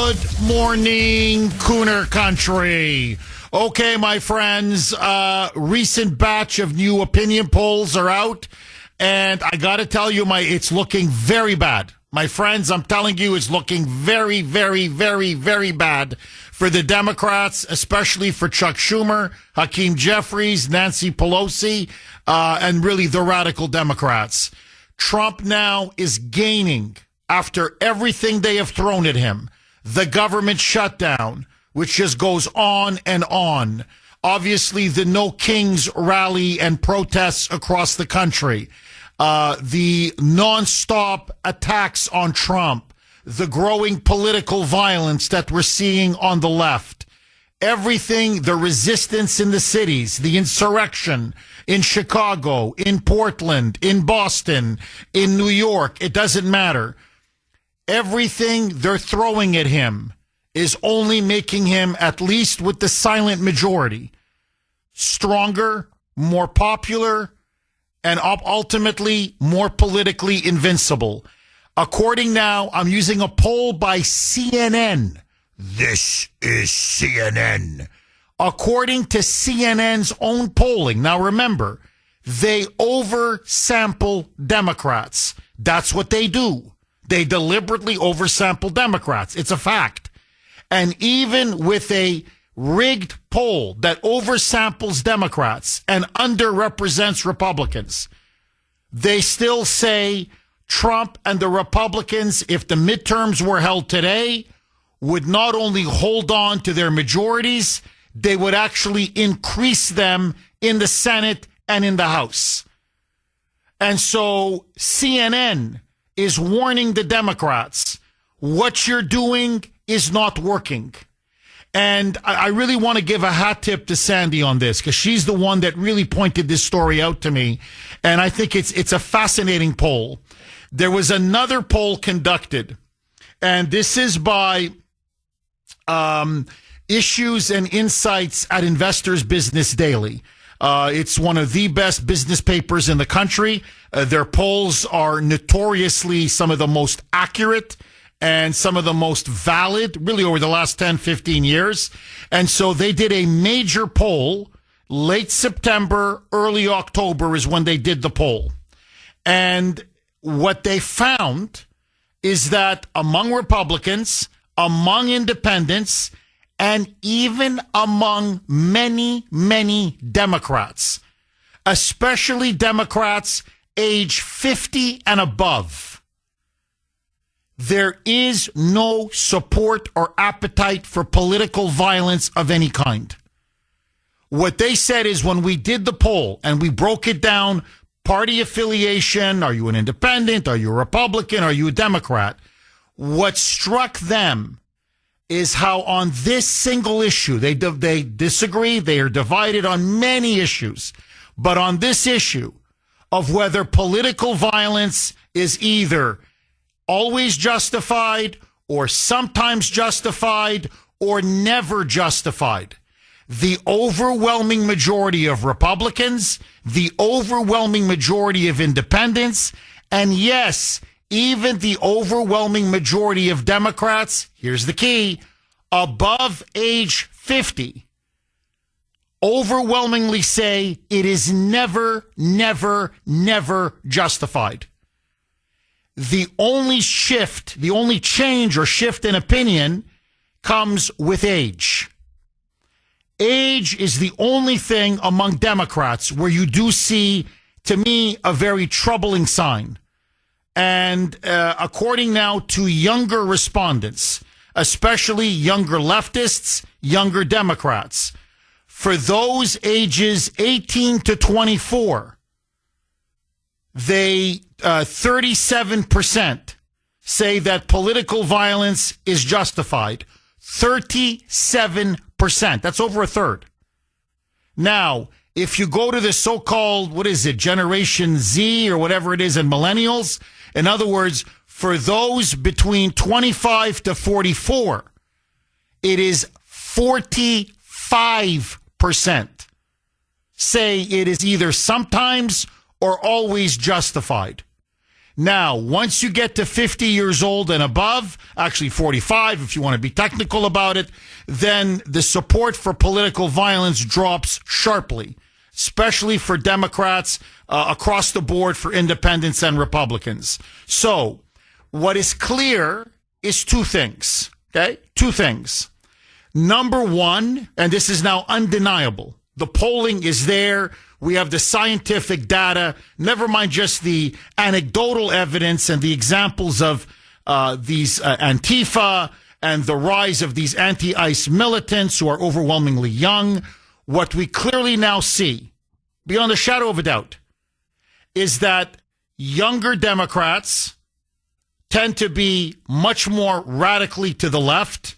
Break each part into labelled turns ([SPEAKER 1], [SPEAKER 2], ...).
[SPEAKER 1] Good morning, Kuhner country. Okay, my friends, recent batch of new opinion polls are out, and I got to tell you, it's looking very bad. My friends, I'm telling you, it's looking very, very, very, very bad for the Democrats, especially for Chuck Schumer, Hakeem Jeffries, Nancy Pelosi, and really the radical Democrats. Trump now is gaining after everything they have thrown at him. The government shutdown, which just goes on and on. Obviously, the No Kings rally and protests across the country. The nonstop attacks on Trump. The growing political violence that we're seeing on the left. Everything, the resistance in the cities, the insurrection in Chicago, in Portland, in Boston, in New York, it doesn't matter. Everything they're throwing at him is only making him, at least with the silent majority, stronger, more popular, and ultimately more politically invincible. According now, I'm using a poll by CNN. This is CNN. According to CNN's own polling, now remember, they oversample Democrats. That's what they do. They deliberately oversample Democrats. It's a fact. And even with a rigged poll that oversamples Democrats and underrepresents Republicans, they still say Trump and the Republicans, if the midterms were held today, would not only hold on to their majorities, they would actually increase them in the Senate and in the House. And so CNN is warning the Democrats, what you're doing is not working. And I really want to give a hat tip to Sandy on this, because she's the one that really pointed this story out to me. And I think it's a fascinating poll. There was another poll conducted, and this is by Issues and Insights at Investors Business Daily. It's one of the best business papers in the country. Their polls are notoriously some of the most accurate and some of the most valid, really over the last 10, 15 years. And so they did a major poll, late September, early October is when they did the poll. And what they found is that among Republicans, among independents, and even among many, many Democrats, especially Democrats age 50 and above, there is no support or appetite for political violence of any kind. What they said is, when we did the poll and we broke it down, party affiliation, are you an independent, are you a Republican, are you a Democrat? What struck them is how on this single issue, they disagree, they are divided on many issues, but on this issue of whether political violence is either always justified or sometimes justified or never justified, the overwhelming majority of Republicans, the overwhelming majority of independents, and yes, even the overwhelming majority of Democrats, here's the key, above age 50, overwhelmingly say it is never, never, never justified. The only shift, the only change or shift in opinion comes with age. Age is the only thing among Democrats where you do see, to me, a very troubling sign. And according now to younger respondents, especially younger leftists, younger Democrats, for those ages 18 to 24, they 37% say that political violence is justified. 37%. That's over a third. Now, if you go to the so-called, Generation Z or whatever it is, and millennials, in other words, for those between 25 to 44, it is 45% say it is either sometimes or always justified. Now, once you get to 50 years old and above, actually 45 if you want to be technical about it, then the support for political violence drops sharply, especially for Democrats across the board, for independents and Republicans. So what is clear is two things, okay? Two things. Number one, and this is now undeniable, the polling is there. We have the scientific data, never mind just the anecdotal evidence and the examples of these Antifa and the rise of these anti-ICE militants who are overwhelmingly young. What we clearly now see, beyond a shadow of a doubt, is that younger Democrats tend to be much more radically to the left.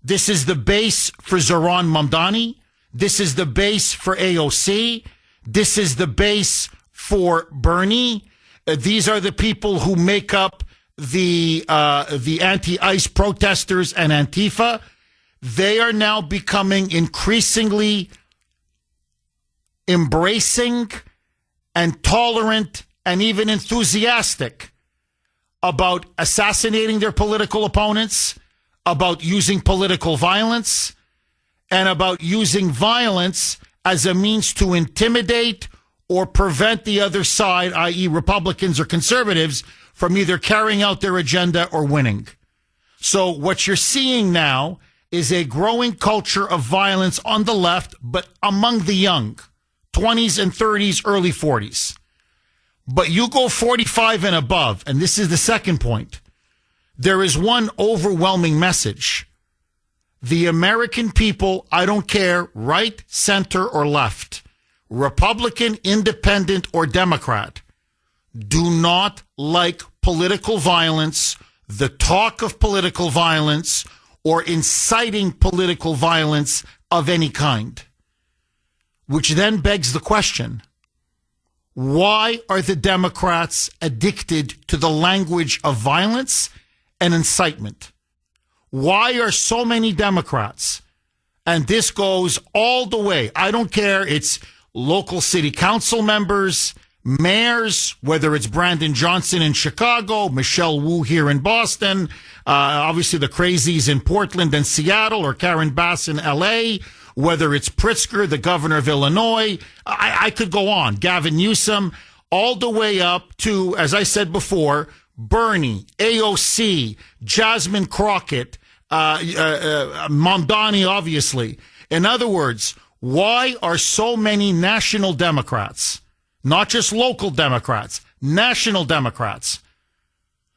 [SPEAKER 1] This is the base for Zohran Mamdani. This is the base for AOC. This is the base for Bernie. These are the people who make up the anti-ICE protesters and Antifa. They are now becoming increasingly embracing and tolerant and even enthusiastic about assassinating their political opponents, about using political violence, and about using violence as a means to intimidate or prevent the other side, i.e. Republicans or conservatives, from either carrying out their agenda or winning. So what you're seeing now is a growing culture of violence on the left, but among the young, 20s and 30s, early 40s. But you go 45 and above, and this is the second point. There is one overwhelming message. The American people, I don't care, right, center, or left, Republican, independent, or Democrat, do not like political violence, the talk of political violence, or inciting political violence of any kind. Which then begs the question, why are the Democrats addicted to the language of violence and incitement? Why are so many Democrats, and this goes all the way, I don't care, it's local city council members, mayors, whether it's Brandon Johnson in Chicago, Michelle Wu here in Boston, obviously the crazies in Portland and Seattle, or Karen Bass in L.A., whether it's Pritzker, the governor of Illinois, I could go on, Gavin Newsom, all the way up to, as I said before, Bernie, AOC, Jasmine Crockett, Mamdani, obviously. In other words, why are so many national Democrats, not just local Democrats, national Democrats,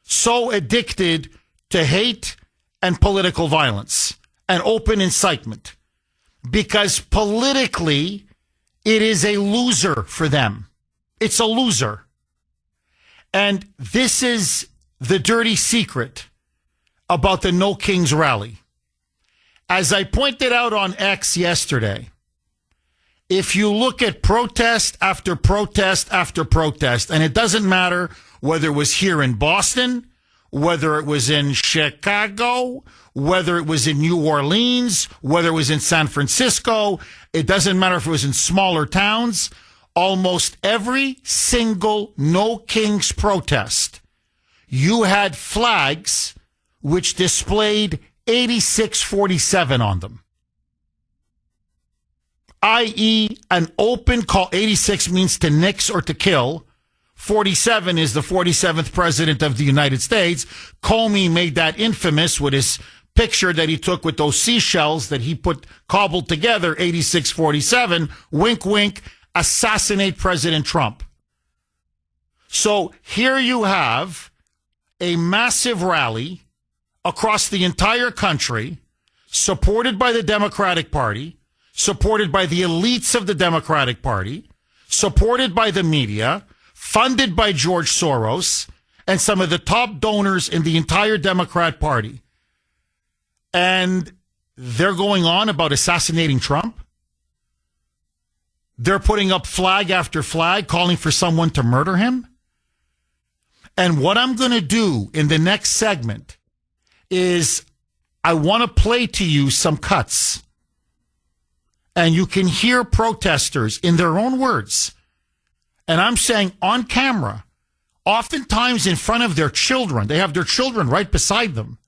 [SPEAKER 1] so addicted to hate and political violence and open incitement? Because politically, it is a loser for them. It's a loser. And this is the dirty secret about the No Kings rally. As I pointed out on X yesterday, if you look at protest after protest after protest, and it doesn't matter whether it was here in Boston, whether it was in Chicago, whether it was in New Orleans, whether it was in San Francisco, it doesn't matter if it was in smaller towns, almost every single No Kings protest, you had flags which displayed 8647 on them. I.e., an open call. 86 means to nix or to kill. 47 is the 47th president of the United States. Comey made that infamous with his picture that he took with those seashells that he cobbled together, 8647, wink, wink, assassinate President Trump. So here you have a massive rally across the entire country, supported by the Democratic Party, supported by the elites of the Democratic Party, supported by the media, funded by George Soros, and some of the top donors in the entire Democrat Party. And they're going on about assassinating Trump. They're putting up flag after flag, calling for someone to murder him. And what I'm going to do in the next segment is I want to play to you some cuts. And you can hear protesters in their own words. And I'm saying on camera, oftentimes in front of their children. They have their children right beside them.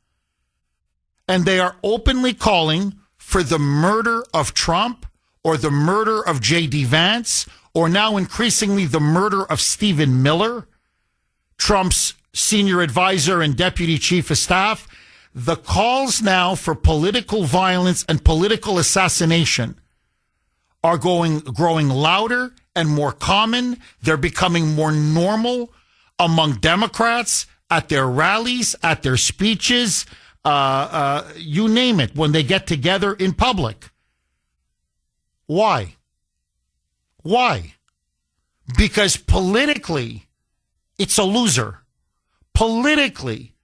[SPEAKER 1] And they are openly calling for the murder of Trump or the murder of J.D. Vance or now increasingly the murder of Stephen Miller, Trump's senior advisor and deputy chief of staff. The calls now for political violence and political assassination are growing louder and more common. They're becoming more normal among Democrats at their rallies, at their speeches, you name it, when they get together in public. Why? Why? Because politically, it's a loser. Politically,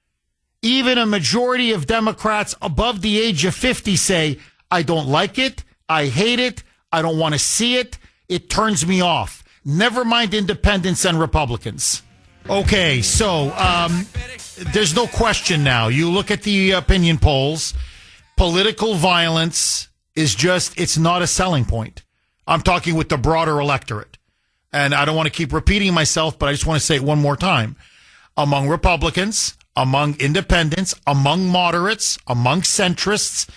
[SPEAKER 1] even a majority of Democrats above the age of 50 say, I don't like it, I hate it, I don't want to see it, it turns me off. Never mind independents and Republicans. Okay, so there's no question now. You look at the opinion polls, political violence is just, it's not a selling point. I'm talking with the broader electorate. And I don't want to keep repeating myself, but I just want to say it one more time. Among Republicans, among independents, among moderates, among centrists,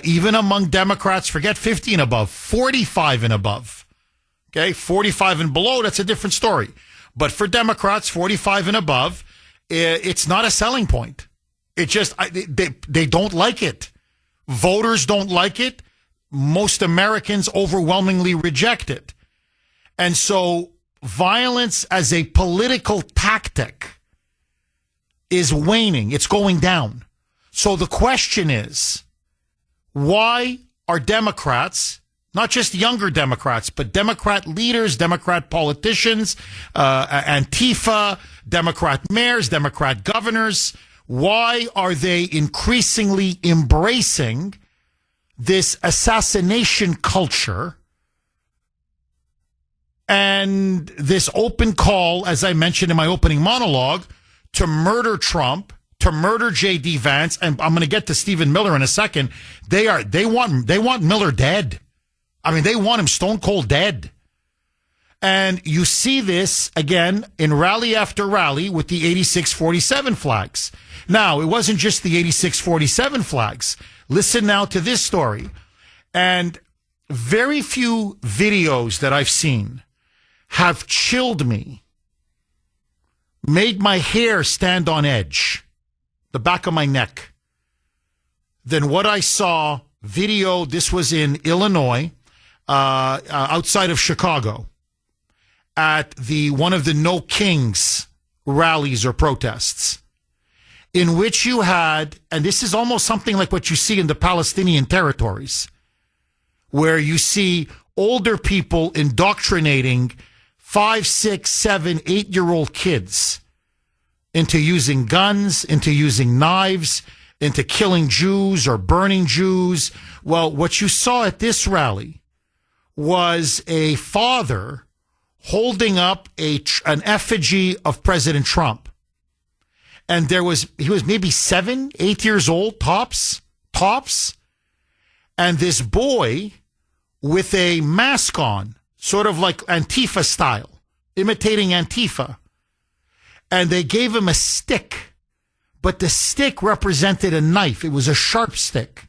[SPEAKER 1] even among Democrats, forget 50 and above, 45 and above. Okay, 45 and below, that's a different story. But for Democrats, 45 and above, it's not a selling point. It just, they don't like it. Voters don't like it. Most Americans overwhelmingly reject it. And so violence as a political tactic is waning. It's going down. So the question is, why are Democrats, not just younger Democrats, but Democrat leaders, Democrat politicians, Antifa, Democrat mayors, Democrat governors, why are they increasingly embracing this assassination culture and this open call, as I mentioned in my opening monologue, to murder Trump, to murder J.D. Vance, and I'm going to get to Stephen Miller in a second. They want Miller dead. I mean, they want him stone cold dead. And you see this again in rally after rally with the 8647 flags. Now, it wasn't just the 8647 flags. Listen now to this story. And very few videos that I've seen have chilled me, made my hair stand on edge, the back of my neck, than what I saw video. This was in Illinois, outside of Chicago, at one of the No Kings rallies or protests, in which you had, and this is almost something like what you see in the Palestinian territories, where you see older people indoctrinating 5, 6, 7, 8-year-old kids into using guns, into using knives, into killing Jews or burning Jews. Well, what you saw at this rally was a father holding up an effigy of President Trump. And he was maybe 7, 8 years old, tops. And this boy with a mask on, sort of like Antifa style, imitating Antifa. And they gave him a stick, but the stick represented a knife. It was a sharp stick.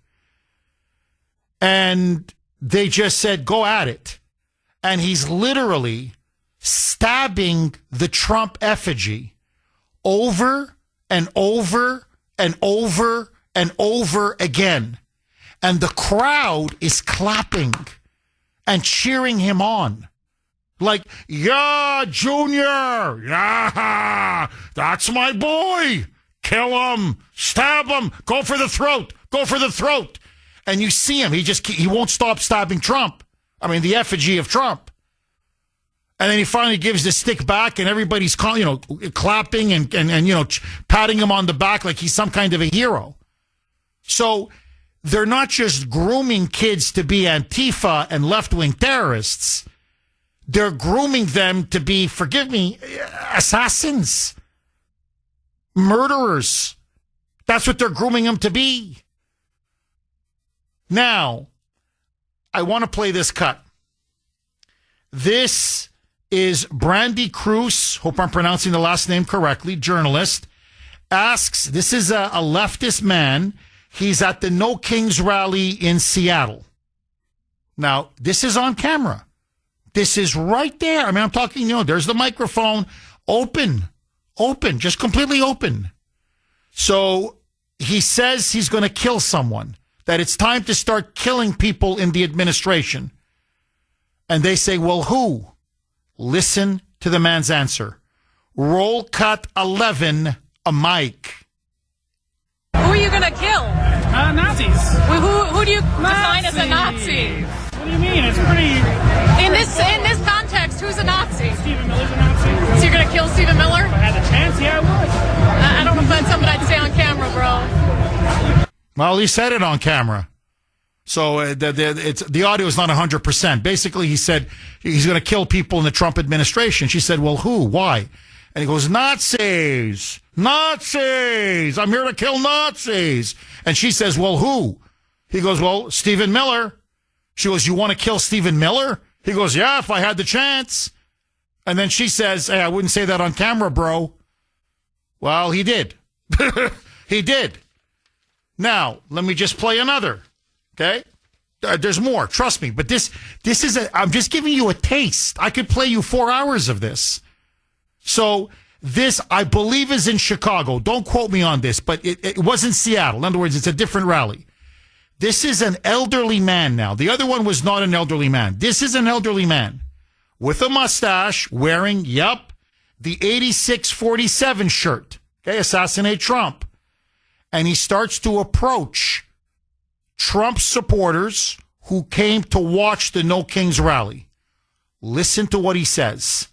[SPEAKER 1] And they just said, go at it. And he's literally stabbing the Trump effigy over and over and over and over again. And the crowd is clapping and cheering him on. Like, yeah, Junior, yeah, that's my boy. Kill him, stab him, go for the throat. And you see him, he won't stop stabbing Trump. I mean, the effigy of Trump. And then he finally gives the stick back, and everybody's clapping and patting him on the back like he's some kind of a hero. So they're not just grooming kids to be Antifa and left-wing terrorists. They're grooming them to be, forgive me, assassins, murderers. That's what they're grooming them to be. Now, I want to play this cut. This is Brandy Cruz, hope I'm pronouncing the last name correctly, journalist, asks, this is a leftist man. He's at the No Kings rally in Seattle. Now, this is on camera. This is right there. I mean, I'm talking, there's the microphone. Open, just completely open. So he says he's going to kill someone, that it's time to start killing people in the administration. And they say, well, who? Listen to the man's answer. Roll cut 11, a mic.
[SPEAKER 2] Who are you going to kill?
[SPEAKER 3] Nazis.
[SPEAKER 2] Who do you define as a Nazi?
[SPEAKER 3] What do you mean? It's pretty...
[SPEAKER 2] In this context, who's a Nazi?
[SPEAKER 3] Stephen Miller's a Nazi.
[SPEAKER 2] So you're going to kill Stephen Miller?
[SPEAKER 3] If I had the chance, yeah, I would.
[SPEAKER 2] I don't know if that's something I'd say on camera, bro.
[SPEAKER 1] Well, he said it on camera. So the audio is not 100%. Basically, he said he's going to kill people in the Trump administration. She said, well, who? Why? And he goes, Nazis. Nazis. I'm here to kill Nazis. And she says, well, who? He goes, well, Stephen Miller. She goes, you want to kill Stephen Miller? He goes, yeah, if I had the chance. And then she says, hey, I wouldn't say that on camera, bro. Well, he did. He did. Now, let me just play another. Okay? There's more. Trust me. But this is I'm just giving you a taste. I could play you 4 hours of this. So this, I believe, is in Chicago. Don't quote me on this, but it was in Seattle. In other words, it's a different rally. This is an elderly man now. The other one was not an elderly man. This is an elderly man with a mustache wearing, the 8647 shirt. Okay, assassinate Trump. And he starts to approach Trump supporters who came to watch the No Kings rally. Listen to what he says.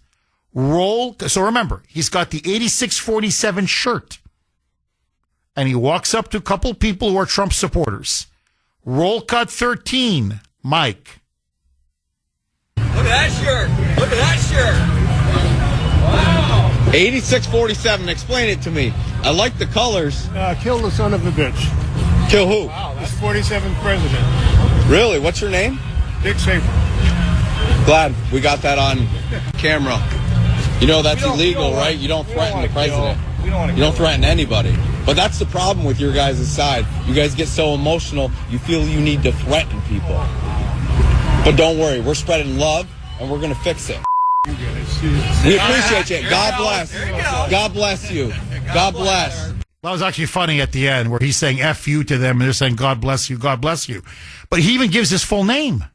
[SPEAKER 1] So remember, he's got the 8647 shirt. And he walks up to a couple people who are Trump supporters. Roll cut 13, Mike.
[SPEAKER 4] Look at that shirt. Look at that shirt. Wow. 8647, explain it to me. I like the colors.
[SPEAKER 5] Kill the son of a bitch.
[SPEAKER 4] Kill who?
[SPEAKER 5] Wow, this 47th president.
[SPEAKER 4] Really? What's your name?
[SPEAKER 5] Dick Safer.
[SPEAKER 4] Glad we got that on camera. You know that's illegal, right? You don't threaten the president. You don't threaten anybody. But that's the problem with your guys' side. You guys get so emotional, you feel you need to threaten people. But don't worry, we're spreading love, and we're going to fix it. We appreciate you. God bless. God bless you. God bless.
[SPEAKER 1] That was actually funny at the end where he's saying F you to them, and they're saying God bless you, God bless you. But he even gives his full name.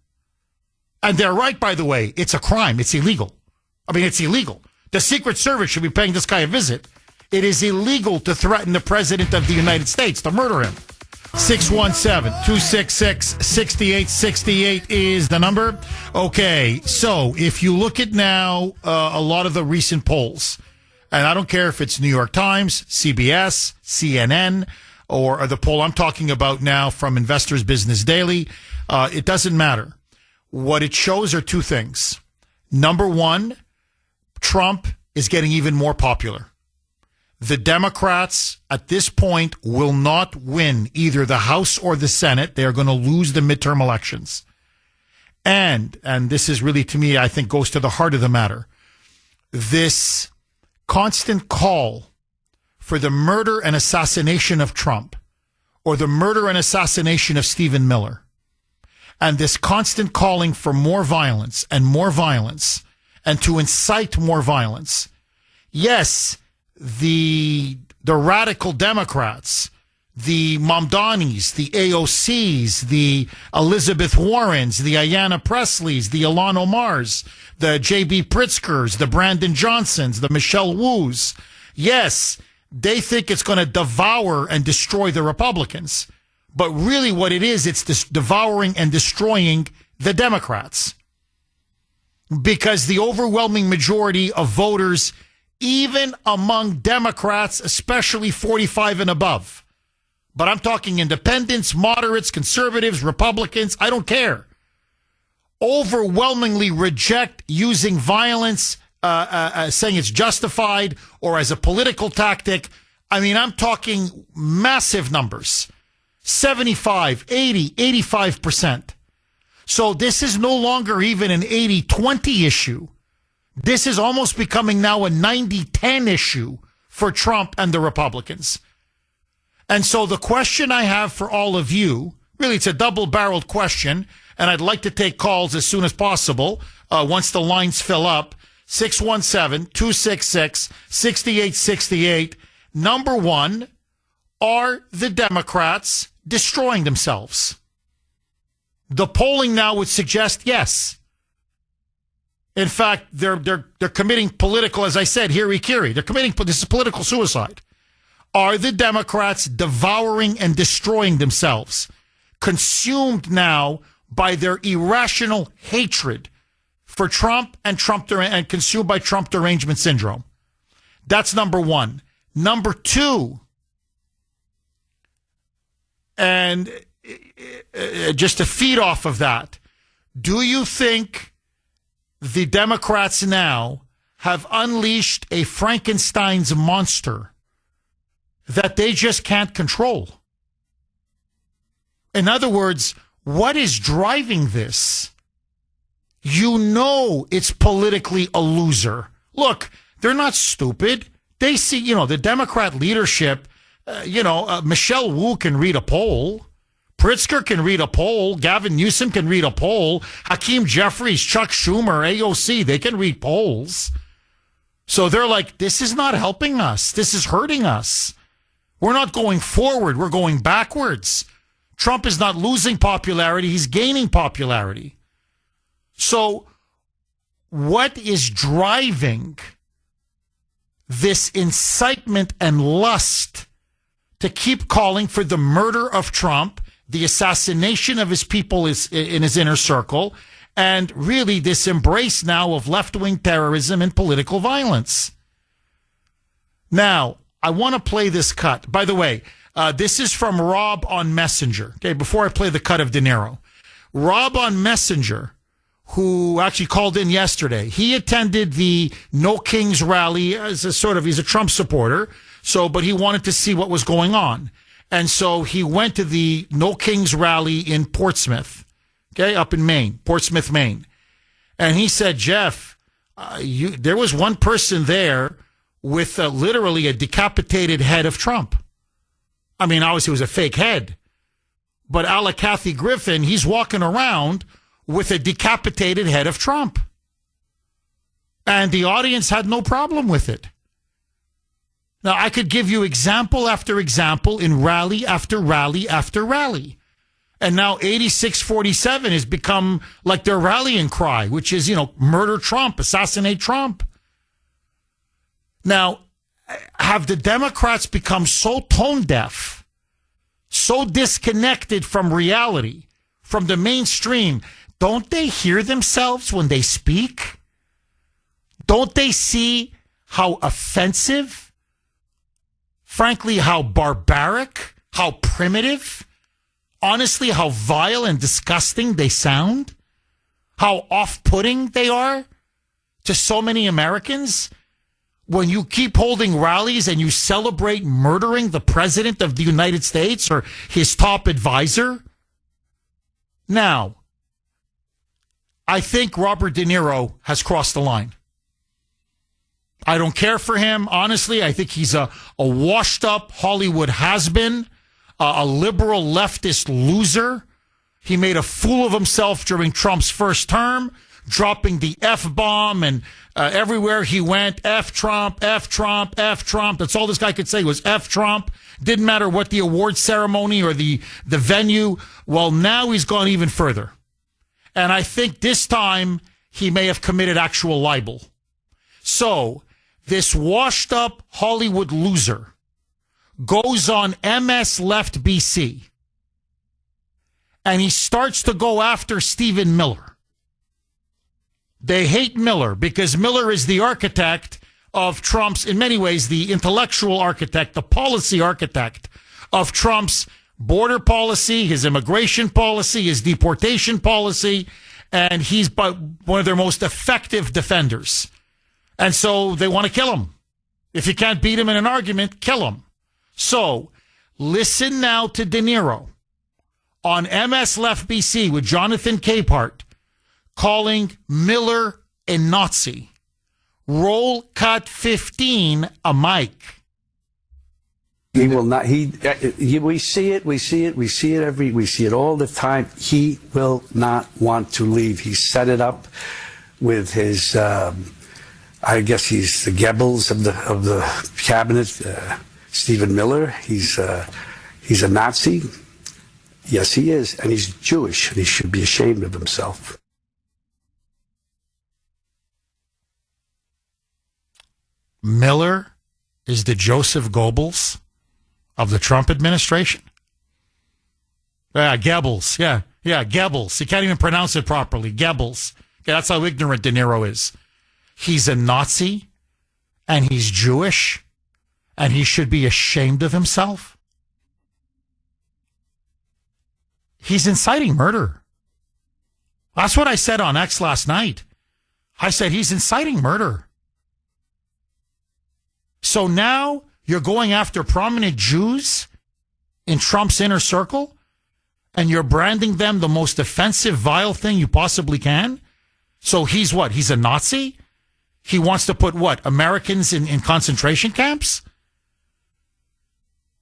[SPEAKER 1] And they're right, by the way. It's a crime. It's illegal. I mean, it's illegal. The Secret Service should be paying this guy a visit. It is illegal to threaten the President of the United States, to murder him. 617-266-6868 is the number. Okay, so if you look at now a lot of the recent polls, and I don't care if it's New York Times, CBS, CNN, or the poll I'm talking about now from Investors Business Daily, it doesn't matter. What it shows are two things. Number one, Trump is getting even more popular. The Democrats at this point will not win either the House or the Senate. They are going to lose the midterm elections. And this is really, to me, I think goes to the heart of the matter. This constant call for the murder and assassination of Trump or the murder and assassination of Stephen Miller, and this constant calling for more violence and to incite more violence. Yes, the radical Democrats, the Mamdanis, the AOCs, the Elizabeth Warrens, the Ayanna Presleys, the Ilhan Omars, the J.B. Pritzkers, the Brandon Johnsons, the Michelle Woos. Yes, they think it's going to devour and destroy the Republicans. But really what it is, it's devouring and destroying the Democrats. Because the overwhelming majority of voters, even among Democrats, especially 45 and above, but I'm talking independents, moderates, conservatives, Republicans, I don't care, overwhelmingly reject using violence, saying it's justified or as a political tactic. I mean, I'm talking massive numbers. 75, 80, 85%. So this is no longer even an 80-20 issue. This is almost becoming now a 90-10 issue for Trump and the Republicans. And so the question I have for all of you, really it's a double-barreled question, and I'd like to take calls as soon as possible once the lines fill up. 617-266-6868. Number one, are the Democrats destroying themselves? The polling now would suggest yes. In fact, they're committing political, as I said, hiri-kiri. They're committing, this is political suicide. Are the Democrats devouring and destroying themselves, consumed now by their irrational hatred for Trump and consumed by Trump derangement syndrome? That's number one. Number two, and just to feed off of that, do you think the Democrats now have unleashed a Frankenstein's monster that they just can't control? In other words, what is driving this? You know it's politically a loser. Look, they're not stupid. They see, the Democrat leadership, Michelle Wu can read a poll. Pritzker can read a poll. Gavin Newsom can read a poll. Hakeem Jeffries, Chuck Schumer, AOC, they can read polls. So they're like, this is not helping us. This is hurting us. We're not going forward. We're going backwards. Trump is not losing popularity. He's gaining popularity. So what is driving this incitement and lust to keep calling for the murder of Trump, the assassination of his people in his inner circle, and really this embrace now of left-wing terrorism and political violence? Now, I want to play this cut. By the way, this is from Rob on Messenger. Okay, before I play the cut of De Niro. Rob on Messenger, who actually called in yesterday, he attended the No Kings rally as he's a Trump supporter. But he wanted to see what was going on. And so he went to the No Kings rally in Portsmouth, okay, up in Maine, Portsmouth, Maine. And he said, Jeff, there was one person there with literally a decapitated head of Trump. I mean, obviously it was a fake head. But a la Kathy Griffin, he's walking around with a decapitated head of Trump. And the audience had no problem with it. Now, I could give you example after example in rally after rally after rally. And now 8647 has become like their rallying cry, which is, murder Trump, assassinate Trump. Now, have the Democrats become so tone deaf, so disconnected from reality, from the mainstream? Don't they hear themselves when they speak? Don't they see how offensive, frankly, how barbaric, how primitive, honestly, how vile and disgusting they sound? How off-putting they are to so many Americans? When you keep holding rallies and you celebrate murdering the president of the United States or his top advisor? Now, I think Robert De Niro has crossed the line. I don't care for him. Honestly, I think he's a washed-up Hollywood has-been, a liberal leftist loser. He made a fool of himself during Trump's first term, dropping the F-bomb, and everywhere he went, F Trump, F Trump, F Trump. That's all this guy could say was F Trump. Didn't matter what the award ceremony or the venue. Well, now he's gone even further. And I think this time he may have committed actual libel. So this washed up Hollywood loser goes on MS Left BC and he starts to go after Stephen Miller. They hate Miller because Miller is the architect of Trump's, in many ways, the intellectual architect, the policy architect of Trump's border policy, his immigration policy, his deportation policy, and he's one of their most effective defenders. And so they want to kill him. If you can't beat him in an argument, kill him. So listen now to De Niro on MS Left BC with Jonathan Capehart calling Miller a Nazi. Roll cut 15, a mic.
[SPEAKER 6] He will not. We see it. We see it all the time. He will not want to leave. He set it up with his. I guess he's the Goebbels of the cabinet. Stephen Miller. He's a Nazi. Yes, he is, and he's Jewish, and he should be ashamed of himself.
[SPEAKER 1] Miller is the Joseph Goebbels of the Trump administration. Yeah, Goebbels. Yeah, Goebbels. You can't even pronounce it properly. Goebbels. Yeah, that's how ignorant De Niro is. He's a Nazi, and he's Jewish, and he should be ashamed of himself. He's inciting murder. That's what I said on X last night. I said he's inciting murder. So now you're going after prominent Jews in Trump's inner circle, and you're branding them the most offensive, vile thing you possibly can? So he's what? He's a Nazi? He wants to put what? Americans in concentration camps?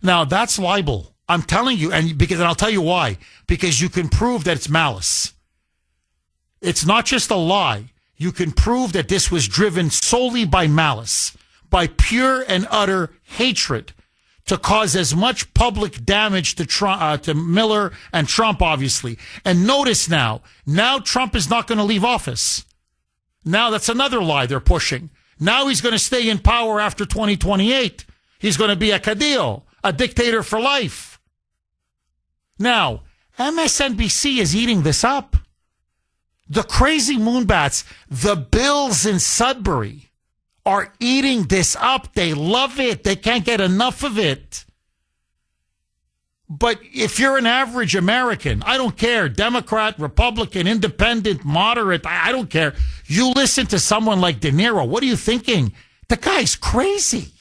[SPEAKER 1] Now, that's libel. I'm telling you, and I'll tell you why. Because you can prove that it's malice. It's not just a lie. You can prove that this was driven solely by malice, by pure and utter hatred, to cause as much public damage to Miller and Trump, obviously. And notice now Trump is not going to leave office. Now that's another lie they're pushing. Now he's going to stay in power after 2028. He's going to be a cadillo, a dictator for life. Now, MSNBC is eating this up. The crazy moonbats, the Bills in Sudbury, are eating this up. They love it. They can't get enough of it. But if you're an average American, I don't care, Democrat, Republican, independent, moderate, I don't care. You listen to someone like De Niro, what are you thinking? The guy's crazy.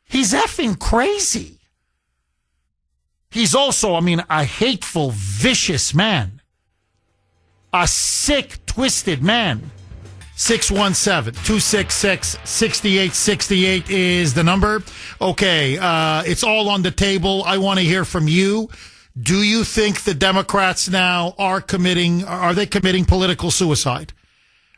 [SPEAKER 1] He's effing crazy. He's also, a hateful, vicious man. A sick, twisted man. 617-266-6868 is the number. Okay, it's all on the table. I want to hear from you. Do you think the Democrats now are they committing political suicide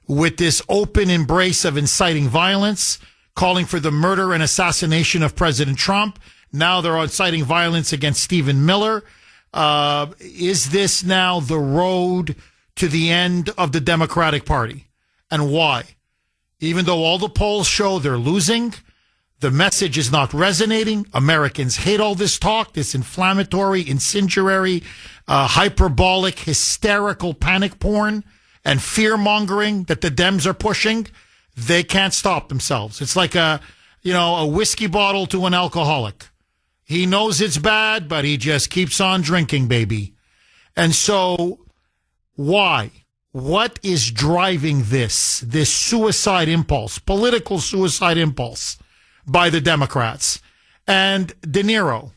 [SPEAKER 1] with this open embrace of inciting violence, calling for the murder and assassination of President Trump? Now they're inciting violence against Stephen Miller. Is this now the road to the end of the Democratic Party? And why? Even though all the polls show they're losing, the message is not resonating. Americans hate all this talk, this inflammatory, incendiary, hyperbolic, hysterical panic porn and fear-mongering that the Dems are pushing. They can't stop themselves. It's like a whiskey bottle to an alcoholic. He knows it's bad, but he just keeps on drinking, baby. And so, why? What is driving this suicide impulse, political suicide impulse by the Democrats? And De Niro,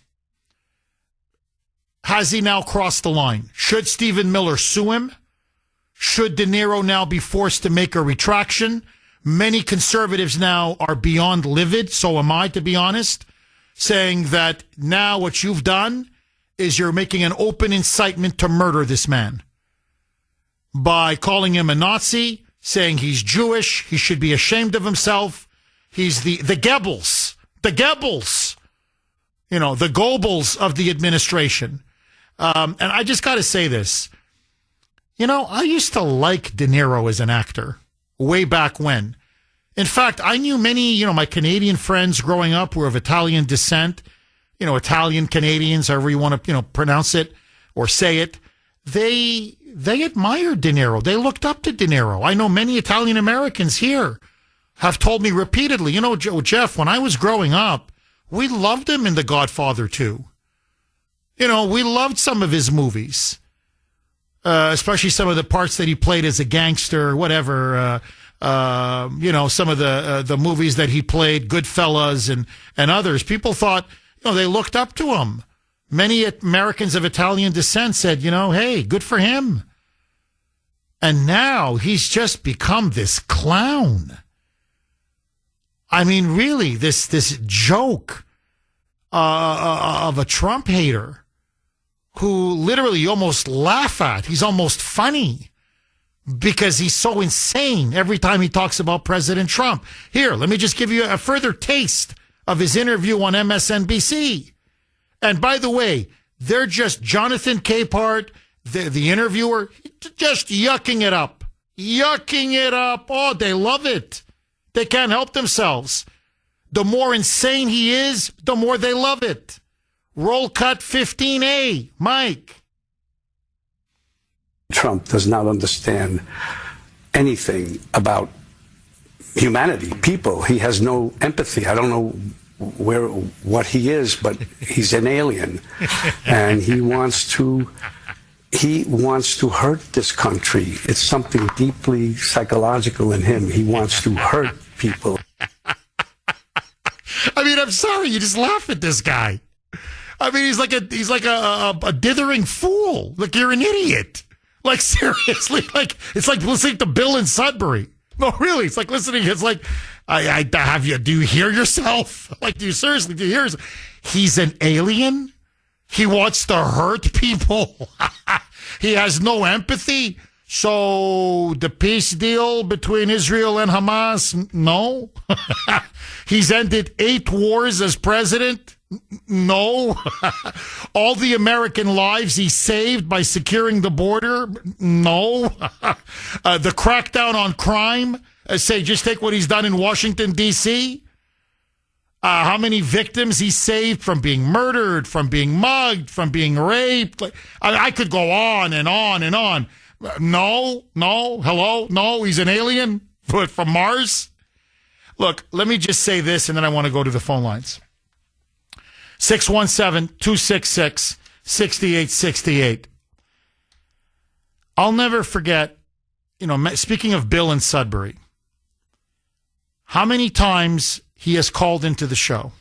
[SPEAKER 1] has he now crossed the line? Should Stephen Miller sue him? Should De Niro now be forced to make a retraction? Many conservatives now are beyond livid, so am I, to be honest, saying that now what you've done is you're making an open incitement to murder this man. By calling him a Nazi, saying he's Jewish, he should be ashamed of himself. He's the Goebbels, the Goebbels of the administration. And I just got to say this. I used to like De Niro as an actor way back when. In fact, I knew many, my Canadian friends growing up were of Italian descent, Italian Canadians, however you want to, pronounce it or say it. They admired De Niro. They looked up to De Niro. I know many Italian Americans here have told me repeatedly, Jeff, when I was growing up, we loved him in The Godfather 2. We loved some of his movies, especially some of the parts that he played as a gangster, whatever, some of the movies that he played, Goodfellas and others. People thought, they looked up to him. Many Americans of Italian descent said, hey, good for him. And now he's just become this clown. I mean, really, this joke of a Trump hater who literally you almost laugh at. He's almost funny because he's so insane every time he talks about President Trump. Here, let me just give you a further taste of his interview on MSNBC. And by the way, they're just Jonathan Capehart, the interviewer, just yucking it up. Yucking it up. Oh, they love it. They can't help themselves. The more insane he is, the more they love it. Roll cut 15A. Mike.
[SPEAKER 6] Trump does not understand anything about humanity, people. He has no empathy. I don't know what he is, but he's an alien. And he wants to hurt this country. It's something deeply psychological in him. He wants to hurt people.
[SPEAKER 1] I mean, I'm sorry, you just laugh at this guy. I mean, he's like a dithering fool. Like, you're an idiot. Like, seriously, like it's like listening to Bill in Sudbury. No, really, it's like listening. It's like, I have you. Do you hear yourself? Like, do you hear yourself? He's an alien. He wants to hurt people. He has no empathy. So the peace deal between Israel and Hamas, no. He's ended 8 wars as president. No. All the American lives he saved by securing the border. No. The crackdown on crime. Just take what he's done in Washington, D.C. How many victims he saved from being murdered, from being mugged, from being raped. I could go on and on and on. No. Hello? No, he's an alien from Mars. Look, let me just say this, and then I want to go to the phone lines. 617-266-6868. I'll never forget, speaking of Bill in Sudbury, how many times he has called into the show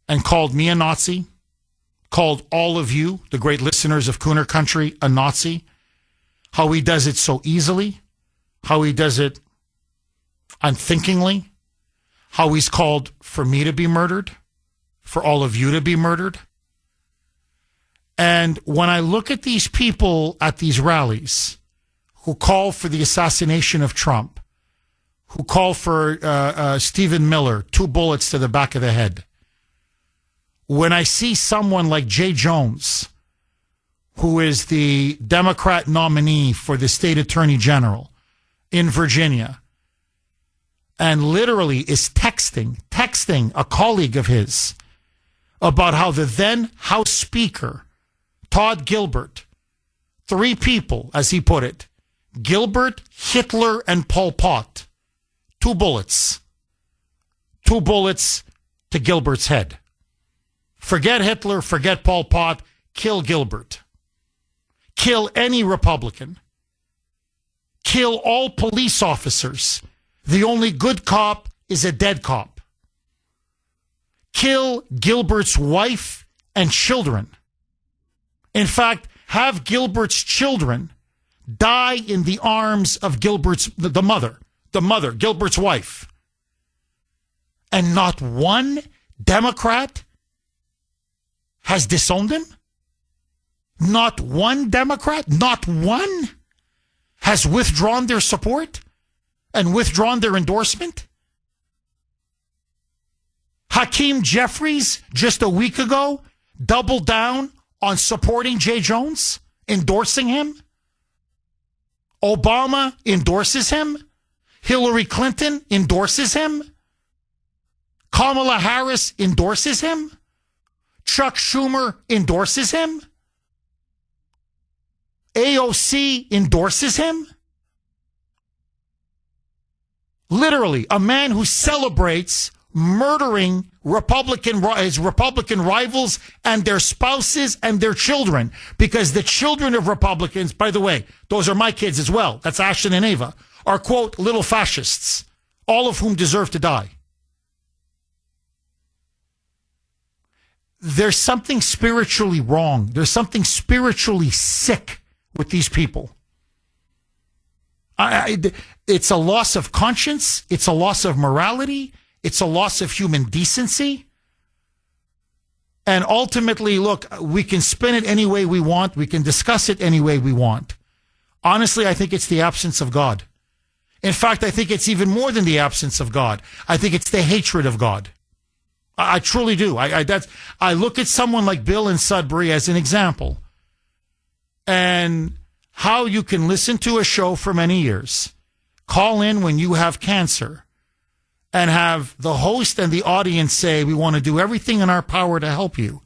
[SPEAKER 1] and called me a Nazi, called all of you, the great listeners of Kuhner Country, a Nazi, how he does it so easily, how he does it unthinkingly, how he's called for me to be murdered, for all of you to be murdered. And when I look at these people at these rallies who call for the assassination of Trump, who call for Stephen Miller, 2 bullets to the back of the head, when I see someone like Jay Jones, who is the Democrat nominee for the state attorney general in Virginia, and literally is texting a colleague of his about how the then House Speaker, Todd Gilbert, 3 people, as he put it, Gilbert, Hitler, and Pol Pot, 2 bullets. 2 bullets to Gilbert's head. Forget Hitler, forget Pol Pot, kill Gilbert. Kill any Republican. Kill all police officers. The only good cop is a dead cop. Kill Gilbert's wife and children. In fact, have Gilbert's children die in the arms of Gilbert's, the mother, Gilbert's wife. And not one Democrat has disowned him? Not one Democrat, not one, has withdrawn their support and withdrawn their endorsement? Hakeem Jeffries, just a week ago, doubled down on supporting Jay Jones, endorsing him. Obama endorses him. Hillary Clinton endorses him. Kamala Harris endorses him. Chuck Schumer endorses him. AOC endorses him. Literally, a man who celebrates murdering his Republican rivals and their spouses and their children, because the children of Republicans, by the way, those are my kids as well, that's Ashton and Ava, are, quote, little fascists, all of whom deserve to die. There's something spiritually wrong. There's something spiritually sick with these people. It's a loss of conscience. It's a loss of morality. It's a loss of human decency. And ultimately, look, we can spin it any way we want. We can discuss it any way we want. Honestly, I think it's the absence of God. In fact, I think it's even more than the absence of God. I think it's the hatred of God. I truly do. I look at someone like Bill in Sudbury as an example, and how you can listen to a show for many years, call in when you have cancer, and have the host and the audience say, we want to do everything in our power to help you,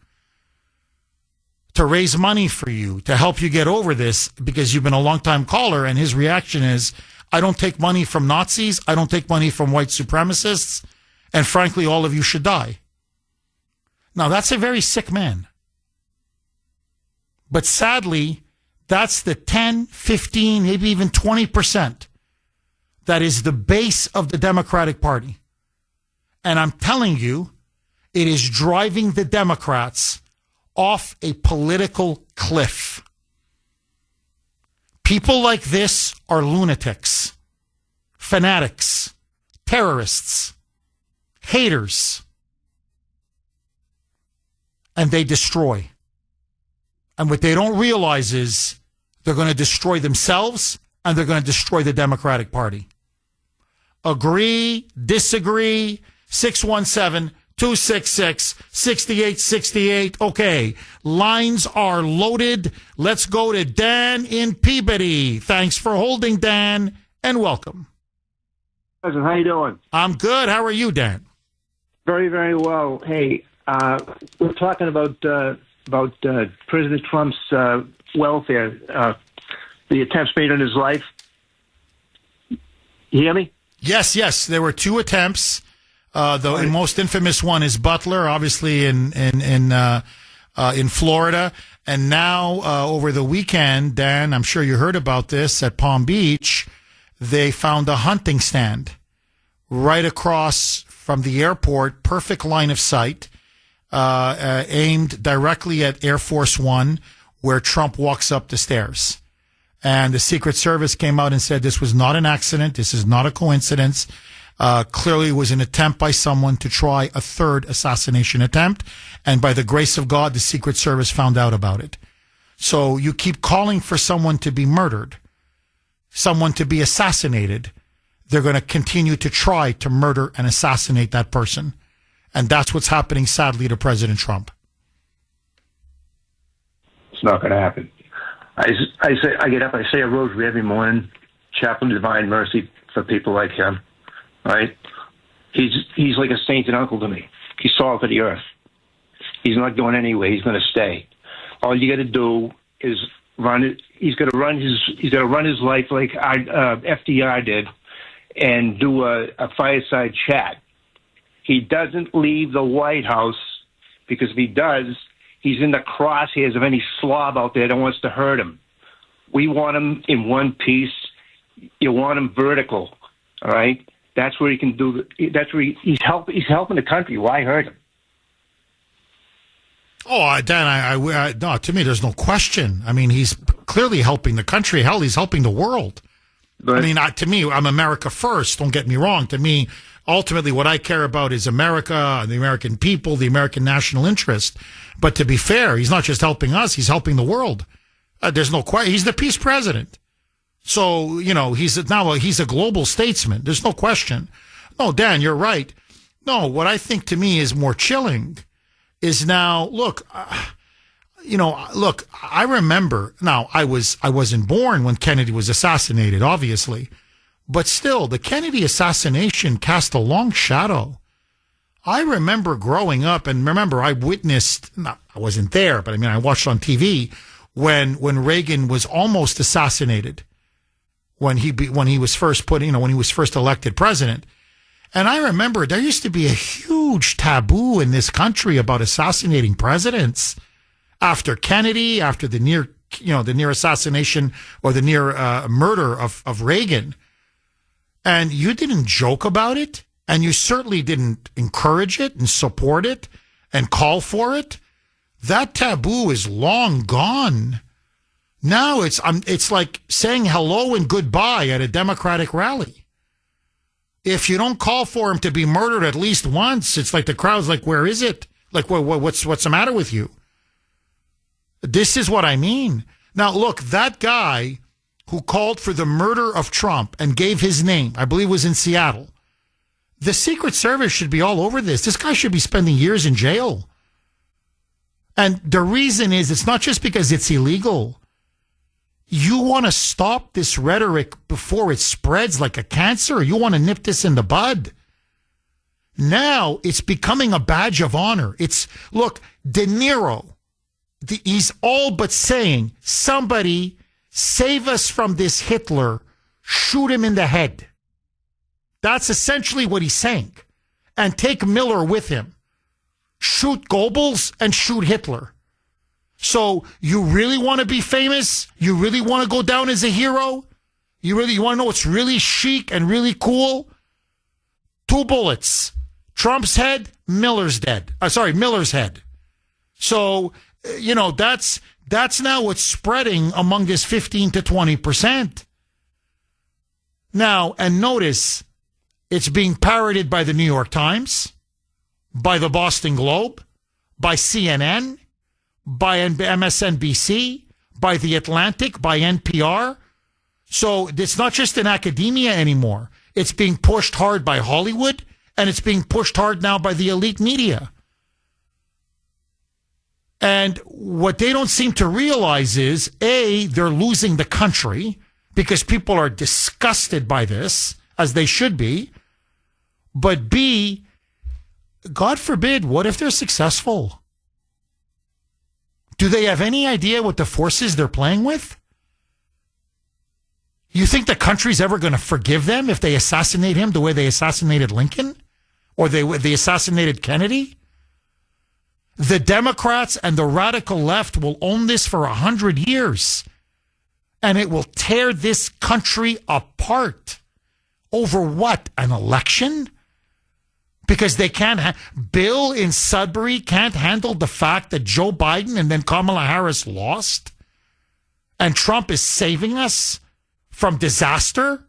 [SPEAKER 1] to raise money for you, to help you get over this because you've been a long-time caller. And his reaction is, I don't take money from Nazis. I don't take money from white supremacists. And frankly, all of you should die. Now, that's a very sick man. But sadly, that's the 10, 15, maybe even 20% that is the base of the Democratic Party. And I'm telling you, it is driving the Democrats off a political cliff. People like this are lunatics, fanatics, terrorists, haters, and they destroy. And what they don't realize is they're going to destroy themselves and they're going to destroy the Democratic Party. Agree, disagree, 617-266-6868. Okay, lines are loaded. Let's go to Dan in Peabody. Thanks for holding, Dan, and welcome.
[SPEAKER 7] President, how you doing?
[SPEAKER 1] I'm good. How are you, Dan?
[SPEAKER 7] Very, very well. Hey, we're talking about President Trump's welfare, the attempts made on his life. You hear me?
[SPEAKER 1] Yes. There were two attempts. The most infamous one is Butler, obviously in Florida, and now over the weekend, Dan, I'm sure you heard about this at Palm Beach. They found a hunting stand right across from the airport, perfect line of sight, aimed directly at Air Force One, where Trump walks up the stairs. And the Secret Service came out and said this was not an accident. This is not a coincidence. Clearly it was an attempt by someone to try a third assassination attempt. And by the grace of God, the Secret Service found out about it. So you keep calling for someone to be murdered, someone to be assassinated. They're going to continue to try to murder and assassinate that person. And that's what's happening, sadly, to President Trump.
[SPEAKER 7] It's not going to happen. I get up, I say a rosary every morning, chaplain divine mercy for people like him. Right? He's like a saint and uncle to me. He's salt of the earth. He's not going anywhere. He's going to stay. All you got to do is run it. He's going to run his life like FDR did, and do a fireside chat. He doesn't leave the White House because if he does, he's in the crosshairs of any slob out there that wants to hurt him. We want him in one piece. You want him vertical. All right. That's where he can do. That's where he's helping the country. Why hurt him?
[SPEAKER 1] Oh, Dan, no. To me, there's no question. I mean, he's clearly helping the country. Hell, he's helping the world. But, I mean, to me, I'm America first. Don't get me wrong. To me, ultimately, what I care about is America, the American people, the American national interest. But to be fair, he's not just helping us; he's helping the world. There's no question. He's the peace president. So, he's a global statesman. There's no question. No, Dan, you're right. No, what I think to me is more chilling is now, look, I remember, now I wasn't born when Kennedy was assassinated, obviously, but still the Kennedy assassination cast a long shadow. I remember growing up, and remember I witnessed, I wasn't there, but I watched on TV when Reagan was almost assassinated. When he was first when he was first elected president. And I remember there used to be a huge taboo in this country about assassinating presidents. After Kennedy, after the near assassination or the near murder of Reagan. And you didn't joke about it, and you certainly didn't encourage it and support it and call for it. That taboo is long gone. Now it's like saying hello and goodbye at a Democratic rally. If you don't call for him to be murdered at least once, it's like the crowd's like, where is it? Like, what's the matter with you? This is what I mean. Now, look, that guy who called for the murder of Trump and gave his name, I believe was in Seattle. The Secret Service should be all over this. This guy should be spending years in jail. And the reason is it's not just because it's illegal. You want to stop this rhetoric before it spreads like a cancer. You want to nip this in the bud. Now it's becoming a badge of honor. Look, De Niro, he's all but saying, somebody save us from this Hitler, shoot him in the head. That's essentially what he's saying. And take Miller with him. Shoot Goebbels and shoot Hitler. So you really want to be famous? You really want to go down as a hero? You want to know what's really chic and really cool? 2 bullets. Trump's head, Miller's dead. Miller's head. So, that's now what's spreading among this 15 to 20%. Now, and notice, it's being parroted by the New York Times, by the Boston Globe, by CNN, by MSNBC, by The Atlantic, by NPR. So it's not just in academia anymore. It's being pushed hard by Hollywood, and it's being pushed hard now by the elite media. And what they don't seem to realize is, A, they're losing the country because people are disgusted by this, as they should be. But B, God forbid, what if they're successful? Do they have any idea what the forces they're playing with? You think the country's ever going to forgive them if they assassinate him the way they assassinated Lincoln? Or they assassinated Kennedy? The Democrats and the radical left will own this for 100 years. And it will tear this country apart. Over what? An election? Because they can't, Bill in Sudbury can't handle the fact that Joe Biden and then Kamala Harris lost? And Trump is saving us from disaster?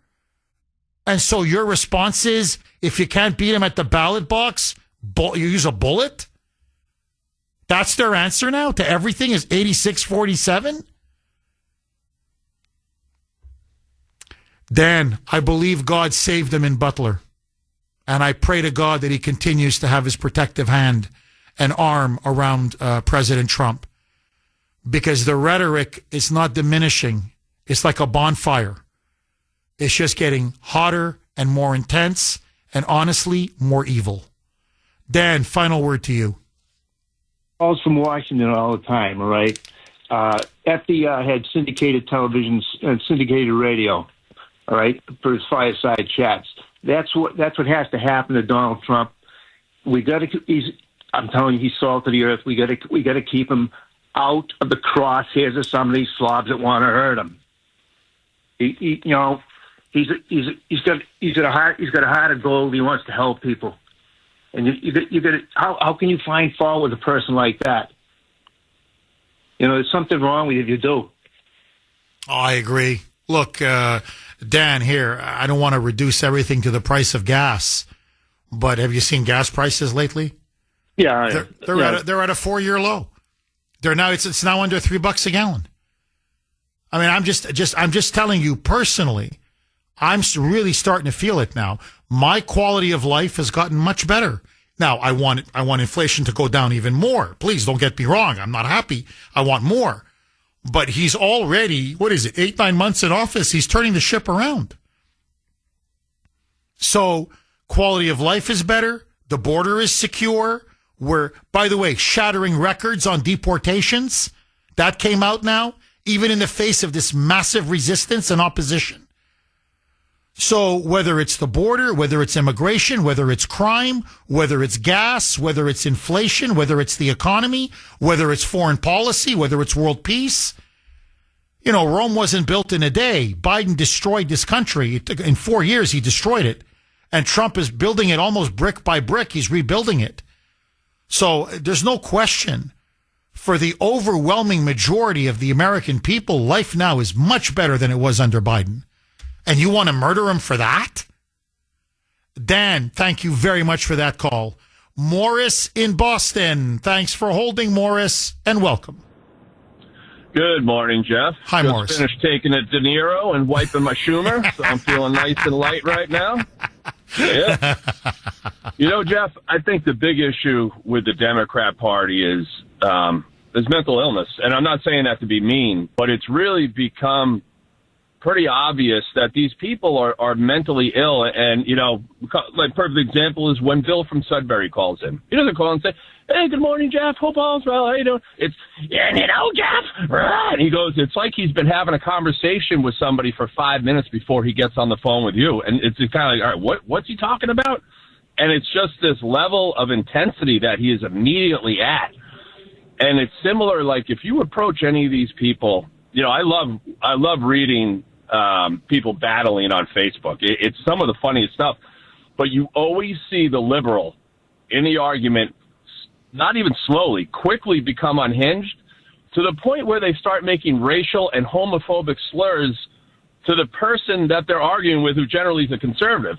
[SPEAKER 1] And so your response is, if you can't beat him at the ballot box, you use a bullet? That's their answer now to everything is 86-47? Dan, I believe God saved them in Butler. And I pray to God that he continues to have his protective hand and arm around President Trump. Because the rhetoric is not diminishing. It's like a bonfire. It's just getting hotter and more intense and honestly more evil. Dan, final word to you.
[SPEAKER 7] Calls from Washington all the time, all right? FDR had syndicated television and syndicated radio, all right, for his fireside chats. That's what has to happen to Donald Trump. I'm telling you, he's salt of the earth. We got to keep him out of the crosshairs of some of these slobs that want to hurt him. He's got a heart of gold. He wants to help people. And you got to, how can you find fault with a person like that? There's something wrong with you if you do.
[SPEAKER 1] Oh, I agree. Look, Dan, here, I don't want to reduce everything to the price of gas, but have you seen gas prices lately?
[SPEAKER 7] Yeah,
[SPEAKER 1] they're at a 4-year low. It's now under $3 a gallon. I mean, I'm just telling you personally, I'm really starting to feel it now. My quality of life has gotten much better. Now, I want inflation to go down even more. Please don't get me wrong. I'm not happy. I want more. But he's already, 8-9 months in office. He's turning the ship around. So quality of life is better. The border is secure. We're, by the way, shattering records on deportations. That came out now, even in the face of this massive resistance and opposition. So whether it's the border, whether it's immigration, whether it's crime, whether it's gas, whether it's inflation, whether it's the economy, whether it's foreign policy, whether it's world peace, Rome wasn't built in a day. Biden destroyed this country. In 4 years, he destroyed it. And Trump is building it almost brick by brick. He's rebuilding it. So there's no question for the overwhelming majority of the American people, life now is much better than it was under Biden. And you want to murder him for that? Dan, thank you very much for that call. Morris in Boston. Thanks for holding, Morris, and welcome.
[SPEAKER 8] Good morning, Jeff.
[SPEAKER 1] Hi,
[SPEAKER 8] Just
[SPEAKER 1] Morris.
[SPEAKER 8] Finished taking a De Niro and wiping my Schumer, so I'm feeling nice and light right now. Yeah. You know, Jeff, I think the big issue with the Democrat Party is mental illness. And I'm not saying that to be mean, but it's really become pretty obvious that these people are mentally ill. And, you know, like perfect example is when Bill from Sudbury calls in. He doesn't call and say, "Hey, good morning, Jeff. Hope all's well. How you doing?" It's, "Yeah, you know, Jeff." And he goes, it's like he's been having a conversation with somebody for 5 minutes before he gets on the phone with you. And it's kind of like, all right, what's he talking about? And it's just this level of intensity that he is immediately at. And it's similar, like if you approach any of these people, you know, I love reading people battling on Facebook. It's some of the funniest stuff. But you always see the liberal in the argument, not even slowly, quickly become unhinged to the point where they start making racial and homophobic slurs to the person that they're arguing with, who generally is a conservative.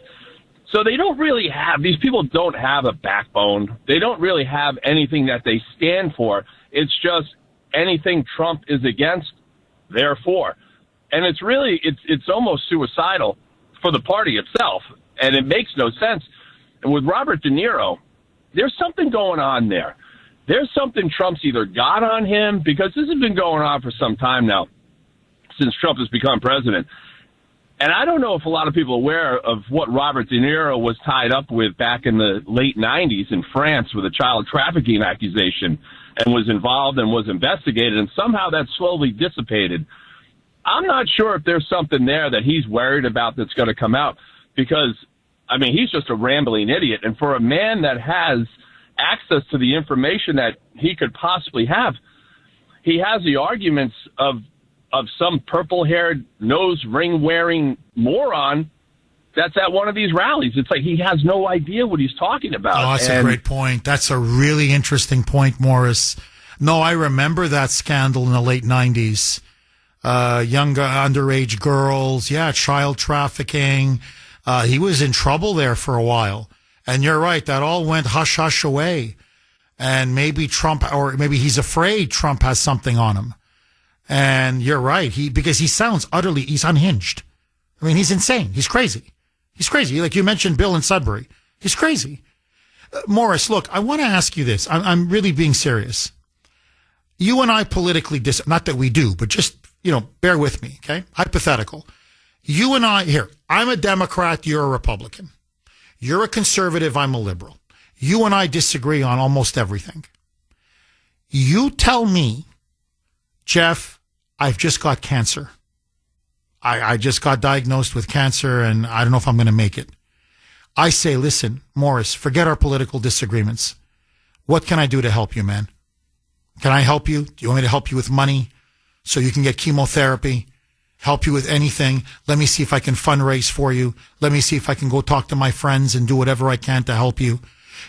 [SPEAKER 8] So they don't really have, these people don't have a backbone. They don't really have anything that they stand for. It's just anything Trump is against, therefore. And it's really, it's almost suicidal for the party itself. And it makes no sense. And with Robert De Niro, there's something going on there. There's something Trump's either got on him, because this has been going on for some time now, since Trump has become president. And I don't know if a lot of people are aware of what Robert De Niro was tied up with back in the late 90s in France with a child trafficking accusation, and was involved and was investigated, and somehow that slowly dissipated. I'm not sure if there's something there that he's worried about that's going to come out, because, I mean, he's just a rambling idiot. And for a man that has access to the information that he could possibly have, he has the arguments of some purple-haired, nose ring-wearing moron that's at one of these rallies. It's like he has no idea what he's talking about.
[SPEAKER 1] Oh, that's a great point. That's a really interesting point, Morris. No, I remember that scandal in the late 90s. Younger underage girls, child trafficking. He was in trouble there for a while. And you're right, that all went hush-hush away. And maybe Trump, or maybe he's afraid Trump has something on him. And you're right, because he sounds he's unhinged. I mean, he's insane. He's crazy. He's crazy. Like you mentioned Bill in Sudbury. He's crazy. Morris, look, I want to ask you this. I'm really being serious. You and I politically not that we do, but just, bear with me, okay? Hypothetical. You and I, I'm a Democrat, you're a Republican. You're a conservative, I'm a liberal. You and I disagree on almost everything. You tell me, Jeff, I've just got cancer. I just got diagnosed with cancer, and I don't know if I'm going to make it. I say, listen, Morris, forget our political disagreements. What can I do to help you, man? Can I help you? Do you want me to help you with money so you can get chemotherapy? Help you with anything? Let me see if I can fundraise for you. Let me see if I can go talk to my friends and do whatever I can to help you.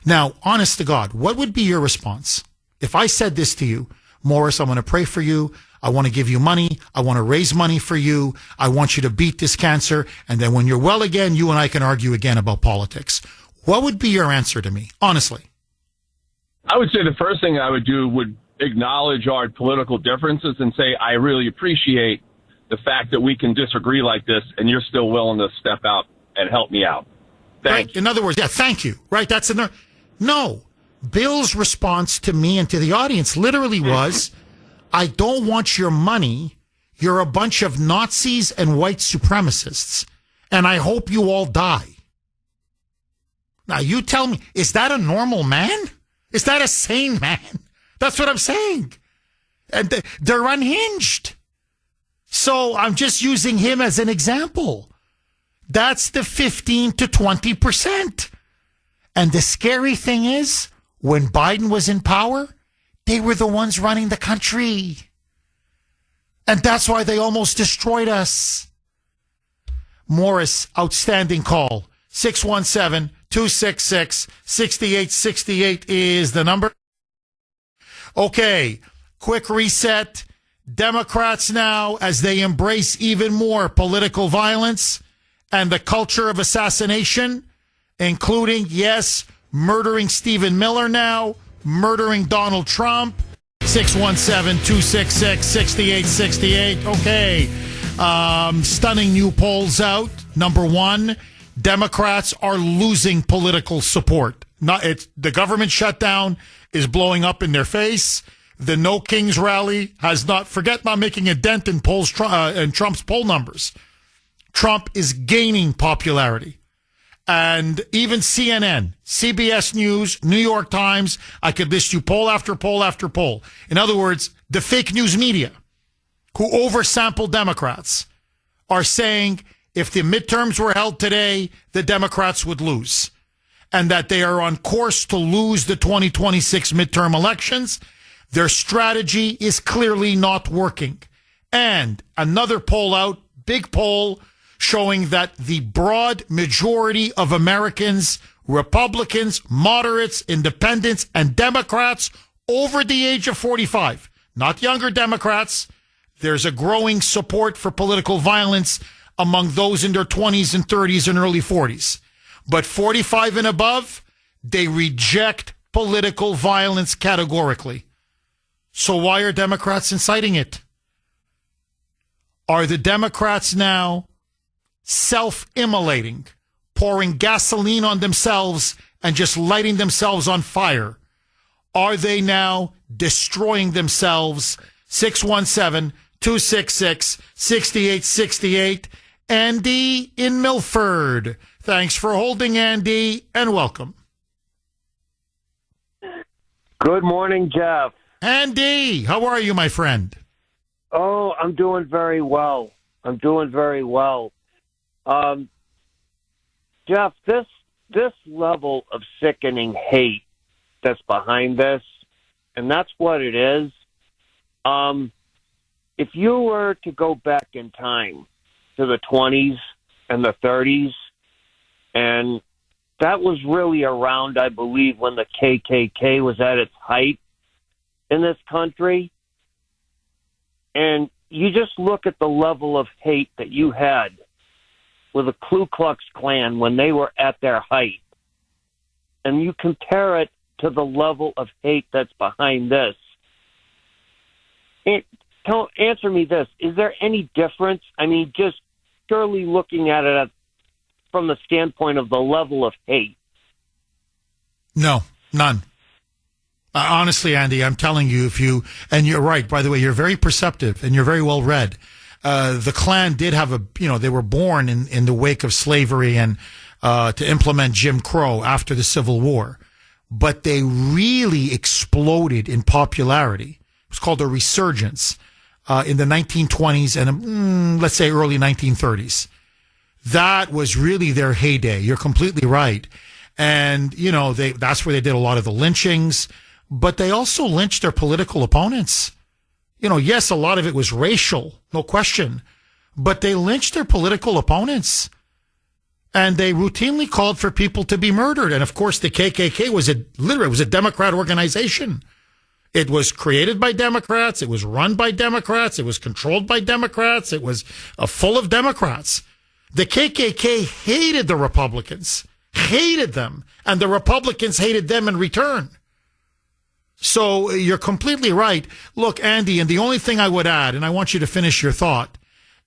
[SPEAKER 1] Now, honest to God, what would be your response if I said this to you? Morris, I want to pray for you. I want to give you money. I want to raise money for you. I want you to beat this cancer. And then when you're well again, you and I can argue again about politics. What would be your answer to me? Honestly.
[SPEAKER 8] I would say the first thing I would do would acknowledge our political differences and say, I really appreciate the fact that we can disagree like this and you're still willing to step out and help me out. Thanks.
[SPEAKER 1] Right. In other words, thank you. Right. That's another. No. Bill's response to me and to the audience literally was, I don't want your money. You're a bunch of Nazis and white supremacists, and I hope you all die. Now, you tell me, is that a normal man? Is that a sane man? That's what I'm saying. And they're unhinged. So I'm just using him as an example. That's the 15 to 20%. And the scary thing is, when Biden was in power, they were the ones running the country. And that's why they almost destroyed us. Morris, outstanding call. 617-266-6868 is the number. Okay. quick reset. Democrats now, as they embrace even more political violence and the culture of assassination, including, yes, murdering Stephen Miller now, murdering Donald Trump. 617-266-6868. Okay. Stunning new polls out. Number one, Democrats are losing political support. The government shutdown is blowing up in their face. The No Kings rally has forget not making a dent in in Trump's poll numbers. Trump is gaining popularity. And even CNN, CBS News, New York Times, I could list you poll after poll after poll. In other words, the fake news media who oversample Democrats are saying if the midterms were held today, the Democrats would lose. And that they are on course to lose the 2026 midterm elections. Their strategy is clearly not working. And another poll out, big poll, showing that the broad majority of Americans, Republicans, moderates, independents, and Democrats over the age of 45, not younger Democrats, there's a growing support for political violence among those in their 20s and 30s and early 40s. But 45 and above, they reject political violence categorically. So why are Democrats inciting it? Are the Democrats now self-immolating, pouring gasoline on themselves and just lighting themselves on fire? Are they now destroying themselves? 617-266-6868. Andy in Milford. Thanks for holding, Andy, and welcome.
[SPEAKER 9] Good morning, Jeff.
[SPEAKER 1] Andy, how are you, my friend?
[SPEAKER 9] Oh, I'm doing very well. Jeff, this level of sickening hate that's behind this, and that's what it is. If you were to go back in time to the 20s and the 30s, and that was really around, I believe, when the KKK was at its height in this country, and you just look at the level of hate that you had with the Ku Klux Klan when they were at their height, and you compare it to the level of hate that's behind this. Answer me this. Is there any difference? I mean, just purely looking at it from the standpoint of the level of hate.
[SPEAKER 1] No, none. Honestly, Andy, I'm telling you, and you're right, by the way, you're very perceptive and you're very well read. The Klan did have they were born in the wake of slavery and to implement Jim Crow after the Civil War. But they really exploded in popularity. It was called a resurgence in the 1920s and let's say early 1930s. That was really their heyday. You're completely right. And, that's where they did a lot of the lynchings, but they also lynched their political opponents. Yes, a lot of it was racial, no question, but they lynched their political opponents. And they routinely called for people to be murdered. And of course, the KKK was a Democrat organization. It was created by Democrats. It was run by Democrats. It was controlled by Democrats. It was full of Democrats. The KKK hated the Republicans, hated them, and the Republicans hated them in return. So you're completely right. Look, Andy, and the only thing I would add, and I want you to finish your thought,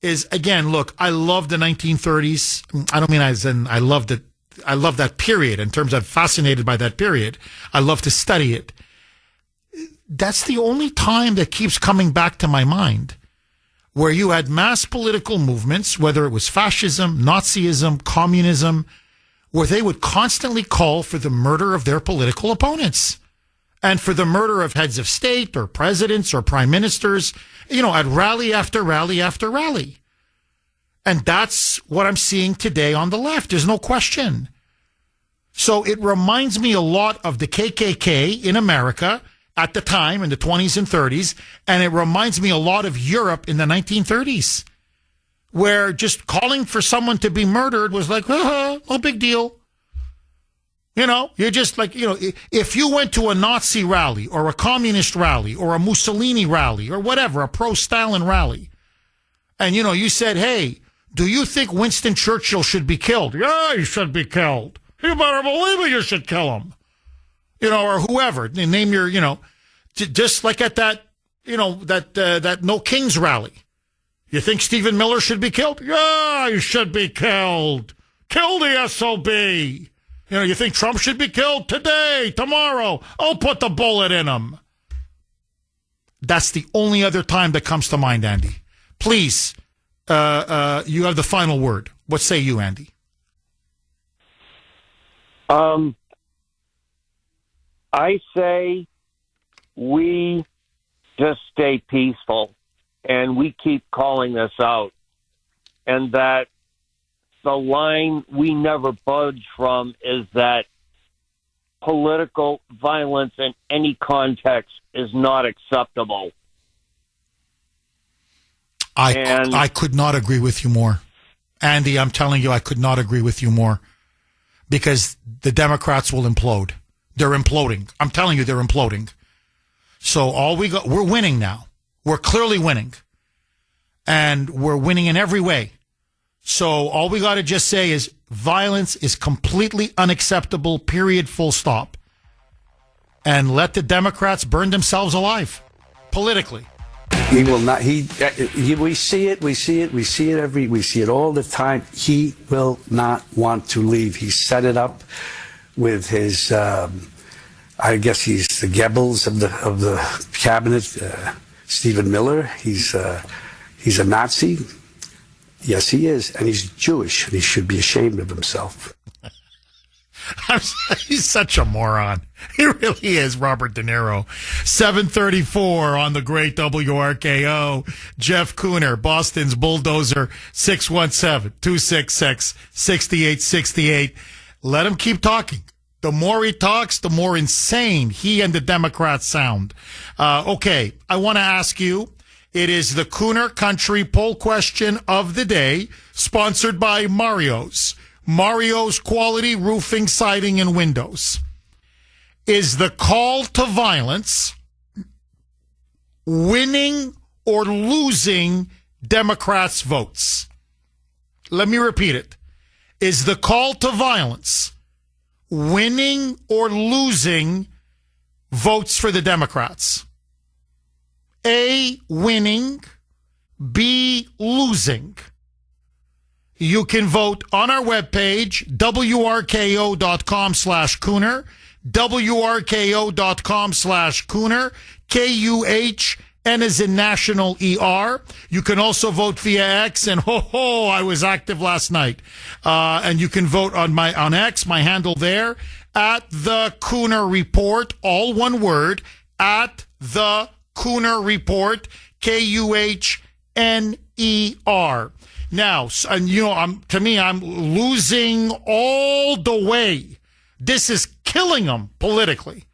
[SPEAKER 1] is, again, look, I love the 1930s. I don't mean as in I love that period in terms of I'm fascinated by that period. I love to study it. That's the only time that keeps coming back to my mind where you had mass political movements, whether it was fascism, Nazism, communism, where they would constantly call for the murder of their political opponents and for the murder of heads of state or presidents or prime ministers, at rally after rally after rally. And that's what I'm seeing today on the left. There's no question. So it reminds me a lot of the KKK in America at the time in the 20s and 30s, and it reminds me a lot of Europe in the 1930s, where just calling for someone to be murdered was like, no big deal. You know, you're just like, you know, if you went to a Nazi rally or a communist rally or a Mussolini rally or whatever, a pro-Stalin rally, and, you know, you said, hey, do you think Winston Churchill should be killed? Yeah, he should be killed. You better believe it, you should kill him. You know, or whoever. Name your, you know, just like at that, you know, that No Kings rally. You think Stephen Miller should be killed? Yeah, he should be killed. Kill the SOB. You know, you think Trump should be killed today, tomorrow? I'll put the bullet in him. That's the only other time that comes to mind, Andy. Please, you have the final word. What say you, Andy?
[SPEAKER 9] I say we just stay peaceful and we keep calling this out, and that the line we never budge from is that political violence in any context is not acceptable.
[SPEAKER 1] I could not agree with you more. Andy, I'm telling you, I could not agree with you more, because the Democrats will implode. They're imploding. I'm telling you, they're imploding. So we're winning now. We're clearly winning. And we're winning in every way. So all we got to just say is violence is completely unacceptable, period, full stop. And let the Democrats burn themselves alive, politically.
[SPEAKER 6] He will not. We see it. We see it. We see it we see it all the time. He will not want to leave. He set it up with his. I guess he's the Goebbels of the cabinet. Stephen Miller. He's a Nazi. Yes, he is, and he's Jewish, and he should be ashamed of himself.
[SPEAKER 1] He's such a moron. He really is, Robert De Niro. 7:34 on the great WRKO. Jeff Kuhner, Boston's bulldozer, 617-266-6868. Let him keep talking. The more he talks, the more insane he and the Democrats sound. Okay, I want to ask you, it is the Kuhner Country poll question of the day, sponsored by Mario's. Mario's Quality Roofing, Siding, and Windows. Is the call to violence winning or losing Democrats' votes? Let me repeat it. Is the call to violence winning or losing votes for the Democrats? A, winning. B, losing. You can vote on our webpage, wrko.com/Kuhner, wrko.com/Kuhner, Kuhn as in national ER. You can also vote via X, and I was active last night. And you can vote on X, my handle there, at the Kuhner Report, all one word, at the Kuhner Report, Kuhner. Now, and you know, I'm losing all the way. This is killing them politically.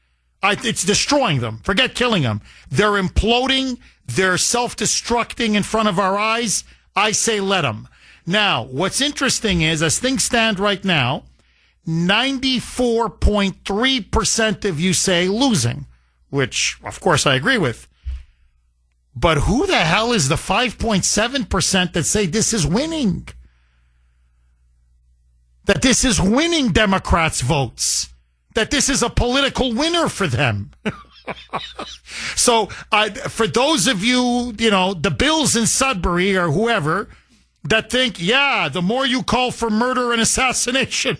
[SPEAKER 1] It's destroying them. Forget killing them. They're imploding. They're self-destructing in front of our eyes. I say let them. Now, what's interesting is, as things stand right now, 94.3% of you say losing, which, of course, I agree with. But who the hell is the 5.7% that say this is winning? That this is winning Democrats' votes? That this is a political winner for them? So, for those of you, you know, the Bills in Sudbury or whoever that think, yeah, the more you call for murder and assassination,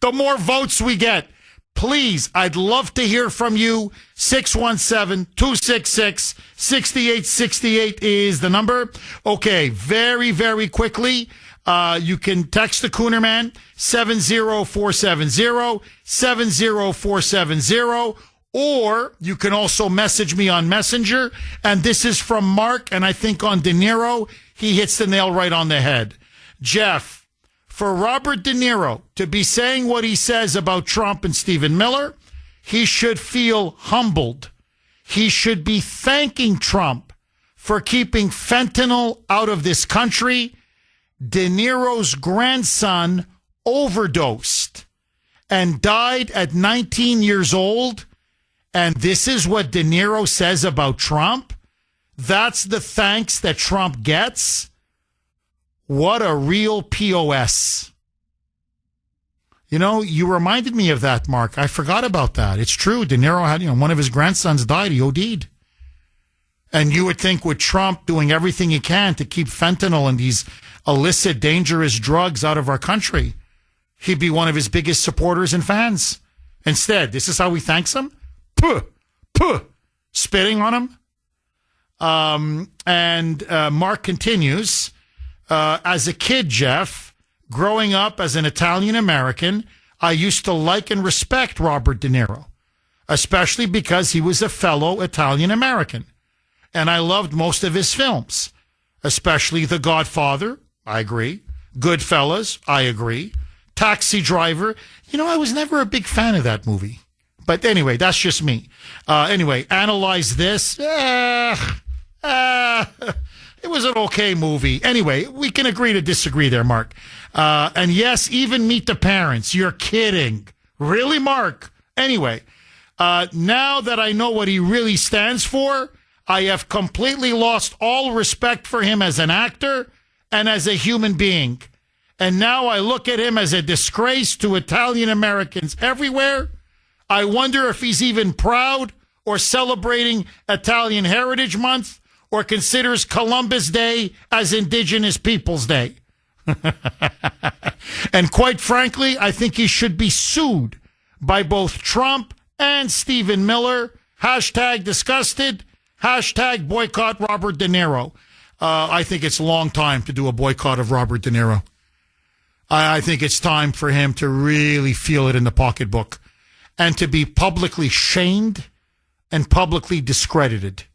[SPEAKER 1] the more votes we get. Please, I'd love to hear from you. 617-266-6868 is the number. Okay, very, very quickly, you can text the Kuhner Man, 70470, or you can also message me on Messenger. And this is from Mark, and I think on De Niro, he hits the nail right on the head. Jeff, for Robert De Niro to be saying what he says about Trump and Stephen Miller, he should feel humbled. He should be thanking Trump for keeping fentanyl out of this country. De Niro's grandson overdosed. and died at 19 years old. And this is what De Niro says about Trump. That's the thanks that Trump gets. What a real POS. You know, you reminded me of that, Mark. I forgot about that. It's true. De Niro had, one of his grandsons died. He OD'd. And you would think with Trump doing everything he can to keep fentanyl and these illicit, dangerous drugs out of our country, he'd be one of his biggest supporters and fans. Instead, this is how he thanks him? Puh, puh, spitting on him. Mark continues, as a kid, Jeff, growing up as an Italian-American, I used to like and respect Robert De Niro, especially because he was a fellow Italian-American. And I loved most of his films, especially The Godfather, I agree. Goodfellas, I agree. Taxi Driver. I was never a big fan of that movie. But anyway, that's just me. Analyze This. It was an okay movie. Anyway, we can agree to disagree there, Mark. And yes, even Meet the Parents. You're kidding. Really, Mark? Anyway, now that I know what he really stands for, I have completely lost all respect for him as an actor and as a human being. And now I look at him as a disgrace to Italian Americans everywhere. I wonder if he's even proud or celebrating Italian Heritage Month or considers Columbus Day as Indigenous Peoples Day. And quite frankly, I think he should be sued by both Trump and Stephen Miller. Hashtag disgusted. Hashtag boycott Robert De Niro. I think it's a long time to do a boycott of Robert De Niro. I think it's time for him to really feel it in the pocketbook and to be publicly shamed and publicly discredited.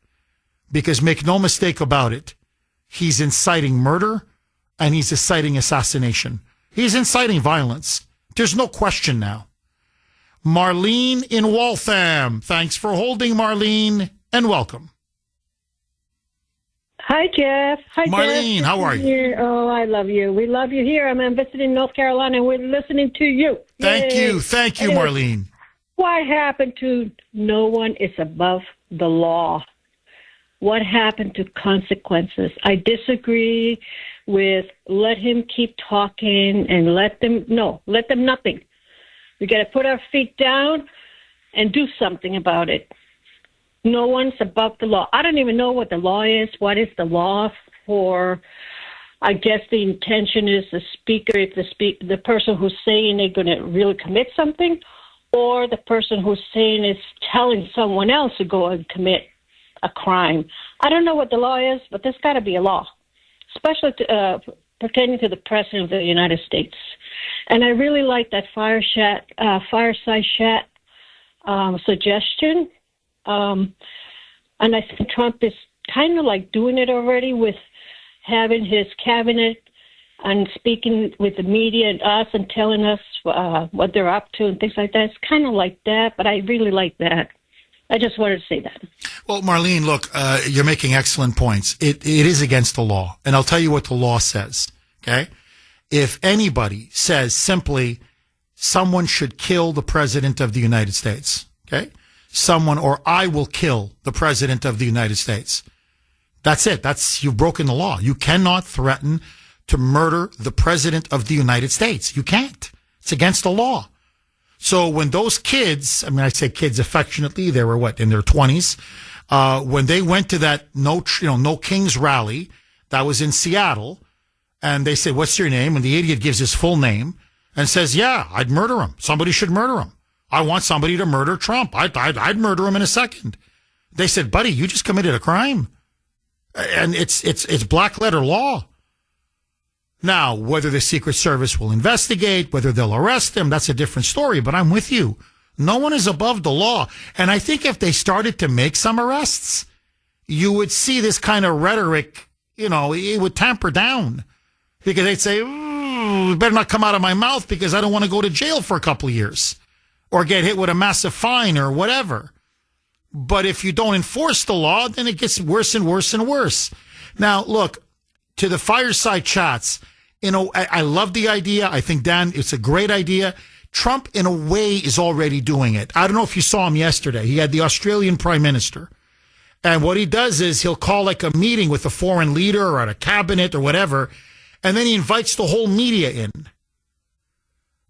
[SPEAKER 1] Because make no mistake about it, he's inciting murder and he's inciting assassination. He's inciting violence. There's no question now. Marlene in Waltham. Thanks for holding, Marlene, and welcome.
[SPEAKER 10] Hi, Jeff. Hi,
[SPEAKER 1] Marlene,
[SPEAKER 10] Jeff.
[SPEAKER 1] how are you?
[SPEAKER 10] Here. Oh, I love you. We love you here. I'm visiting North Carolina, and we're listening to you.
[SPEAKER 1] Thank
[SPEAKER 10] Yay.
[SPEAKER 1] you. Thank you, Marlene.
[SPEAKER 10] What happened to no one is above the law? What happened to consequences? I disagree with let him keep talking and let them nothing. We got to put our feet down and do something about it. No one's above the law. I don't even know what the law is. What is the law for? I guess the intention is the speaker, if the person who's saying they're going to really commit something, or the person who's saying is telling someone else to go and commit a crime. I don't know what the law is, but there's got to be a law, especially pertaining to the President of the United States. And I really like that fireside chat suggestion. And I think Trump is kind of like doing it already with having his cabinet and speaking with the media and us and telling us what they're up to and things like that. It's kind of like that, but I really like that. I just wanted to say that.
[SPEAKER 1] Well, Marlene, look, you're making excellent points. It is against the law. And I'll tell you what the law says, okay? If anybody says simply someone should kill the President of the United States, okay? Someone, or I will kill the President of the United States. That's it. You've broken the law. You cannot threaten to murder the President of the United States. You can't. It's against the law. So when those kids, I say kids affectionately, they were in their 20s, when they went to that No Kings rally that was in Seattle, and they said, "What's your name?" And the idiot gives his full name and says, "Yeah, I'd murder him. Somebody should murder him. I want somebody to murder Trump. I'd murder him in a second." They said, "Buddy, you just committed a crime." And it's black letter law. Now, whether the Secret Service will investigate, whether they'll arrest him, that's a different story. But I'm with you. No one is above the law. And I think if they started to make some arrests, you would see this kind of rhetoric, it would tamper down. Because they'd say, it better not come out of my mouth because I don't want to go to jail for a couple of years or get hit with a massive fine or whatever. But if you don't enforce the law, then it gets worse and worse and worse. Now, look, to the fireside chats, I love the idea. I think, Dan, it's a great idea Trump, in a way, is already doing it. I don't know if you saw him yesterday. He had the Australian prime minister. And what he does is he'll call like a meeting with a foreign leader or at a cabinet or whatever, and then he invites the whole media in.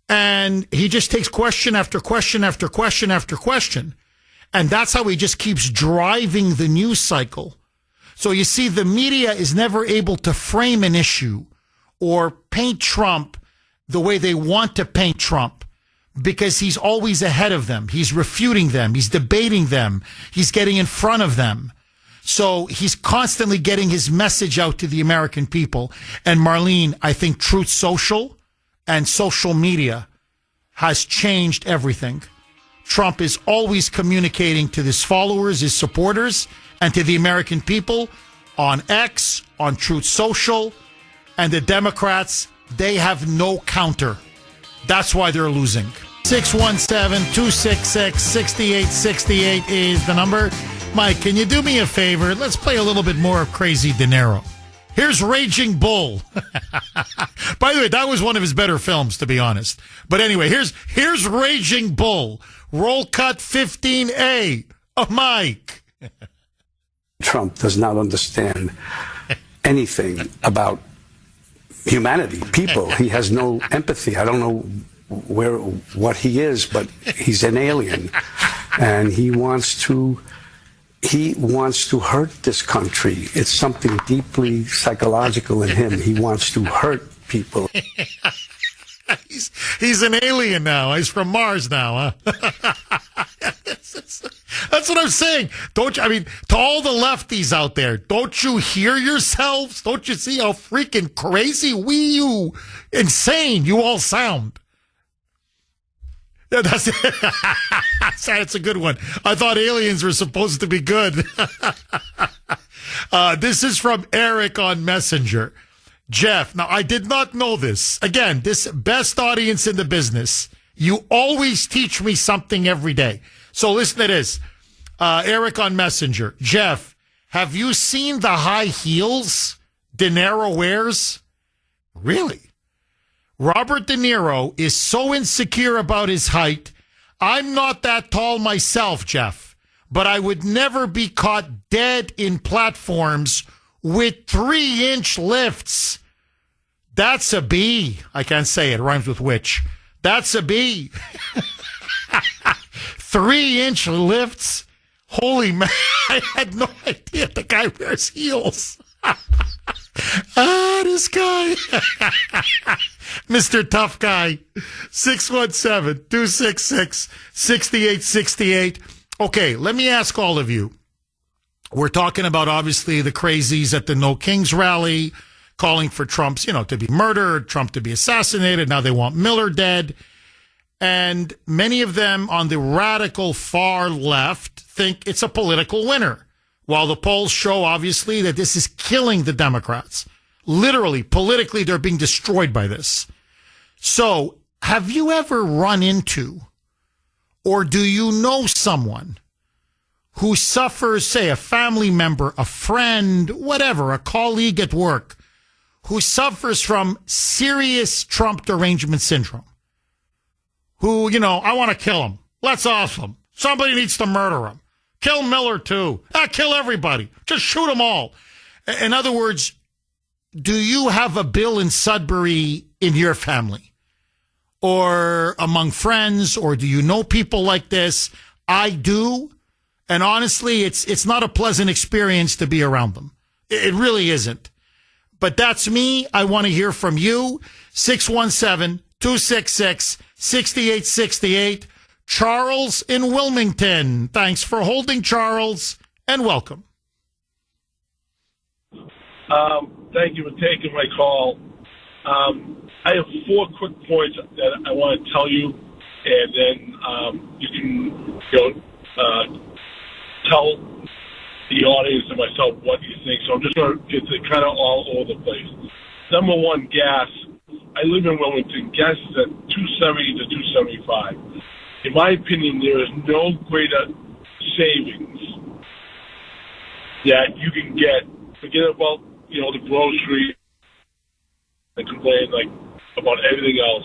[SPEAKER 1] And he just takes question after question after question after question. And that's how he just keeps driving the news cycle. So you see, the media is never able to frame an issue or paint Trump the way they want to paint Trump, because he's always ahead of them. He's refuting them. He's debating them. He's getting in front of them. So he's constantly getting his message out to the American people. And Marlene, I think Truth Social and social media has changed everything. Trump is always communicating to his followers, his supporters, and to the American people on X, on Truth Social, and the Democrats, they have no counter. That's why they're losing. 617-266-6868 is the number. Mike, can you do me a favor? Let's play a little bit more of Crazy De Niro. Here's Raging Bull. By the way, that was one of his better films, to be honest. But anyway, here's Raging Bull. Roll cut 15A. Oh, Mike.
[SPEAKER 6] Trump does not understand anything about humanity, people. He has no empathy. I don't know what he is, but he's an alien, and he wants to hurt this country. It's something deeply psychological in him. He wants to hurt people.
[SPEAKER 1] He's an alien now. He's from Mars now, huh? That's what I'm saying. Don't you? I mean, to all the lefties out there, don't you hear yourselves? Don't you see how freaking crazy, insane you all sound? Yeah, that's a good one. I thought aliens were supposed to be good. This is from Eric on Messenger. Jeff, now I did not know this. Again, this best audience in the business. You always teach me something every day. So listen to this. Eric on Messenger. Jeff, have you seen the high heels De Niro wears? Really? Robert De Niro is so insecure about his height. I'm not that tall myself, Jeff, but I would never be caught dead in platforms with 3-inch lifts. That's a B. I can't say it. It rhymes with which. That's a B. 3-inch lifts? Holy man, I had no idea the guy wears heels. This guy. Mr. Tough Guy. 617-266-6868. Okay, let me ask all of you. We're talking about, obviously, the crazies at the No Kings rally, calling for Trump's, to be murdered, Trump to be assassinated. Now they want Miller dead. And many of them on the radical far left think it's a political winner, while the polls show, obviously, that this is killing the Democrats. Literally, politically, they're being destroyed by this. So, have you ever run into, or do you know someone who suffers, say, a family member, a friend, whatever, a colleague at work, who suffers from serious Trump derangement syndrome? Who, I want to kill him. Let's off him. Somebody needs to murder him. Kill Miller, too. Kill everybody. Just shoot them all. In other words, do you have a Bill in Sudbury in your family? Or among friends? Or do you know people like this? I do. And honestly, it's not a pleasant experience to be around them. It really isn't. But that's me. I want to hear from you. 617-266-6868. Charles in Wilmington. Thanks for holding, Charles, and welcome.
[SPEAKER 11] Thank you for taking my call. I have 4 quick points that I want to tell you, and then you can tell the audience and myself what you think. So I'm just going to get kind of all over the place. Number one, gas. I live in Wilmington. Gas is at $2.70 to $2.75. In my opinion, there is no greater savings that you can get. Forget about, the grocery and complain about everything else.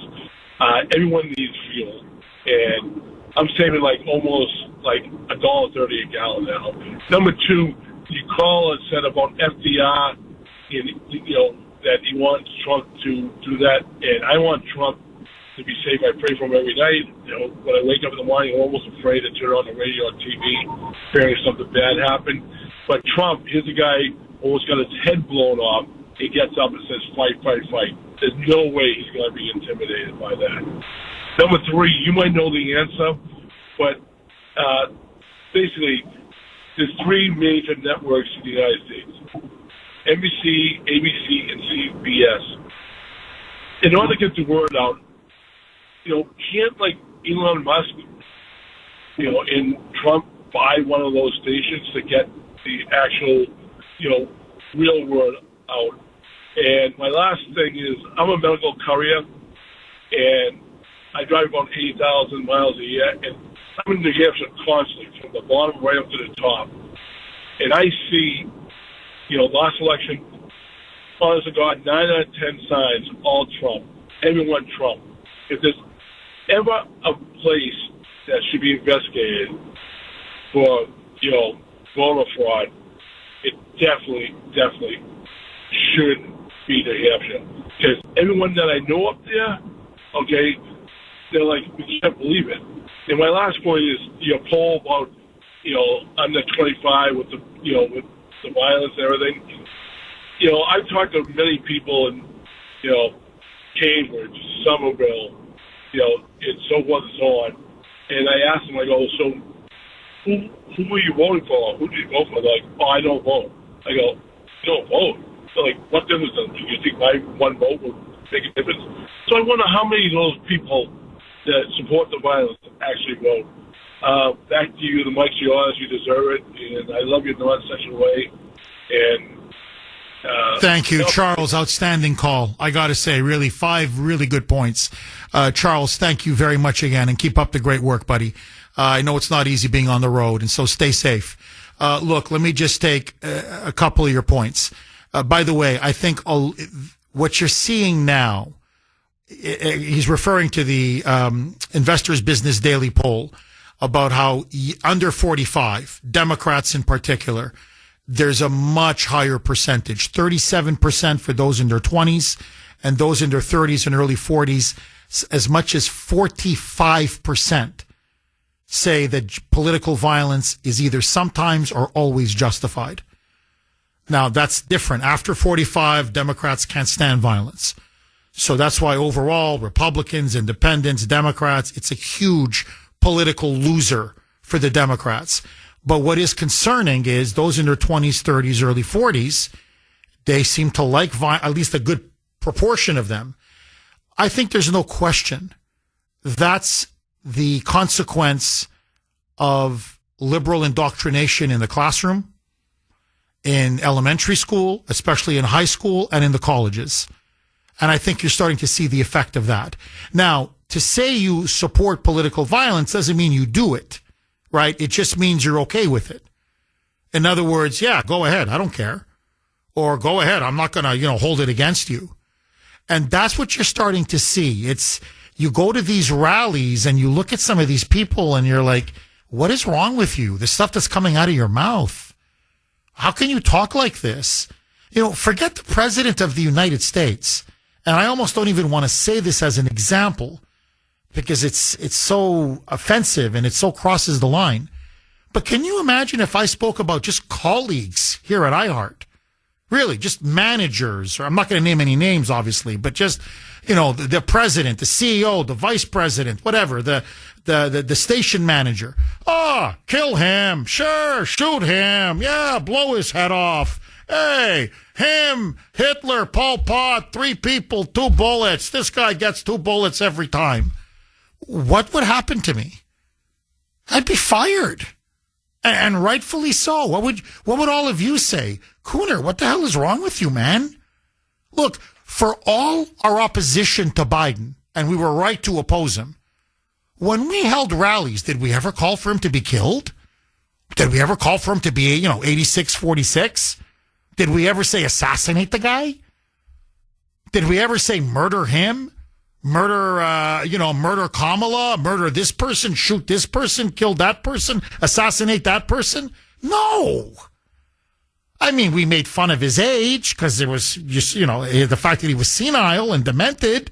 [SPEAKER 11] Everyone needs fuel, and I'm saving like almost like $1.30 a gallon now. Number two, you call and said about FDR, and that he wants Trump to do that, and I want Trump to be safe. I pray for him every night. When I wake up in the morning, I'm almost afraid to turn on the radio or TV, fearing something bad happened. But Trump, here's a guy who almost got his head blown off. He gets up and says, fight, fight, fight. There's no way he's going to be intimidated by that. Number three, you might know the answer, but basically, there's three major networks in the United States: NBC, ABC, and CBS. In order to get the word out, can't like Elon Musk, and Trump buy one of those stations to get the actual, real word out? And my last thing is, I'm a medical courier, and I drive about 80,000 miles a year, and I'm in New Hampshire constantly, from the bottom right up to the top. And I see, last election, honest to God, 9 out of 10 signs, all Trump. Everyone Trump. If there's ever a place that should be investigated for, voter fraud, it definitely should be New Hampshire. Because everyone that I know up there, okay, they're like, we can't believe it. And my last point is your poll about, under 25 with the, with the violence and everything. I've talked to many people in, Cambridge, Somerville, and so forth and so on. And I asked them, I go, so who are you voting for? Who do you vote for? They're like, oh, I don't vote. I go, you don't vote? They're like, what difference does it make? You think my one vote would make a difference? So I wonder how many of those people that support the violence actually vote. Back to you. The mic's yours. You deserve it. And I love you in a non-sexual way. And
[SPEAKER 1] thank you, Charles. Outstanding call. I got to say, really, 5 really good points. Charles, thank you very much again, and keep up the great work, buddy. I know it's not easy being on the road, and so stay safe. Look, let me just take a couple of your points. By the way, I think what you're seeing now, he's referring to the Investors Business Daily poll about how under 45, Democrats in particular, there's a much higher percentage, 37% for those in their 20s, and those in their 30s and early 40s, as much as 45% say that political violence is either sometimes or always justified. Now, that's different. After 45, Democrats can't stand violence. So that's why overall, Republicans, Independents, Democrats, it's a huge political loser for the Democrats. But what is concerning is those in their 20s, 30s, early 40s, they seem to like at least a good proportion of them. I think there's no question that's the consequence of liberal indoctrination in the classroom, in elementary school, especially in high school, and in the colleges. And I think you're starting to see the effect of that. Now, to say you support political violence doesn't mean you do it, right? It just means you're okay with it. In other words, yeah, go ahead. I don't care. Or go ahead. I'm not going to, hold it against you. And that's what you're starting to see. You go to these rallies and you look at some of these people and you're like, what is wrong with you? The stuff that's coming out of your mouth. How can you talk like this? Forget the president of the United States. And I almost don't even want to say this as an example because it's so offensive and it so crosses the line. But can you imagine if I spoke about just colleagues here at iHeart? Really, just managers, or I'm not going to name any names, obviously, but just, the president, the CEO, the vice president, whatever, the station manager. Oh, kill him. Sure. Shoot him. Yeah. Blow his head off. Hey, him, Hitler, Pol Pot, 3 people, 2 bullets. This guy gets 2 bullets every time. What would happen to me? I'd be fired. And rightfully so. What would all of you say? Kuhner, what the hell is wrong with you, man? Look, for all our opposition to Biden, and we were right to oppose him, when we held rallies, did we ever call for him to be killed? Did we ever call for him to be, 86-46? Did we ever say assassinate the guy? Did we ever say murder him? murder Kamala, murder this person, shoot this person, kill that person, assassinate that person. No. I mean, we made fun of his age because there was just, the fact that he was senile and demented,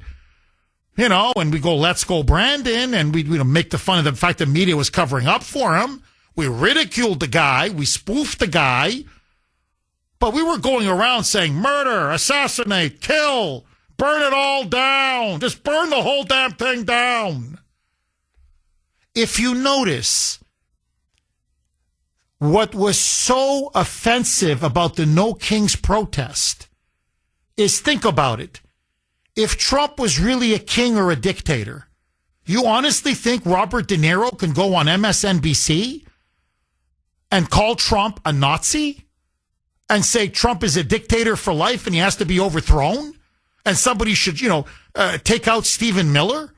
[SPEAKER 1] and we go, let's go Brandon, and we make the fun of the fact the media was covering up for him. We ridiculed the guy. We spoofed the guy. But we were going around saying murder, assassinate, kill, burn it all down. Just burn the whole damn thing down. If you notice, what was so offensive about the No Kings protest is, think about it. If Trump was really a king or a dictator, you honestly think Robert De Niro can go on MSNBC and call Trump a Nazi and say Trump is a dictator for life and he has to be overthrown and somebody should, take out Stephen Miller?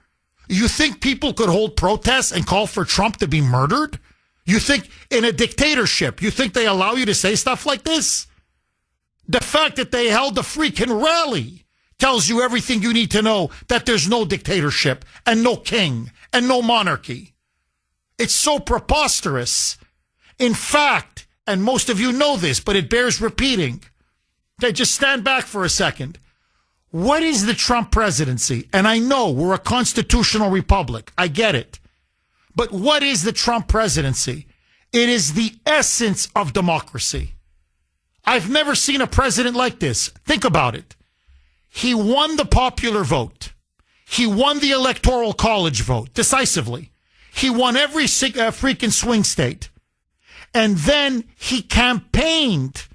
[SPEAKER 1] You think people could hold protests and call for Trump to be murdered? You think in a dictatorship, you think they allow you to say stuff like this? The fact that they held a freaking rally tells you everything you need to know, that there's no dictatorship and no king and no monarchy. It's so preposterous. In fact, and most of you know this, but it bears repeating. Okay, just stand back for a second. What is the Trump presidency? And I know we're a constitutional republic. I get it. But what is the Trump presidency? It is the essence of democracy. I've never seen a president like this. Think about it. He won the popular vote. He won the electoral college vote decisively. He won every freaking swing state. And then he campaigned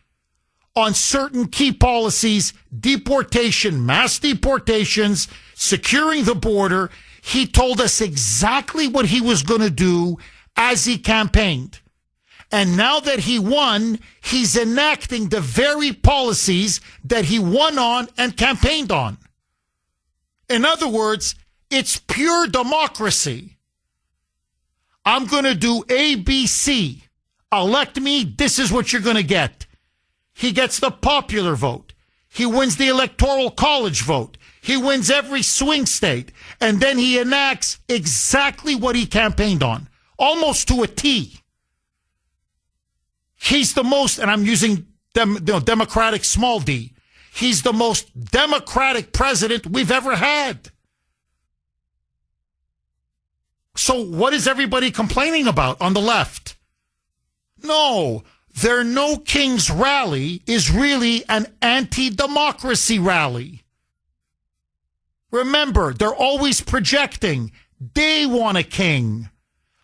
[SPEAKER 1] on certain key policies, deportation, mass deportations, securing the border. He told us exactly what he was going to do as he campaigned. And now that he won, he's enacting the very policies that he won on and campaigned on. In other words, it's pure democracy. I'm going to do A, B, C. Elect me, this is what you're going to get. He gets the popular vote. He wins the electoral college vote. He wins every swing state. And then he enacts exactly what he campaigned on, almost to a T. He's the most, and I'm using Democratic small d, he's the most Democratic president we've ever had. So what is everybody complaining about on the left? No, their No Kings rally is really an anti-democracy rally. Remember, they're always projecting. They want a king.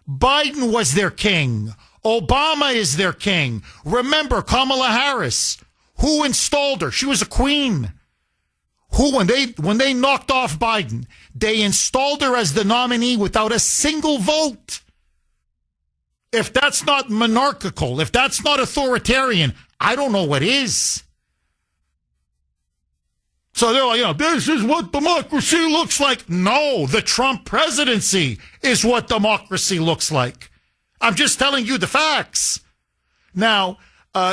[SPEAKER 1] Biden was their king. Obama is their king. Remember Kamala Harris. Who installed her? She was a queen. Who, when they knocked off Biden, they installed her as the nominee without a single vote. If that's not monarchical, if that's not authoritarian, I don't know what is. So they're like, this is what democracy looks like. No, the Trump presidency is what democracy looks like. I'm just telling you the facts. Now,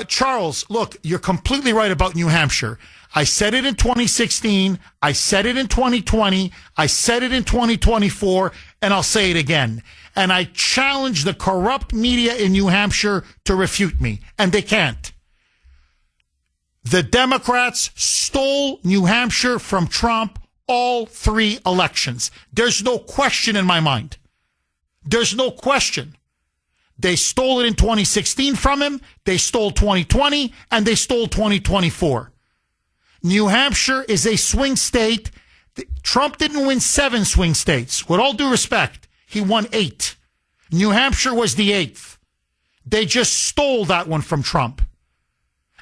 [SPEAKER 1] Charles, look, you're completely right about New Hampshire. I said it in 2016. I said it in 2020. I said it in 2024, and I'll say it again. And I challenge the corrupt media in New Hampshire to refute me, and they can't. The Democrats stole New Hampshire from Trump all three elections. There's no question in my mind. There's no question. They stole it in 2016 from him, they stole 2020, and they stole 2024. New Hampshire is a swing state. Trump didn't win 7 swing states. With all due respect, he won 8. New Hampshire was the 8th. They just stole that one from Trump.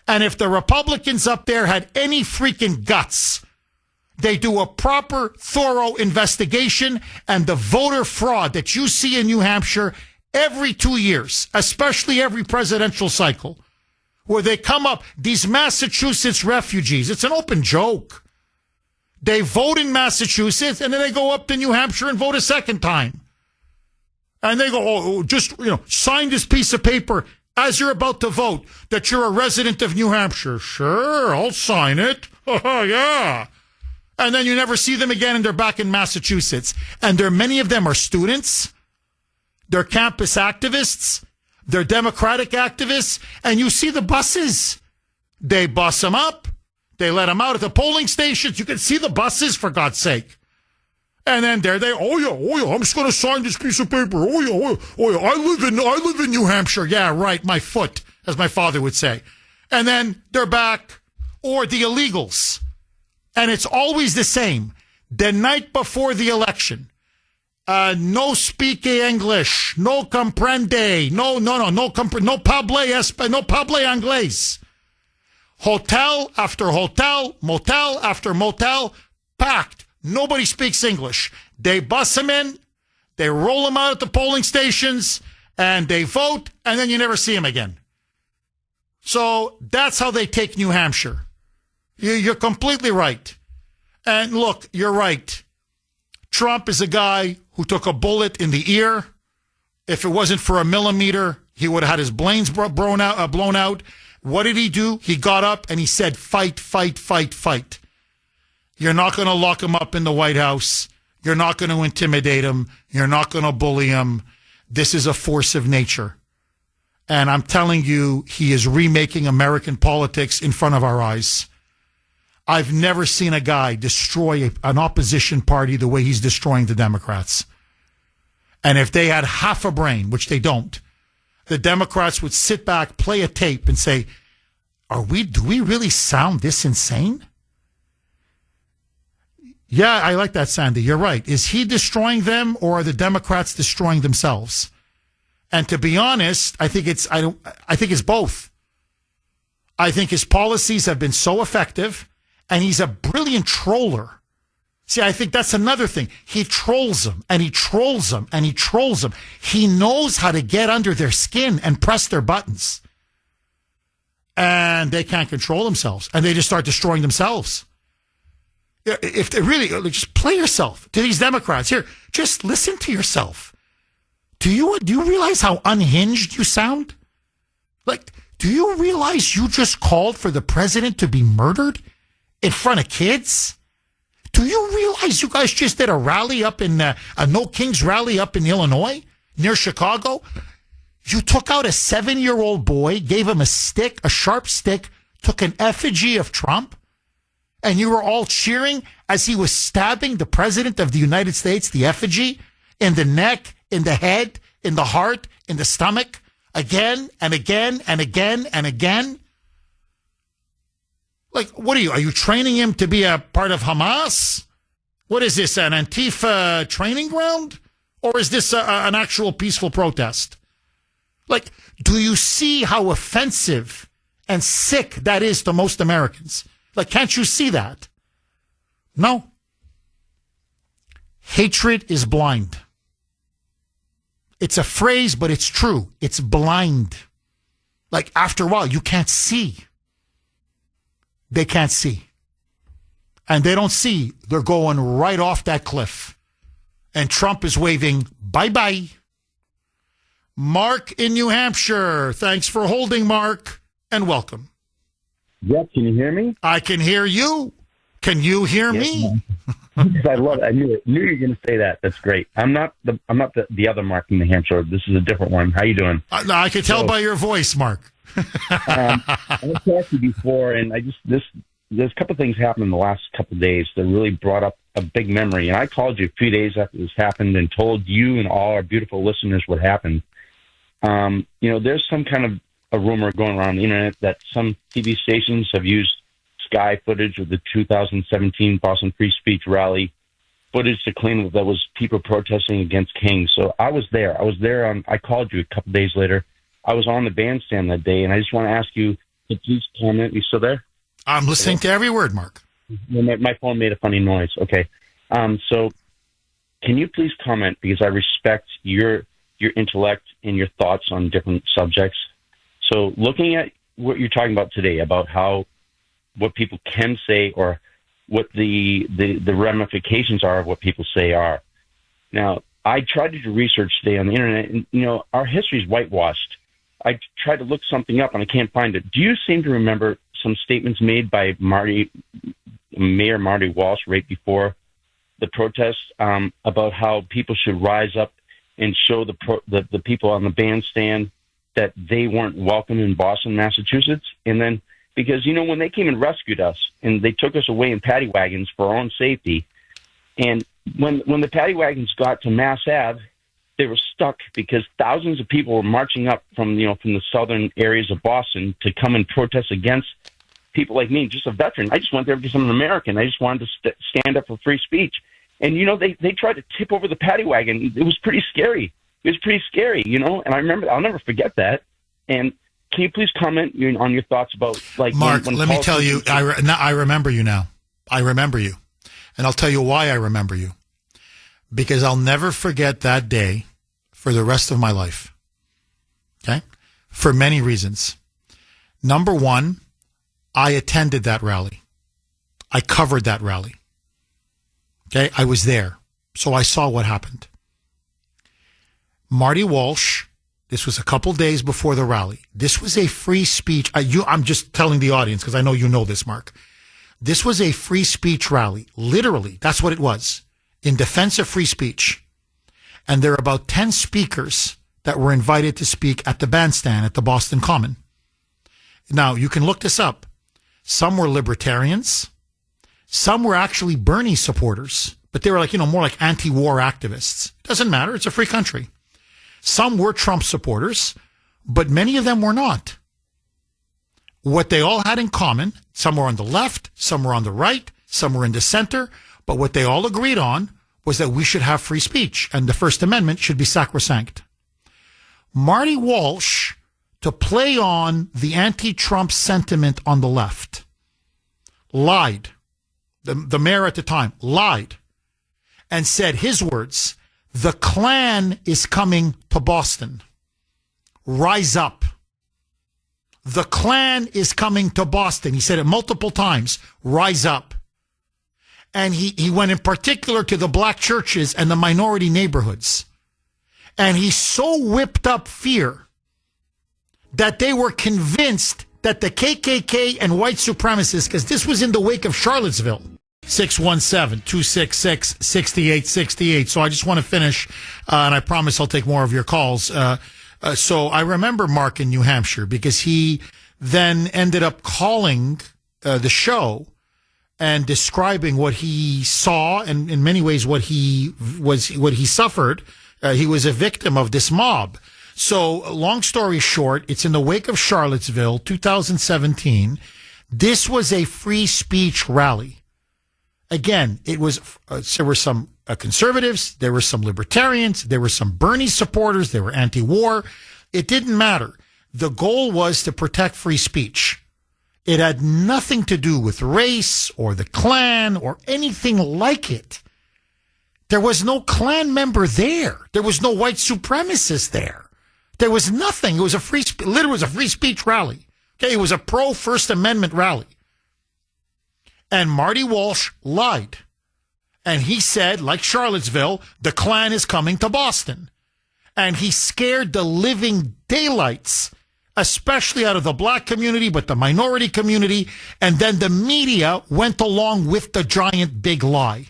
[SPEAKER 1] And if the Republicans up there had any freaking guts, they do a proper, thorough investigation, and the voter fraud that you see in New Hampshire every 2 years, especially every presidential cycle, where they come up, these Massachusetts refugees, it's an open joke. They vote in Massachusetts, and then they go up to New Hampshire and vote a second time. And they go, sign this piece of paper as you're about to vote that you're a resident of New Hampshire. Sure, I'll sign it. Yeah. And then you never see them again, and they're back in Massachusetts. And many of them are students. They're campus activists. They're Democratic activists. And you see the buses. They bus them up. They let them out at the polling stations. You can see the buses, for God's sake. And then there they, oh yeah, I'm just going to sign this piece of paper. Oh yeah, I live in New Hampshire. Yeah, right, my foot, as my father would say. And then they're back. Or the illegals. And it's always the same. The night before the election, no speak English, no comprende, no parle anglais. Hotel after hotel, motel after motel, packed. Nobody speaks English. They bus them in, they roll them out at the polling stations, and they vote, and then you never see them again. So that's how they take New Hampshire. You're completely right. And look, you're right. Trump is a guy who took a bullet in the ear. If it wasn't for a millimeter, he would have had his brains blown out. What did he do? He got up and he said, fight, fight, fight, fight. You're not going to lock him up in the White House. You're not going to intimidate him. You're not going to bully him. This is a force of nature. And I'm telling you, he is remaking American politics in front of our eyes. I've never seen a guy destroy an opposition party the way he's destroying the Democrats. And if they had half a brain, which they don't, the Democrats would sit back, play a tape, and say, do we really sound this insane? Yeah, I like that, Sandy. You're right. Is he destroying them, or are the Democrats destroying themselves? And to be honest, I think it's both. I think his policies have been so effective. And he's a brilliant troller. See, I think that's another thing. He trolls them, and he trolls them, and he trolls them. He knows how to get under their skin and press their buttons. And they can't control themselves, and they just start destroying themselves. If they really, just play yourself to these Democrats. Here, just listen to yourself. Do you realize how unhinged you sound? Like, do you realize you just called for the president to be murdered? In front of kids? Do you realize you guys just did a rally up in, a No Kings rally up in Illinois, near Chicago? You took out a 7-year-old boy, gave him a sharp stick, took an effigy of Trump, and you were all cheering as he was stabbing the president of the United States, the effigy, in the neck, in the head, in the heart, in the stomach, again and again and again and again. Like, what are you training him to be a part of Hamas? What is this, an Antifa training ground? Or is this an actual peaceful protest? Like, do you see how offensive and sick that is to most Americans? Like, can't you see that? No. Hatred is blind. It's a phrase, but it's true. It's blind. Like, after a while, you can't see. They can't see. And they don't see. They're going right off that cliff. And Trump is waving bye-bye. Mark in New Hampshire. Thanks for holding, Mark, and welcome.
[SPEAKER 12] Yep, can you hear me?
[SPEAKER 1] I can hear you. Can you hear me?
[SPEAKER 12] I love it. I knew you were going to say that. That's great. I'm not the other Mark in New Hampshire. This is a different one. How you doing?
[SPEAKER 1] I can tell by your voice, Mark.
[SPEAKER 12] I've talked to you before, and there's a couple of things happened in the last couple of days that really brought up a big memory. And I called you a few days after this happened and told you and all our beautiful listeners what happened. There's some kind of a rumor going around the internet that some TV stations have used sky footage of the 2017 Boston Free Speech rally footage to claim that there was people protesting against King. So I was there. I called you a couple of days later. I was on the bandstand that day, and I just want to ask you to please comment. You still there?
[SPEAKER 1] I'm listening to every word, Mark.
[SPEAKER 12] My phone made a funny noise. Okay. So can you please comment, because I respect your intellect and your thoughts on different subjects. So looking at what you're talking about today, about what people can say or what the ramifications are of what people say are. Now, I tried to do research today on the internet, and, our history is whitewashed. I tried to look something up, and I can't find it. Do you seem to remember some statements made by Marty Mayor Marty Walsh right before the protest about how people should rise up and show the people on the bandstand that they weren't welcome in Boston, Massachusetts. And then, because, when they came and rescued us and they took us away in paddy wagons for our own safety, and when the paddy wagons got to Mass Ave, they were stuck because thousands of people were marching up from the southern areas of Boston to come and protest against people like me, just a veteran. I just went there because I'm an American. I just wanted to stand up for free speech. And, they tried to tip over the paddy wagon. It was pretty scary. It was pretty scary, And I remember, I'll never forget that. And can you please comment on your thoughts about, like,
[SPEAKER 1] Mark, let me tell you, I remember you now. I remember you. And I'll tell you why I remember you. Because I'll never forget that day for the rest of my life. Okay? For many reasons. Number one, I attended that rally. I covered that rally. Okay? I was there. So I saw what happened. Marty Walsh, this was a couple days before the rally. This was a free speech. I'm just telling the audience because I know you know this, Mark. This was a free speech rally. Literally, that's what it was. In defense of free speech. And there are about 10 speakers that were invited to speak at the bandstand at the Boston Common. Now, you can look this up. Some were libertarians. Some were actually Bernie supporters, but they were more like anti-war activists. Doesn't matter. It's a free country. Some were Trump supporters, but many of them were not. What they all had in common, some were on the left, some were on the right, some were in the center, but what they all agreed on was that we should have free speech and the First Amendment should be sacrosanct. Marty Walsh, to play on the anti-Trump sentiment on the left, lied. The mayor at the time lied and said his words, "The Klan is coming to Boston. Rise up. The Klan is coming to Boston." He said it multiple times. Rise up. And he went in particular to the black churches and the minority neighborhoods. And he so whipped up fear that they were convinced that the KKK and white supremacists, because this was in the wake of Charlottesville, 617-266-6868. So I just want to finish, and I promise I'll take more of your calls. So I remember Mark in New Hampshire because he then ended up calling the show and describing what he saw and in many ways what he suffered. He was a victim of this mob. So long story short, it's in the wake of Charlottesville, 2017. This was a free speech rally. Again, it was, there were some conservatives, there were some libertarians, there were some Bernie supporters, they were anti-war. It didn't matter. The goal was to protect free speech. It had nothing to do with race or the Klan or anything like it. There was no Klan member there. There was no white supremacist there. There was nothing. It was literally was a free speech rally. Okay, it was a pro First Amendment rally. And Marty Walsh lied. And he said, like Charlottesville, the Klan is coming to Boston. And he scared the living daylights, especially out of the black community, but the minority community. And then the media went along with the giant big lie.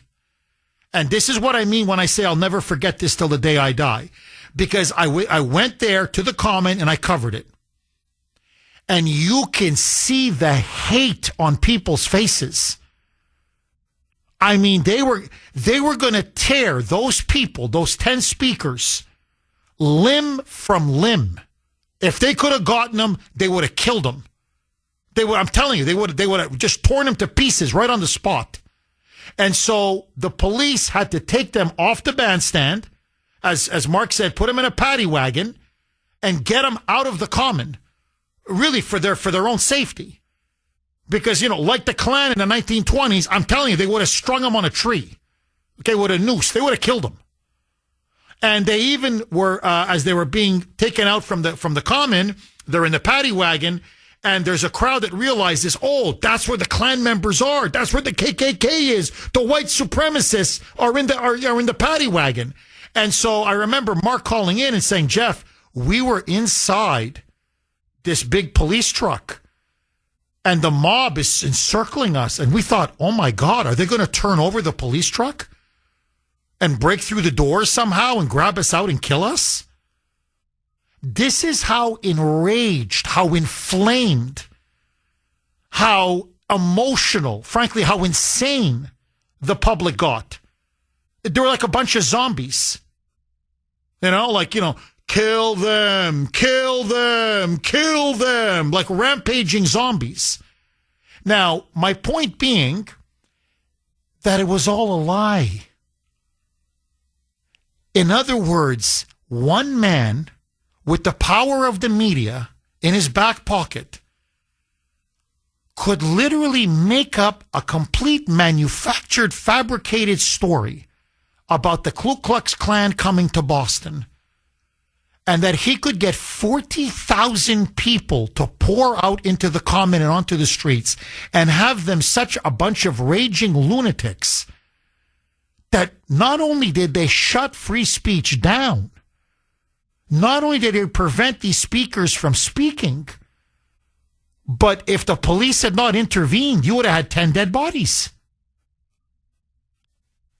[SPEAKER 1] And this is what I mean when I say I'll never forget this till the day I die. Because I went there to the Common and I covered it. And you can see the hate on people's faces. I mean, they were going to tear those people, those 10 speakers, limb from limb. If they could have gotten them, they would have killed them. I'm telling you, they would have just torn them to pieces right on the spot. And so the police had to take them off the bandstand, as Mark said, put them in a paddy wagon and get them out of the Common, really for their own safety. Because, like the Klan in the 1920s, I'm telling you, they would have strung them on a tree. Okay, with a noose. They would have killed them. And they even were, as they were being taken out from the Common, they're in the paddy wagon, and there's a crowd that realizes, oh, that's where the Klan members are. That's where the KKK is. The white supremacists are in the paddy wagon. And so I remember Mark calling in and saying, Jeff, we were inside this big police truck. And the mob is encircling us. And we thought, oh my God, are they going to turn over the police truck and break through the doors somehow and grab us out and kill us? This is how enraged, how inflamed, how emotional, frankly, how insane the public got. They were like a bunch of zombies. Kill them, kill them, kill them, like rampaging zombies. Now, my point being that it was all a lie. In other words, one man with the power of the media in his back pocket could literally make up a complete manufactured, fabricated story about the Ku Klux Klan coming to Boston, and that he could get 40,000 people to pour out into the common and onto the streets and have them such a bunch of raging lunatics that not only did they shut free speech down, not only did they prevent these speakers from speaking, but if the police had not intervened, you would have had 10 dead bodies.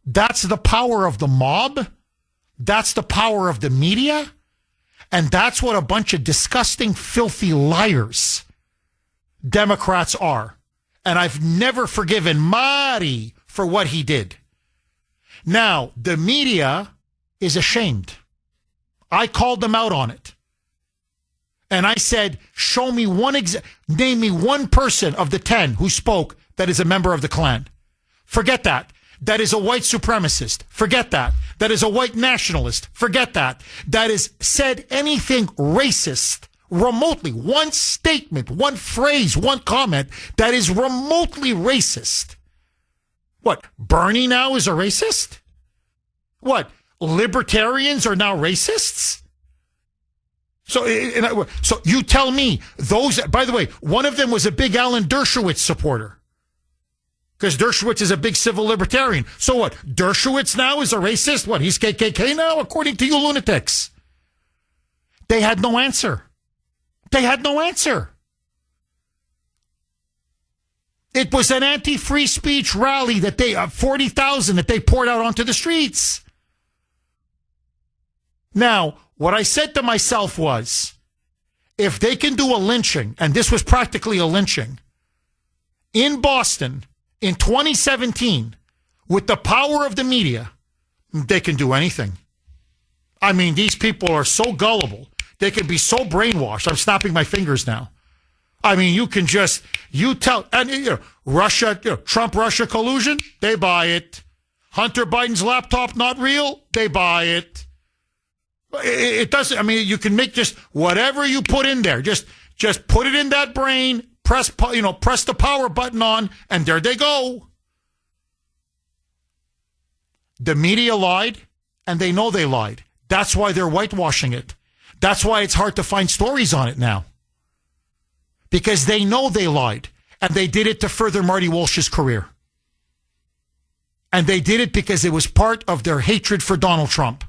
[SPEAKER 1] That's the power of the mob. That's the power of the media. And that's what a bunch of disgusting, filthy liars Democrats are. And I've never forgiven Marty for what he did. Now, the media is ashamed. I called them out on it. And I said, show me name me one person of the 10 who spoke that is a member of the Klan. Forget that. That is a white supremacist. Forget that. That is a white nationalist. Forget that. That is said anything racist remotely. One statement, one phrase, one comment that is remotely racist. What? Bernie now is a racist? What? Libertarians are now racists? So you tell me those, by the way, one of them was a big Alan Dershowitz supporter. Because Dershowitz is a big civil libertarian. So what? Dershowitz now is a racist? What? He's KKK now, according to you lunatics. They had no answer. They had no answer. It was an anti-free speech rally that 40,000 that they poured out onto the streets. Now, what I said to myself was, if they can do a lynching, and this was practically a lynching, in Boston in 2017, with the power of the media, they can do anything. I mean, these people are so gullible. They can be so brainwashed. I'm snapping my fingers now. I mean, Russia, Trump-Russia collusion, they buy it. Hunter Biden's laptop not real, they buy it. It doesn't, I mean, you can make just whatever you put in there. Just put it in that brain, press the power button on, and there they go. The media lied, and they know they lied. That's why they're whitewashing it. That's why it's hard to find stories on it now. Because they know they lied, and they did it to further Marty Walsh's career. And they did it because it was part of their hatred for Donald Trump.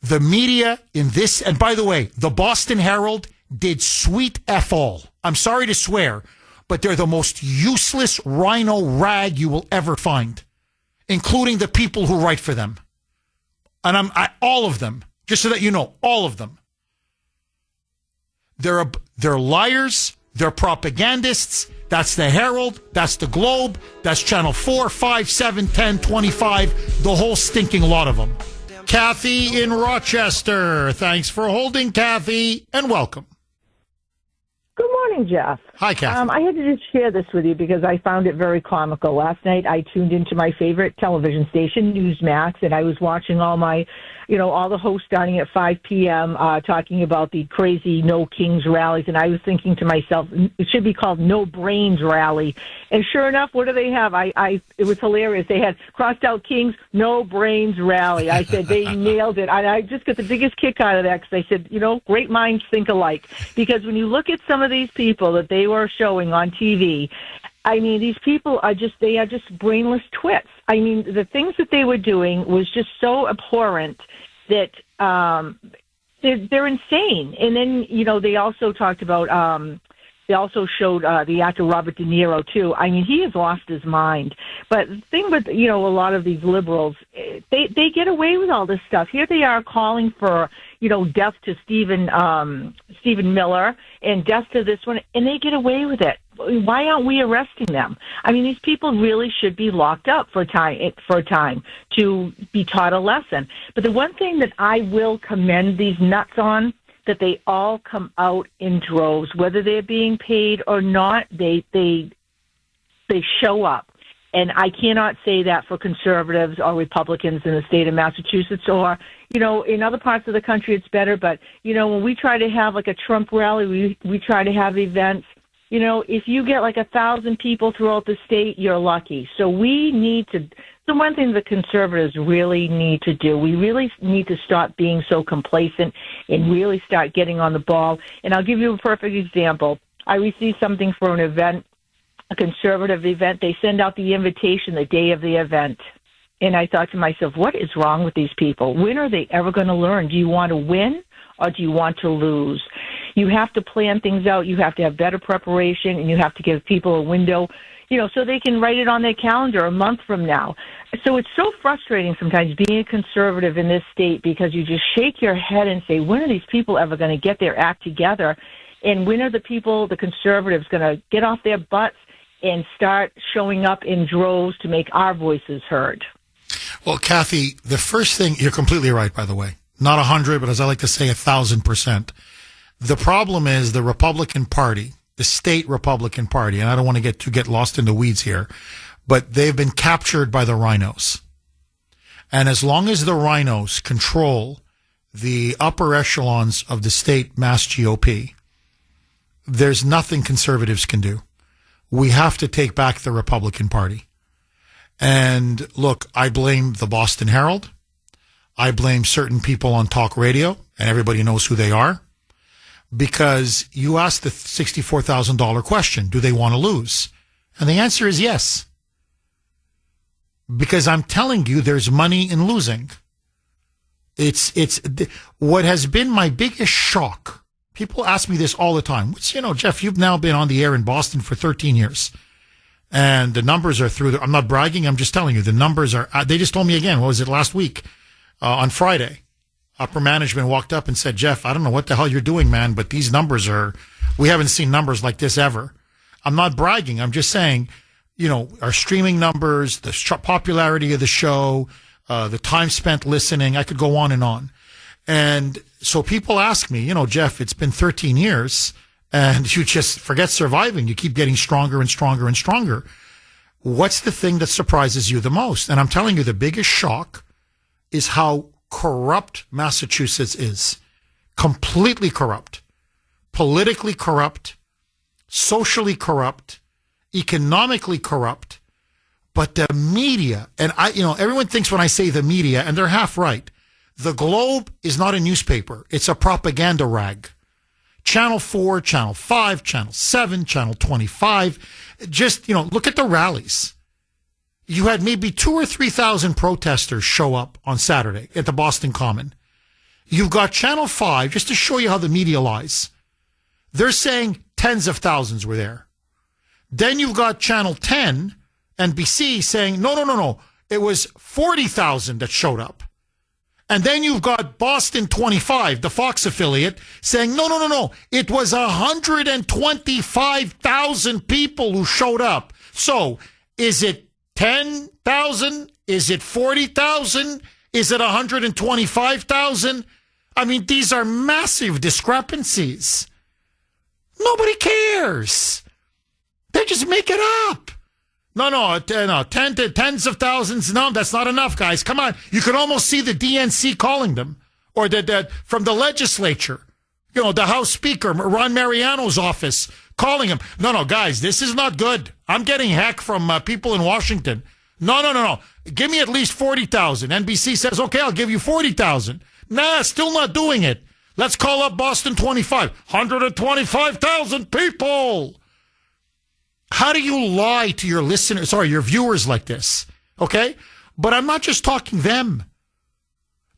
[SPEAKER 1] The media in this, and by the way, the Boston Herald did sweet F all. I'm sorry to swear, but they're the most useless rhino rag you will ever find, including the people who write for them. And all of them, just so that you know, all of them. They're liars, they're propagandists. That's the Herald, that's the Globe, that's Channel 4, 5, 7, 10, 25, the whole stinking lot of them. Kathy in Rochester. Thanks for holding, Kathy, and welcome.
[SPEAKER 13] Good morning, Jeff.
[SPEAKER 1] Hi, Kathy.
[SPEAKER 13] I had to just share this with you because I found it very comical. Last night, I tuned into my favorite television station, Newsmax, and I was watching all the hosts starting at 5 p.m. Talking about the crazy No Kings rallies, and I was thinking to myself, it should be called No Brains Rally. And sure enough, what do they have? It was hilarious. They had crossed out Kings, No Brains Rally. I said they nailed it. I just got the biggest kick out of that because I said, great minds think alike. Because when you look at some of these people that they were showing on TV, I mean, these people are just brainless twits. I mean, the things that they were doing was just so abhorrent that they're insane. And then, they also talked about, they also showed the actor Robert De Niro, too. I mean, he has lost his mind. But the thing with, a lot of these liberals, they get away with all this stuff. Here they are calling for, death to Stephen Miller and death to this one, and they get away with it. Why aren't we arresting them? I mean, these people really should be locked up for a time to be taught a lesson. But the one thing that I will commend these nuts on, that they all come out in droves, whether they're being paid or not, they show up. And I cannot say that for conservatives or Republicans in the state of Massachusetts or, in other parts of the country it's better. But, when we try to have like a Trump rally, we try to have events, if you get like 1,000 people throughout the state, you're lucky. So we need to, the one thing the conservatives really need to do, we really need to stop being so complacent and really start getting on the ball. And I'll give you a perfect example. I received something for an event, a conservative event. They send out the invitation the day of the event. And I thought to myself, what is wrong with these people? When are they ever going to learn? Do you want to win or do you want to lose? You have to plan things out. You have to have better preparation, and you have to give people a window, so they can write it on their calendar a month from now. So it's so frustrating sometimes being a conservative in this state because you just shake your head and say, when are these people ever going to get their act together? And when are the conservatives, going to get off their butts and start showing up in droves to make our voices heard?
[SPEAKER 1] Well, Kathy, the first thing, you're completely right, by the way. Not 100, but as I like to say, 1,000%. The problem is the Republican Party, the state Republican Party, and I don't want to get lost in the weeds here, but they've been captured by the rhinos. And as long as the rhinos control the upper echelons of the state Mass GOP, there's nothing conservatives can do. We have to take back the Republican Party. And look, I blame the Boston Herald. I blame certain people on talk radio, and everybody knows who they are, because you asked the $64,000 question, do they want to lose? And the answer is yes. Because I'm telling you, there's money in losing. It's what has been my biggest shock. People ask me this all the time. Which, Jeff, you've now been on the air in Boston for 13 years. And the numbers are through. I'm not bragging. I'm just telling you. The numbers are, they just told me again, what was it, last week? On Friday, upper management walked up and said, Jeff, I don't know what the hell you're doing, man, but these numbers we haven't seen numbers like this ever. I'm not bragging. I'm just saying, our streaming numbers, the popularity of the show, the time spent listening, I could go on and on. And so people ask me, Jeff, it's been 13 years and you just forget surviving. You keep getting stronger and stronger and stronger. What's the thing that surprises you the most? And I'm telling you, the biggest shock is how corrupt Massachusetts is. Completely corrupt. Politically corrupt. Socially corrupt. Economically corrupt. But the media, and everyone thinks when I say the media, and they're half right, the Globe is not a newspaper. It's a propaganda rag. Channel 4, Channel 5, Channel 7, Channel 25. Just, look at the rallies. You had maybe 2,000 or 3,000 protesters show up on Saturday at the Boston Common. You've got Channel 5, just to show you how the media lies. They're saying tens of thousands were there. Then you've got Channel 10, NBC, saying, no. It was 40,000 that showed up. And then you've got Boston 25, the Fox affiliate, saying, no. It was 125,000 people who showed up. So is it 10,000? Is it 40,000? Is it 125,000? I mean, these are massive discrepancies. Nobody cares. They just make it up. No, tens of thousands. No, that's not enough, guys. Come on. You can almost see the DNC calling them, or from the legislature, the House Speaker, Ron Mariano's office, calling him. No, guys, this is not good. I'm getting heck from people in Washington. No. Give me at least 40,000. NBC says, okay, I'll give you 40,000. Nah, still not doing it. Let's call up Boston 25. 125,000 people. How do you lie to your listeners, your viewers like this? Okay? But I'm not just talking them.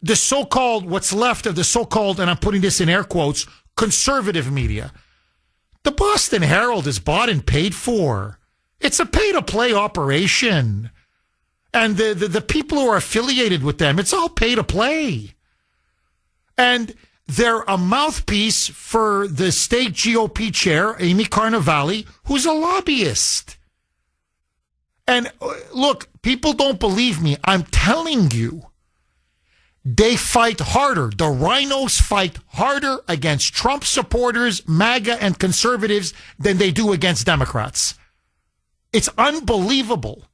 [SPEAKER 1] the so-called, what's left of the so-called, and I'm putting this in air quotes, conservative media. The Boston Herald is bought and paid for. It's a pay-to-play operation. And the people who are affiliated with them, it's all pay-to-play. And they're a mouthpiece for the state GOP chair, Amy Carnevale, who's a lobbyist. And look, people don't believe me. I'm telling you, they fight harder. The rhinos fight harder against Trump supporters, MAGA, and conservatives than they do against Democrats. It's unbelievable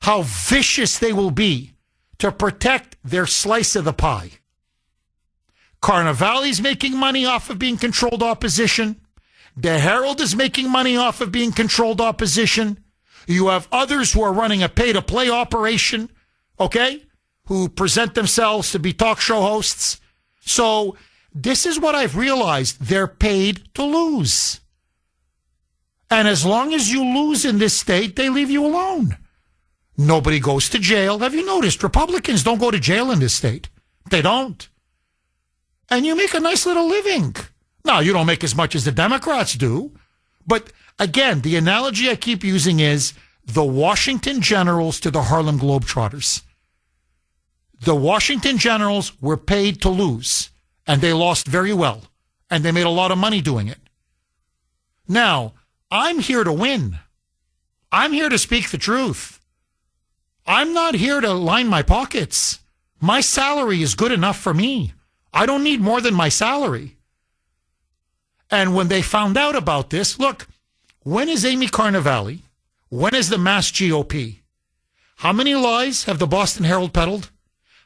[SPEAKER 1] how vicious they will be to protect their slice of the pie. Carnevale's making money off of being controlled opposition. The Herald is making money off of being controlled opposition. You have others who are running a pay-to-play operation, okay, who present themselves to be talk show hosts. So this is what I've realized. They're paid to lose. And as long as you lose in this state, they leave you alone. Nobody goes to jail. Have you noticed? Republicans don't go to jail in this state. They don't. And you make a nice little living. Now, you don't make as much as the Democrats do. But again, the analogy I keep using is the Washington Generals to the Harlem Globetrotters. The Washington Generals were paid to lose, and they lost very well, and they made a lot of money doing it. Now, I'm here to win. I'm here to speak the truth. I'm not here to line my pockets. My salary is good enough for me. I don't need more than my salary. And when they found out about this, look, when is Amy Carnevale? When is the mass GOP? How many lies have the Boston Herald peddled?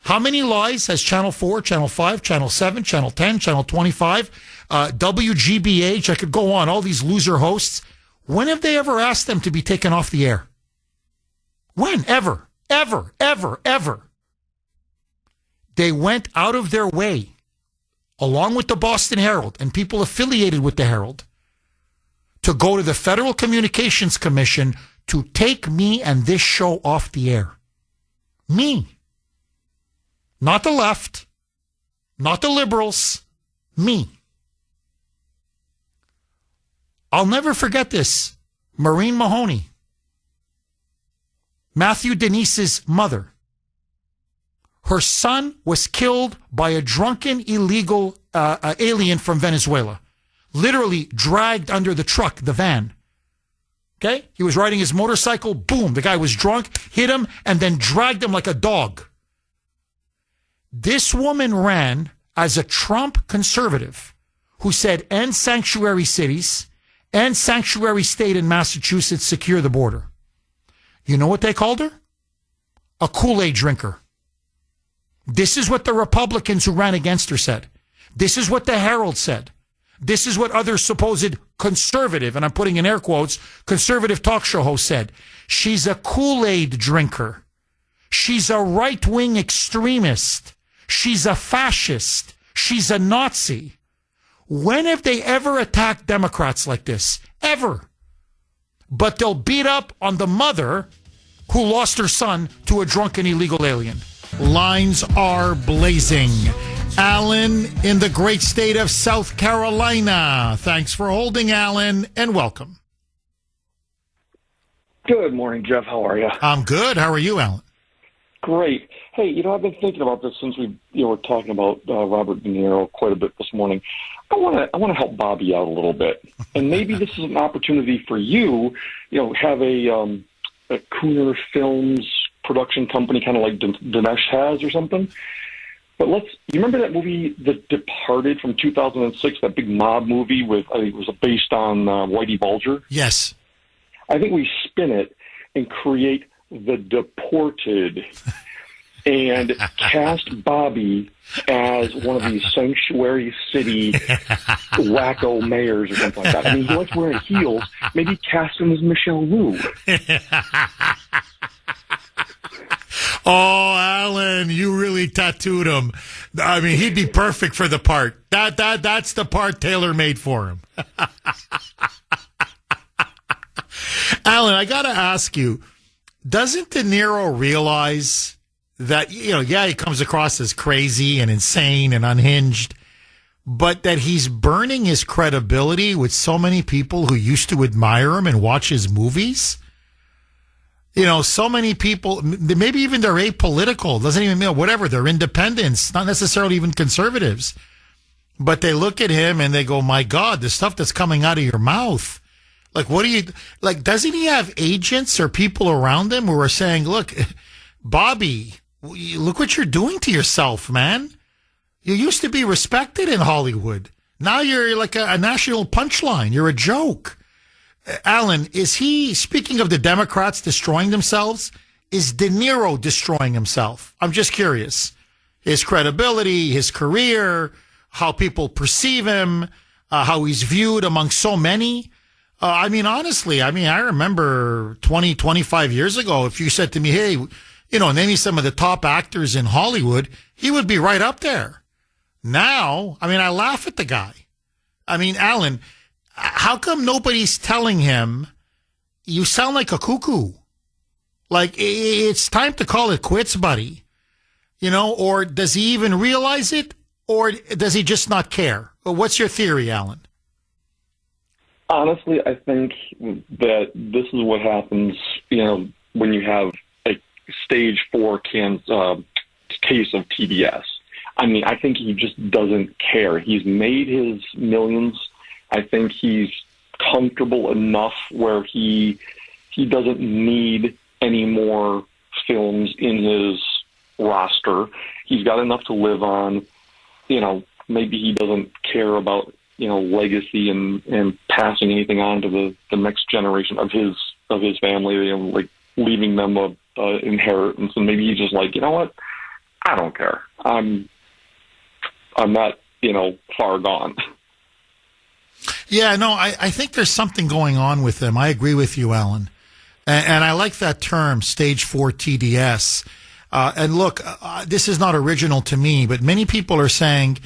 [SPEAKER 1] How many lies has Channel 4, Channel 5, Channel 7, Channel 10, Channel 25, WGBH, I could go on, all these loser hosts. When have they ever asked them to be taken off the air? When? Ever. They went out of their way, along with the Boston Herald and people affiliated with the Herald, to go to the Federal Communications Commission to take me and this show off the air. Me. Not the left, not the liberals, me. I'll never forget this. Maureen Mahoney, Matthew Denise's mother. Her son was killed by a drunken illegal alien from Venezuela. Literally dragged under the truck, the van. Okay? He was riding his motorcycle. Boom. The guy was drunk, hit him, and then dragged him like a dog. This woman ran as a Trump conservative who said, end sanctuary cities, end sanctuary state in Massachusetts, secure the border. You know what they called her? A Kool-Aid drinker. This is what the Republicans who ran against her said. This is what the Herald said. This is what other supposed conservative, and I'm putting in air quotes, conservative talk show hosts said. She's a Kool-Aid drinker. She's a right-wing extremist. She's a fascist. She's a Nazi. When have they ever attacked Democrats like this? Ever. But they'll beat up on the mother who lost her son to a drunken illegal alien. Lines are blazing. Alan in the great state of South Carolina. Thanks for holding, Alan, and welcome.
[SPEAKER 14] Good morning, Jeff. How are you?
[SPEAKER 1] I'm good. How are you, Alan?
[SPEAKER 14] Great. Hey, I've been thinking about this since we were talking about Robert De Niro quite a bit this morning. I want to help Bobby out a little bit, and maybe this is an opportunity for you. Have a Kuhner Films production company, kind of like Dinesh has or something. But you remember that movie, The Departed, from 2006, that big mob movie with, I think it was based on Whitey Bulger?
[SPEAKER 1] Yes.
[SPEAKER 14] I think we spin it and create The Deported and cast Bobby as one of these sanctuary city wacko mayors or something like that. I mean, he likes wearing heels. Maybe cast him as Michelle Wu.
[SPEAKER 1] Oh, Alan, you really tattooed him. I mean, he'd be perfect for the part. That's the part tailor made for him. Alan, I got to ask you, doesn't De Niro realize that, yeah, he comes across as crazy and insane and unhinged, but that he's burning his credibility with so many people who used to admire him and watch his movies. So many people, maybe even they're apolitical, doesn't even mean whatever, they're independents, not necessarily even conservatives. But they look at him and they go, my God, the stuff that's coming out of your mouth. Like, doesn't he have agents or people around him who are saying, look, Bobby, look what you're doing to yourself, man. You used to be respected in Hollywood. Now you're like a national punchline. You're a joke. Alan, is he, speaking of the Democrats destroying themselves, is De Niro destroying himself? I'm just curious. His credibility, his career, how people perceive him, how he's viewed among so many. Honestly, I remember 20, 25 years ago, if you said to me, hey, name me some of the top actors in Hollywood, he would be right up there. Now, I laugh at the guy. Alan, how come nobody's telling him, you sound like a cuckoo? Like, it's time to call it quits, buddy. Or does he even realize it? Or does he just not care? What's your theory, Alan?
[SPEAKER 14] Honestly, I think that this is what happens, when you have a stage 4 case of TBS. I think he just doesn't care. He's made his millions. I think he's comfortable enough where he doesn't need any more films in his roster. He's got enough to live on. Maybe he doesn't care about, legacy and passing anything on to the next generation of his family, like leaving them a inheritance. And maybe he's just like, you know what? I don't care. I'm not, far gone.
[SPEAKER 1] Yeah, no, I think there's something going on with him. I agree with you, Alan. And I like that term, stage 4 TDS. And look, this is not original to me, but many people are saying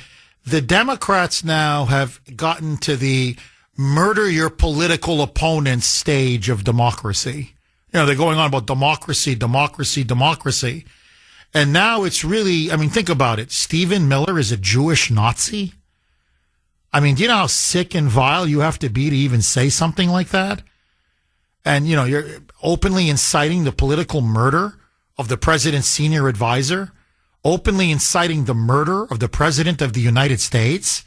[SPEAKER 1] the Democrats now have gotten to the murder your political opponents stage of democracy. They're going on about democracy. And now it's really, think about it. Stephen Miller is a Jewish Nazi. Do you know how sick and vile you have to be to even say something like that? And, you're openly inciting the political murder of the president's senior advisor, openly inciting the murder of the president of the United States.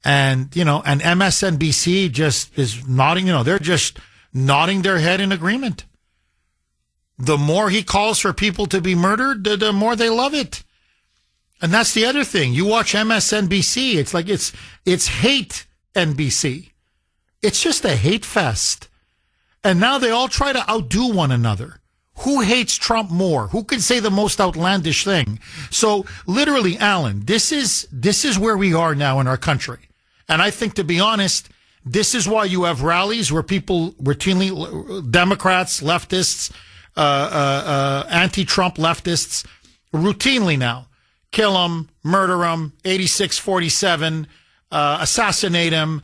[SPEAKER 1] And, and MSNBC just is nodding, they're just nodding their head in agreement. The more he calls for people to be murdered, the more they love it. And that's the other thing. You watch MSNBC, it's like it's hate NBC. It's just a hate fest. And now they all try to outdo one another. Who hates Trump more? Who can say the most outlandish thing? So literally, Alan, this is where we are now in our country. And I think, to be honest, this is why you have rallies where people routinely, Democrats, leftists, anti-Trump leftists, routinely now kill him, murder him, 86-47, assassinate him,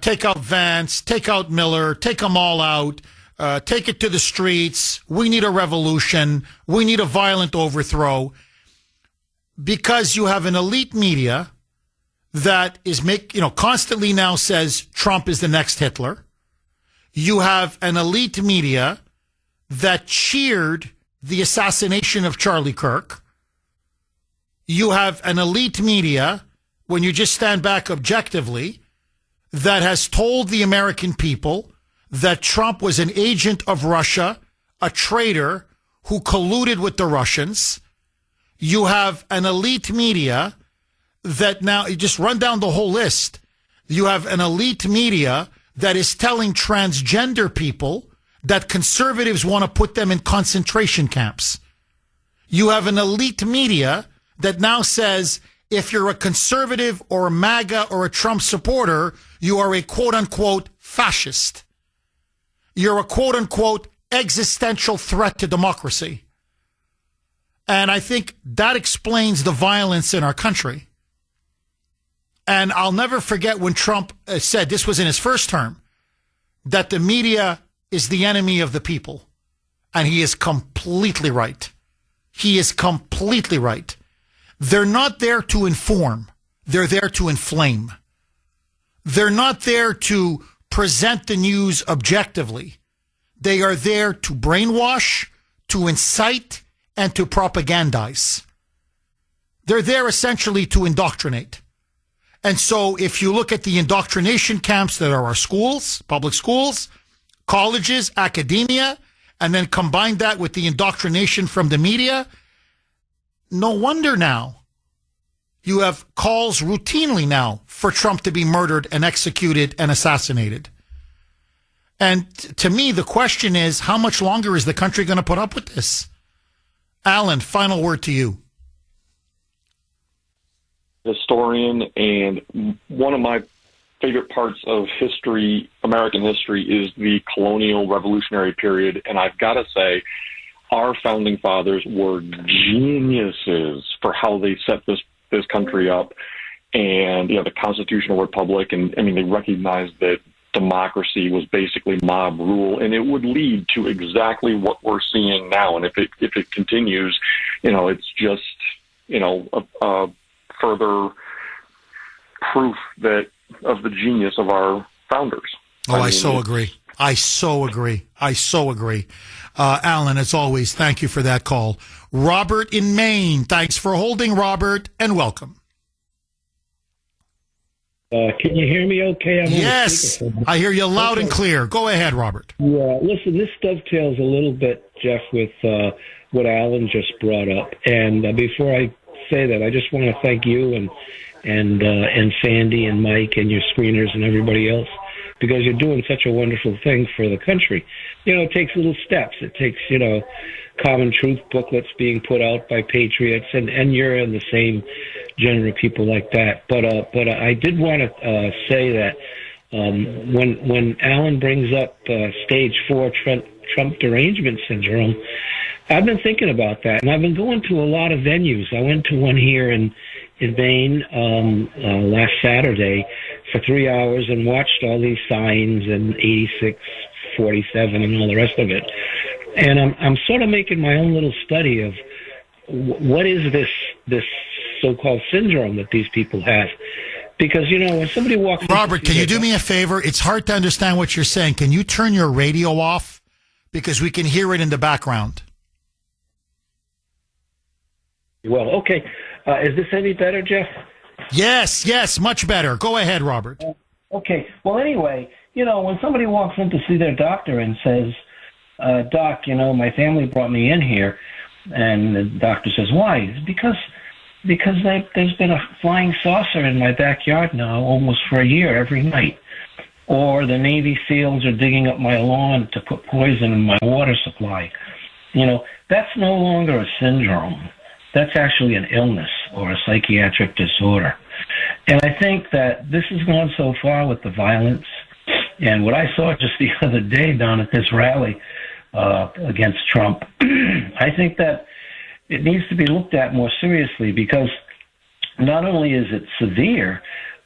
[SPEAKER 1] take out Vance, take out Miller, take them all out, take it to the streets. We need a revolution. We need a violent overthrow, because you have an elite media that is constantly now says Trump is the next Hitler. You have an elite media that cheered the assassination of Charlie Kirk. You have an elite media, when you just stand back objectively, that has told the American people that Trump was an agent of Russia, a traitor who colluded with the Russians. You have an elite media that now, you just run down the whole list. You have an elite media that is telling transgender people that conservatives want to put them in concentration camps. You have an elite media that now says if you're a conservative or a MAGA or a Trump supporter, you are a quote-unquote fascist. You're a quote-unquote existential threat to democracy. And I think that explains the violence in our country. And I'll never forget when Trump said, this was in his first term, that the media is the enemy of the people. And he is completely right. He is completely right. They're not there to inform. They're there to inflame. They're not there to present the news objectively. They are there to brainwash, to incite, and to propagandize. They're there essentially to indoctrinate. And so if you look at the indoctrination camps that are our schools, public schools, colleges, academia, and then combine that with the indoctrination from the media, no wonder now you have calls routinely now for Trump to be murdered and executed and assassinated. And to me, the question is, how much longer is the country going to put up with this? Alan, final word to you.
[SPEAKER 14] Historian, and one of my favorite parts of history, American history, is the colonial revolutionary period. And I've got to say, our founding fathers were geniuses for how they set this country up, and the constitutional republic. And I mean, they recognized that democracy was basically mob rule, and it would lead to exactly what we're seeing now. And if it continues, it's just a further proof of the genius of our founders.
[SPEAKER 1] Oh, I so agree. I so agree. Alan, as always, thank you for that call. Robert in Maine, thanks for holding, Robert, and welcome.
[SPEAKER 15] Can you hear me okay?
[SPEAKER 1] Yes, I hear you loud and clear. Go ahead, Robert.
[SPEAKER 15] Yeah, listen, this dovetails a little bit, Jeff, with what Alan just brought up. And before I say that, I just want to thank you and Sandy and Mike and your screeners and everybody else, because you're doing such a wonderful thing for the country. It takes little steps. It takes, common truth booklets being put out by patriots, and you're in the same genre of people like that. But I did want to say that when Alan brings up stage 4 Trump derangement syndrome, I've been thinking about that, and I've been going to a lot of venues. I went to one here in Maine last Saturday for 3 hours and watched all these signs and 86, 47, and all the rest of it. And I'm sort of making my own little study of what is this so-called syndrome that these people have. Because, when somebody walks...
[SPEAKER 1] Robert, can you do me a favor? It's hard to understand what you're saying. Can you turn your radio off? Because we can hear it in the background.
[SPEAKER 15] Well, okay. Is this any better, Jeff?
[SPEAKER 1] Yes, much better. Go ahead, Robert.
[SPEAKER 15] Okay. Well, anyway, when somebody walks in to see their doctor and says, Doc, my family brought me in here, and the doctor says, why? It's because there's been a flying saucer in my backyard now almost for a year every night. Or the Navy SEALs are digging up my lawn to put poison in my water supply. That's no longer a syndrome. That's actually an illness or a psychiatric disorder. And I think that this has gone so far with the violence. And what I saw just the other day down at this rally against Trump, I think that it needs to be looked at more seriously, because not only is it severe,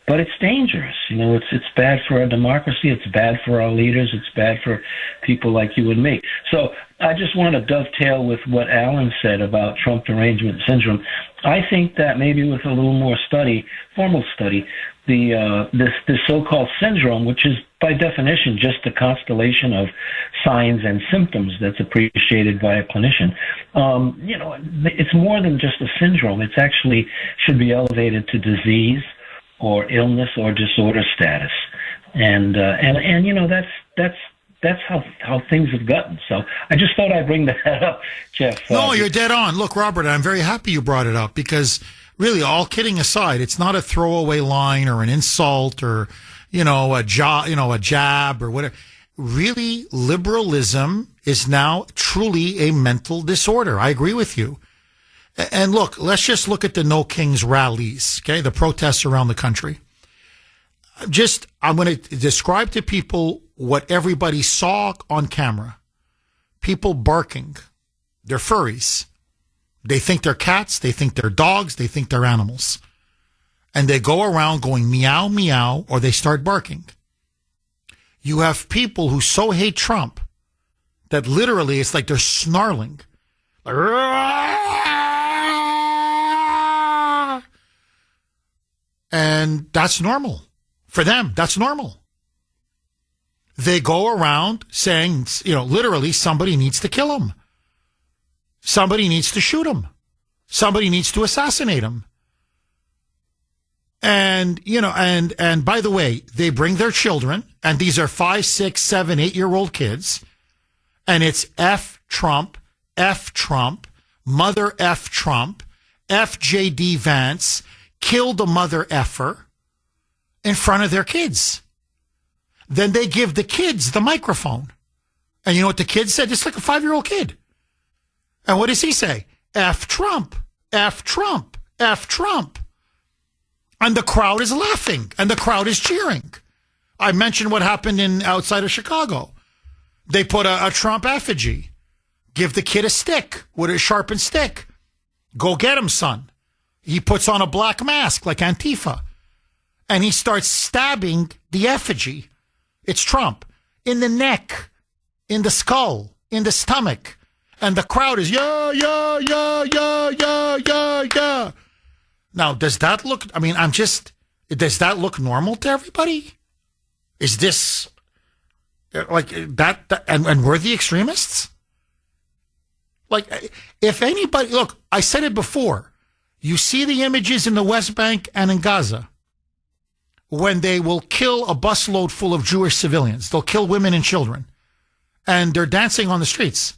[SPEAKER 15] but it's dangerous. It's bad for our democracy. It's bad for our leaders. It's bad for people like you and me. So I just want to dovetail with what Alan said about Trump derangement syndrome. I think that maybe with a little more formal study, this so-called syndrome, which is by definition just a constellation of signs and symptoms that's appreciated by a clinician, it's more than just a syndrome. It's actually should be elevated to disease or illness or disorder status, and that's how things have gotten. So I just thought I'd bring that up, Jeff.
[SPEAKER 1] No, you're dead on. Look, Robert, I'm very happy you brought it up, because really, all kidding aside, it's not a throwaway line or an insult or a jab or whatever. Really, liberalism is now truly a mental disorder. I agree with you. And look, let's just look at the No Kings rallies, okay, the protests around the country. I'm going to describe to people what everybody saw on camera. People barking. They're furries. They think they're cats. They think they're dogs. They think they're animals. And they go around going meow, meow, or they start barking. You have people who so hate Trump that literally it's like they're snarling. Like, And that's normal. For them, that's normal. They go around saying, literally somebody needs to kill him. Somebody needs to shoot him. Somebody needs to assassinate him. And, and by the way, they bring their children, and these are 5, 6, 7, 8-year-old kids, and it's F Trump, Mother F Trump, FJD Vance, kill the mother effer in front of their kids. Then they give the kids the microphone. And you know what the kid said? Just like a 5-year-old kid. And what does he say? F Trump, F Trump, F Trump. And the crowd is laughing and the crowd is cheering. I mentioned what happened outside of Chicago. They put a Trump effigy. Give the kid a stick with a sharpened stick. Go get him, son. He puts on a black mask like Antifa. And he starts stabbing the effigy. It's Trump. In the neck, in the skull, in the stomach. And the crowd is, yeah, yeah, yeah, yeah, yeah, yeah, yeah. Now, does that look, does that look normal to everybody? Is this, like, that and we're the extremists? Like, if anybody, look, I said it before. You see the images in the West Bank and in Gaza when they will kill a busload full of Jewish civilians. They'll kill women and children. And they're dancing on the streets.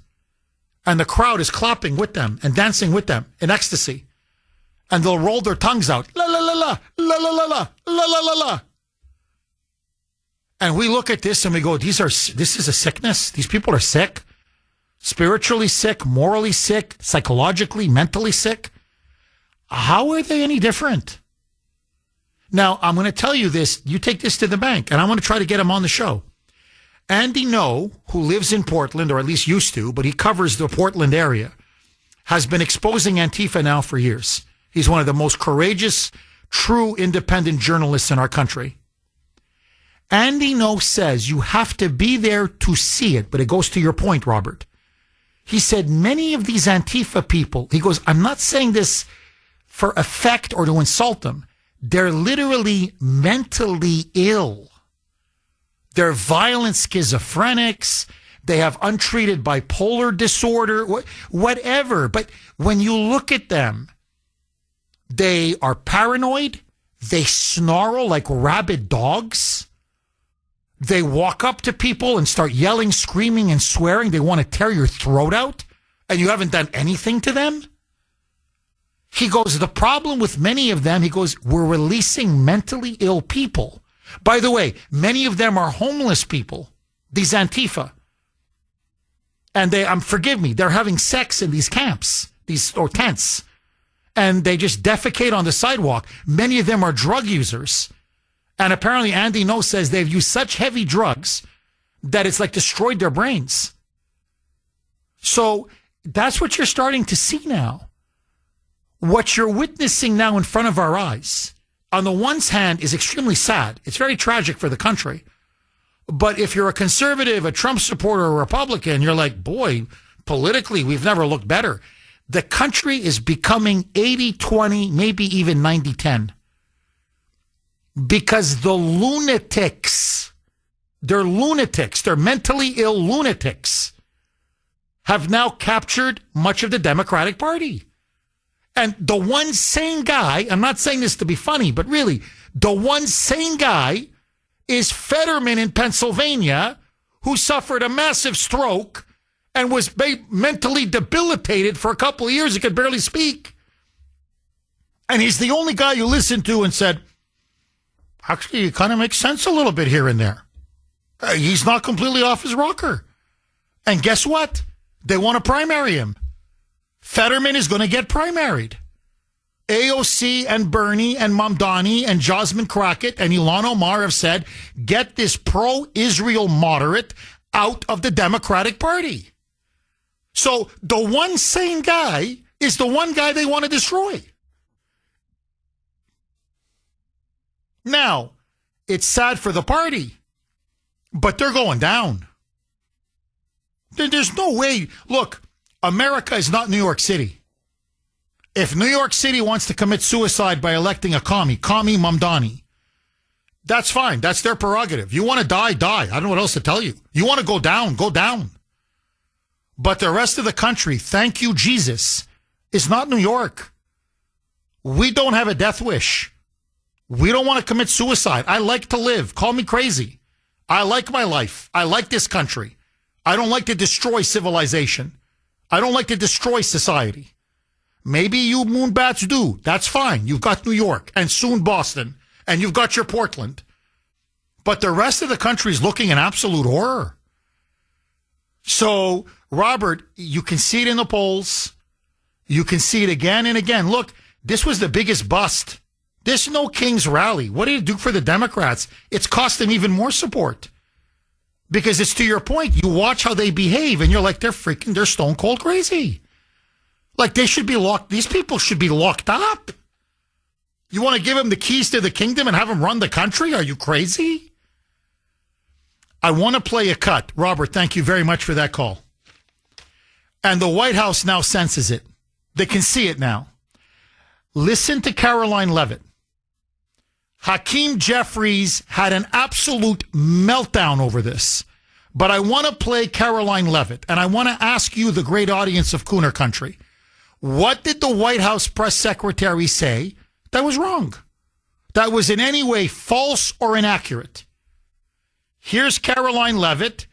[SPEAKER 1] And the crowd is clapping with them and dancing with them in ecstasy. And they'll roll their tongues out. La, la, la, la, la, la, la, la, la, la, la, la. And we look at this and we go, this is a sickness. These people are sick. Spiritually sick, morally sick, psychologically, mentally sick. How are they any different? Now, I'm going to tell you this. You take this to the bank, and I'm going to try to get him on the show. Andy No, who lives in Portland, or at least used to, but he covers the Portland area, has been exposing Antifa now for years. He's one of the most courageous, true independent journalists in our country. Andy No says you have to be there to see it, but it goes to your point, Robert. He said many of these Antifa people, he goes, I'm not saying this for effect or to insult them. They're literally mentally ill. They're violent schizophrenics. They have untreated bipolar disorder, whatever. But when you look at them, they are paranoid. They snarl like rabid dogs. They walk up to people and start yelling, screaming, and swearing. They want to tear your throat out, and you haven't done anything to them. He goes, the problem with many of them, he goes, we're releasing mentally ill people. By the way, many of them are homeless people, these Antifa. And forgive me, they're having sex in these camps, or tents. And they just defecate on the sidewalk. Many of them are drug users. And apparently Andy No says they've used such heavy drugs that it's like destroyed their brains. So that's what you're starting to see now. What you're witnessing now in front of our eyes, on the one hand, is extremely sad. It's very tragic for the country. But if you're a conservative, a Trump supporter, a Republican, you're like, boy, politically, we've never looked better. The country is becoming 80-20, maybe even 90-10. Because the lunatics, they're mentally ill lunatics, have now captured much of the Democratic Party. And the one sane guy, I'm not saying this to be funny, but really, the one sane guy is Fetterman in Pennsylvania, who suffered a massive stroke and was mentally debilitated for a couple of years. He could barely speak. And he's the only guy you listened to and said, actually, it kind of makes sense a little bit here and there. He's not completely off his rocker. And guess what? They want to primary him. Fetterman is going to get primaried. AOC and Bernie and Mamdani and Jasmine Crockett and Ilhan Omar have said, get this pro-Israel moderate out of the Democratic Party. So the one sane guy is the one guy they want to destroy. Now, it's sad for the party, but they're going down. There's no way. Look, America is not New York City. If New York City wants to commit suicide by electing a commie Mamdani, that's fine. That's their prerogative. You want to die, die. I don't know what else to tell you. You want to go down, go down. But the rest of the country, thank you, Jesus, is not New York. We don't have a death wish. We don't want to commit suicide. I like to live. Call me crazy. I like my life. I like this country. I don't like to destroy civilization. I don't like to destroy society. Maybe you moonbats do. That's fine. You've got New York and soon Boston, and you've got your Portland. But the rest of the country is looking in absolute horror. So, Robert, you can see it in the polls. You can see it again and again. Look, this was the biggest bust. This No Kings rally. What did it do for the Democrats? It's cost them even more support. Because it's to your point. You watch how they behave and you're like, they're stone cold crazy. Like they should be locked. These people should be locked up. You want to give them the keys to the kingdom and have them run the country? Are you crazy? I want to play a cut. Robert, thank you very much for that call. And the White House now senses it. They can see it now. Listen to Caroline Leavitt. Hakeem Jeffries had an absolute meltdown over this. But I want to play Caroline Leavitt, and I want to ask you, the great audience of Kuhner Country, what did the White House press secretary say that was wrong, that was in any way false or inaccurate? Here's Caroline Leavitt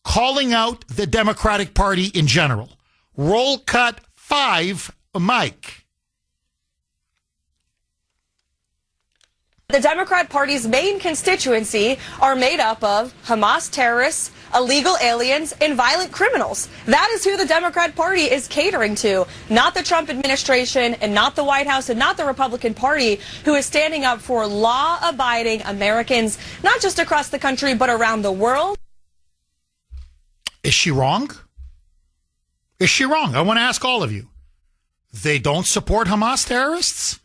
[SPEAKER 1] calling out the Democratic Party in general. Roll cut 5, Mike.
[SPEAKER 16] The Democrat Party's main constituency are made up of Hamas terrorists, illegal aliens, and violent criminals. That is who the Democrat Party is catering to, not the Trump administration and not the White House and not the Republican Party, who is standing up for law-abiding Americans, not just across the country, but around the world.
[SPEAKER 1] Is she wrong? Is she wrong? I want to ask all of you. They don't support Hamas terrorists?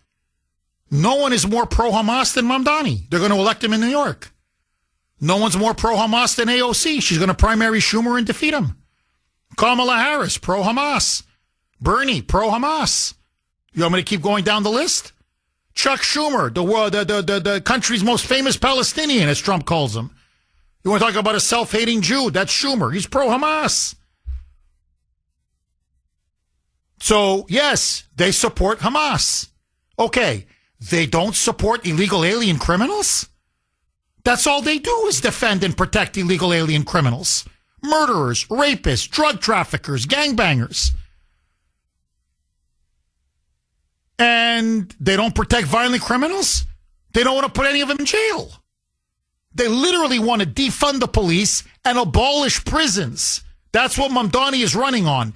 [SPEAKER 1] No one is more pro-Hamas than Mamdani. They're going to elect him in New York. No one's more pro-Hamas than AOC. She's going to primary Schumer and defeat him. Kamala Harris, pro-Hamas. Bernie, pro-Hamas. You want me to keep going down the list? Chuck Schumer, the country's most famous Palestinian, as Trump calls him. You want to talk about a self-hating Jew? That's Schumer. He's pro-Hamas. So, yes, they support Hamas. Okay. They don't support illegal alien criminals? That's all they do is defend and protect illegal alien criminals. Murderers, rapists, drug traffickers, gangbangers. And they don't protect violent criminals? They don't want to put any of them in jail. They literally want to defund the police and abolish prisons. That's what Mamdani is running on.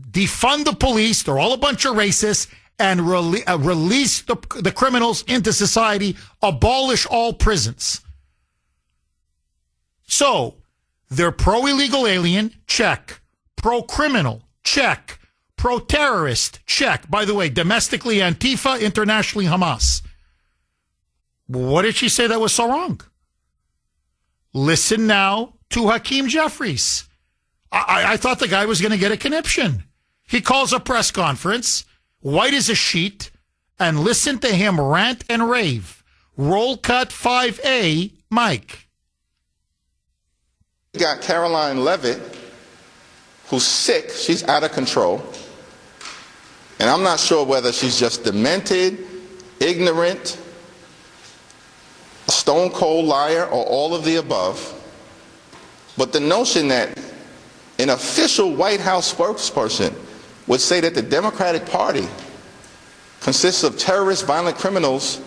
[SPEAKER 1] Defund the police. They're all a bunch of racists. And release the criminals into society, abolish all prisons. So, they're pro-illegal alien, check. Pro-criminal, check. Pro-terrorist, check. By the way, domestically Antifa, internationally Hamas. What did she say that was so wrong? Listen now to Hakeem Jeffries. I thought the guy was going to get a conniption. He calls a press conference, white as a sheet, and listen to him rant and rave. Roll cut 5A, Mike.
[SPEAKER 17] You got Caroline Leavitt, who's sick. She's out of control. And I'm not sure whether she's just demented, ignorant, a stone cold liar, or all of the above. But the notion that an official White House spokesperson would say that the Democratic Party consists of terrorists, violent criminals,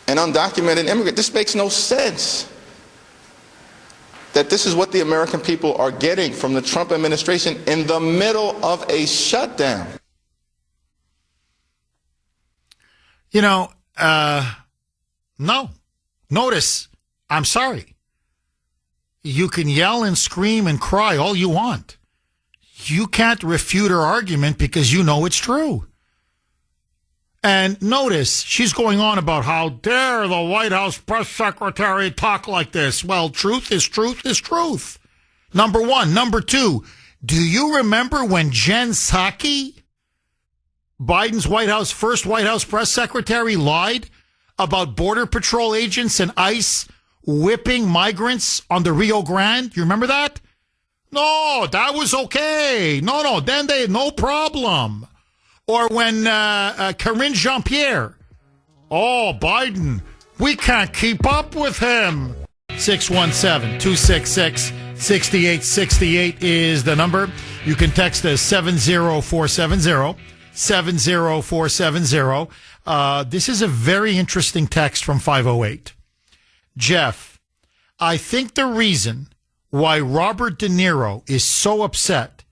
[SPEAKER 17] and undocumented immigrants. This makes no sense. That this is what the American people are getting from the Trump administration in the middle of a shutdown.
[SPEAKER 1] You know, no. Notice, I'm sorry. You can yell and scream and cry all you want. You can't refute her argument because you know it's true. And notice, she's going on about how dare the White House press secretary talk like this. Well, truth is truth is truth. Number one. Number two, do you remember when Jen Psaki Biden's first White House press secretary lied about Border Patrol agents and ICE whipping migrants on the Rio Grande? You remember that? No, that was okay. No, then no problem. Or when Karine Jean-Pierre, Biden, we can't keep up with him. 617-266-6868 is the number. You can text us 70470. 70470. This is a very interesting text from 508. Jeff, I think the reason why Robert De Niro is so upset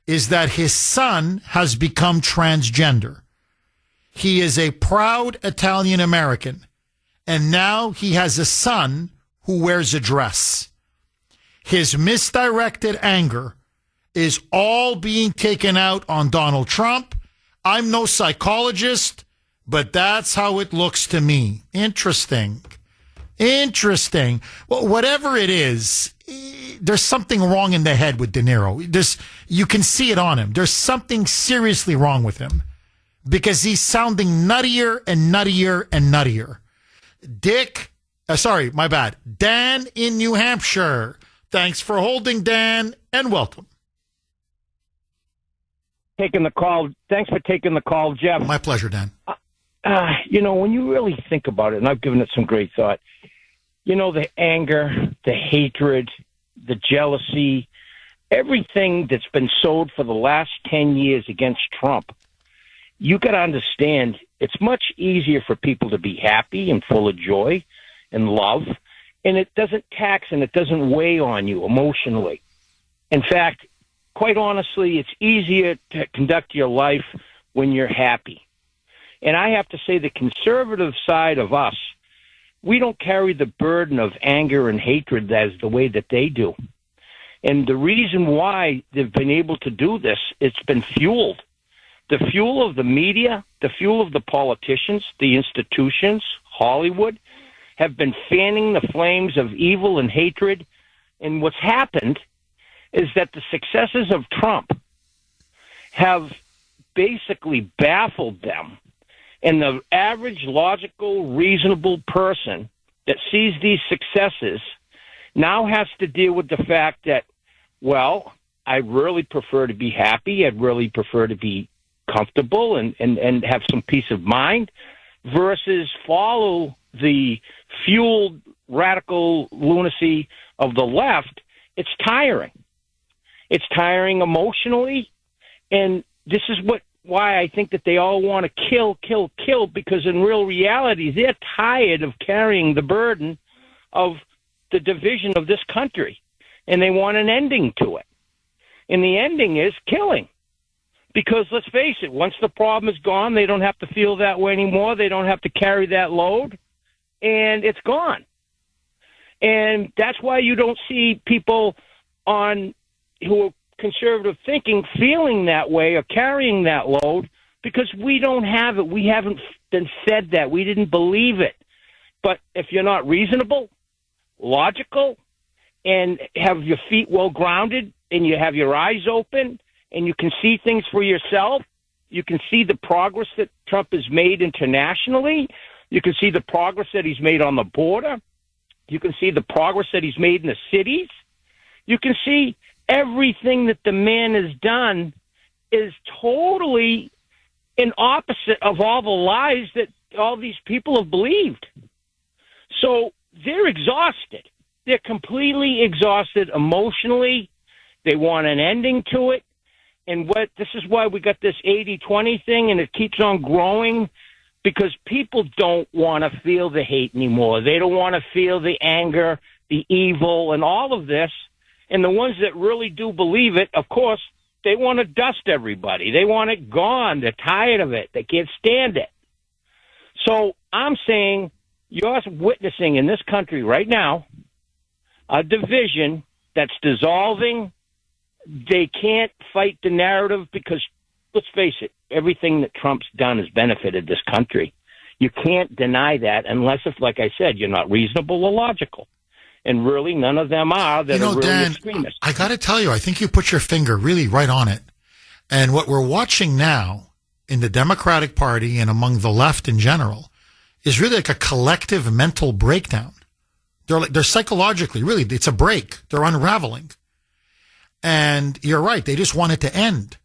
[SPEAKER 1] is that his son has become transgender. He is a proud Italian American, and now he has a son who wears a dress. His misdirected anger is all being taken out on Donald Trump. I'm no psychologist, but that's how it looks to me. Interesting. Well, whatever it is, there's something wrong in the head with De Niro. You can see it on him. There's something seriously wrong with him because he's sounding nuttier and nuttier and nuttier. Dan in New Hampshire. Thanks for holding, Dan, and welcome.
[SPEAKER 9] Taking the call. Thanks for taking the call, Jeff.
[SPEAKER 1] My pleasure, Dan.
[SPEAKER 9] When you really think about it, and I've given it some great thought, the anger, the hatred, the jealousy, everything that's been sowed for the last 10 years against Trump, you got to understand it's much easier for people to be happy and full of joy and love, and it doesn't tax and it doesn't weigh on you emotionally. In fact, quite honestly, it's easier to conduct your life when you're happy. And I have to say the conservative side of us, we don't carry the burden of anger and hatred as the way that they do. And the reason why they've been able to do this, it's been fueled. The fuel of the media, the fuel of the politicians, the institutions, Hollywood, have been fanning the flames of evil and hatred. And what's happened is that the successes of Trump have basically baffled them. And the average, logical, reasonable person that sees these successes now has to deal with the fact that, well, I really prefer to be happy. I'd really prefer to be comfortable and have some peace of mind versus follow the fueled radical lunacy of the left. It's tiring. It's tiring emotionally. And this is why I think that they all want to kill, because in real reality, they're tired of carrying the burden of the division of this country, and they want an ending to it. And the ending is killing. Because let's face it, once the problem is gone, they don't have to feel that way anymore. They don't have to carry that load, and it's gone. And that's why you don't see people who are conservative thinking feeling that way or carrying that load, because we don't have it. We haven't been fed that. We didn't believe it. But if you're not reasonable, logical, and have your feet well grounded, and you have your eyes open, and you can see things for yourself, you can see the progress that Trump has made internationally. You can see the progress that he's made on the border. You can see the progress that he's made in the cities. You can see everything that the man has done is totally in opposite of all the lies that all these people have believed. So they're exhausted. They're completely exhausted emotionally. They want an ending to it. And this is why we got this 80-20 thing, and it keeps on growing, because people don't want to feel the hate anymore. They don't want to feel the anger, the evil, and all of this. And the ones that really do believe it, of course, they want to dust everybody. They want it gone. They're tired of it. They can't stand it. So I'm saying you're witnessing in this country right now a division that's dissolving. They can't fight the narrative because, let's face it, everything that Trump's done has benefited this country. You can't deny that unless, if, like I said, you're not reasonable or logical. And really, none of them are that are really
[SPEAKER 1] Dan,
[SPEAKER 9] extremists.
[SPEAKER 1] I got to tell you, I think you put your finger really right on it. And what we're watching now in the Democratic Party and among the left in general is really like a collective mental breakdown. They're psychologically, really, it's a break. They're unraveling. And you're right. They just want it to end.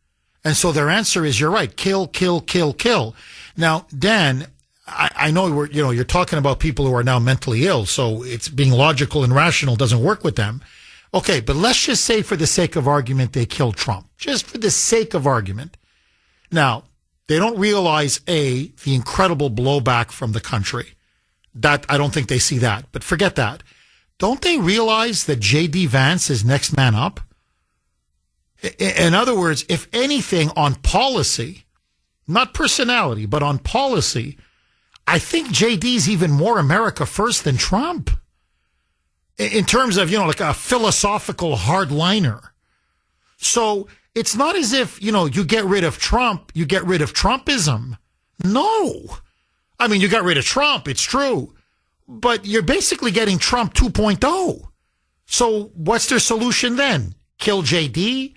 [SPEAKER 1] And so their answer is, you're right. Kill, kill, kill, kill. Now, Dan, I know you're talking about people who are now mentally ill. So it's being logical and rational doesn't work with them. Okay. But let's just say for the sake of argument, they killed Trump, just for the sake of argument. Now, they don't realize the incredible blowback from the country. That I don't think they see that, but forget that. Don't they realize that J.D. Vance is next man up? In other words, if anything on policy, not personality, but on policy, I think J.D.'s even more America first than Trump. In terms of, like a philosophical hardliner. So it's not as if, you get rid of Trump, you get rid of Trumpism. No. I mean, you got rid of Trump, it's true, but you're basically getting Trump 2.0. So what's their solution then? Kill JD?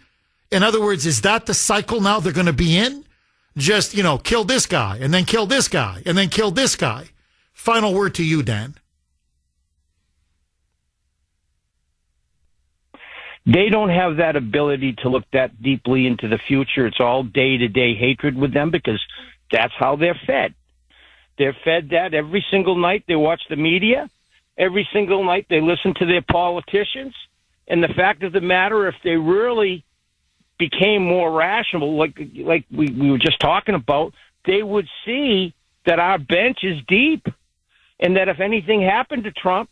[SPEAKER 1] In other words, is that the cycle now they're going to be in? Just, kill this guy, and then kill this guy, and then kill this guy. Final word to you, Dan.
[SPEAKER 15] They don't have that ability to look that deeply into the future. It's all day-to-day hatred with them because that's how they're fed. They're fed that every single night. They watch the media. Every single night they listen to their politicians. And the fact of the matter, if they really became more rational, like we were just talking about, they would see that our bench is deep and that if anything happened to Trump,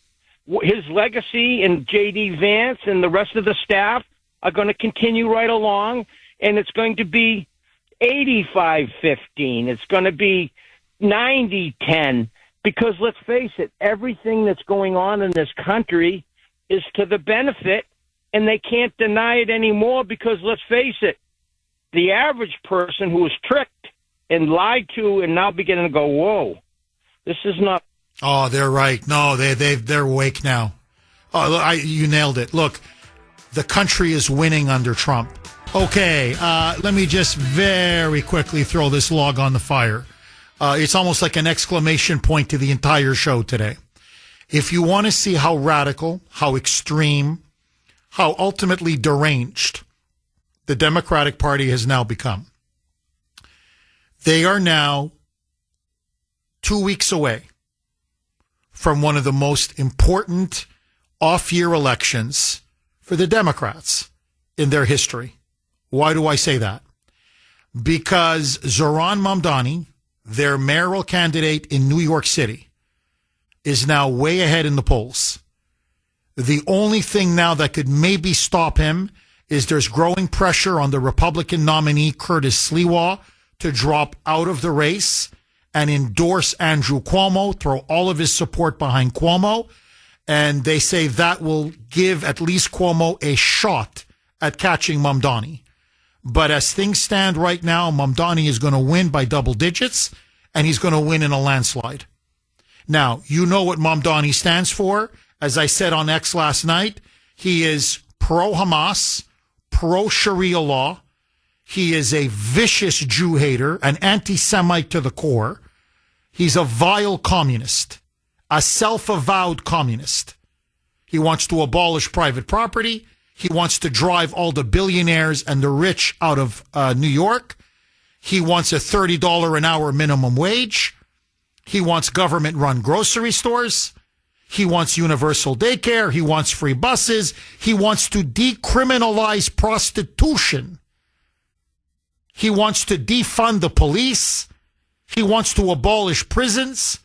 [SPEAKER 15] his legacy and J.D. Vance and the rest of the staff are going to continue right along, and it's going to be 85-15. It's going to be 90-10, because let's face it, everything that's going on in this country is to the benefit, and they can't deny it anymore because, let's face it, the average person who was tricked and lied to and now beginning to go, whoa, this is not.
[SPEAKER 1] Oh, they're right. No, they're awake now. Oh, you nailed it. Look, the country is winning under Trump. Okay, let me just very quickly throw this log on the fire. It's almost like an exclamation point to the entire show today. If you want to see how radical, how extreme, how ultimately deranged the Democratic Party has now become, they are now 2 weeks away from one of the most important off-year elections for the Democrats in their history. Why do I say that? Because Zohran Mamdani, their mayoral candidate in New York City, is now way ahead in the polls. The only thing now that could maybe stop him is there's growing pressure on the Republican nominee, Curtis Sliwa, to drop out of the race and endorse Andrew Cuomo, throw all of his support behind Cuomo. And they say that will give at least Cuomo a shot at catching Mamdani. But as things stand right now, Mamdani is going to win by double digits, and he's going to win in a landslide. Now, you know what Mamdani stands for. As I said on X last night, he is pro-Hamas, pro-Sharia law. He is a vicious Jew hater, an anti-Semite to the core. He's a vile communist, a self-avowed communist. He wants to abolish private property. He wants to drive all the billionaires and the rich out of New York. He wants a $30 an hour minimum wage. He wants government-run grocery stores. He wants universal daycare. He wants free buses. He wants to decriminalize prostitution. He wants to defund the police. He wants to abolish prisons.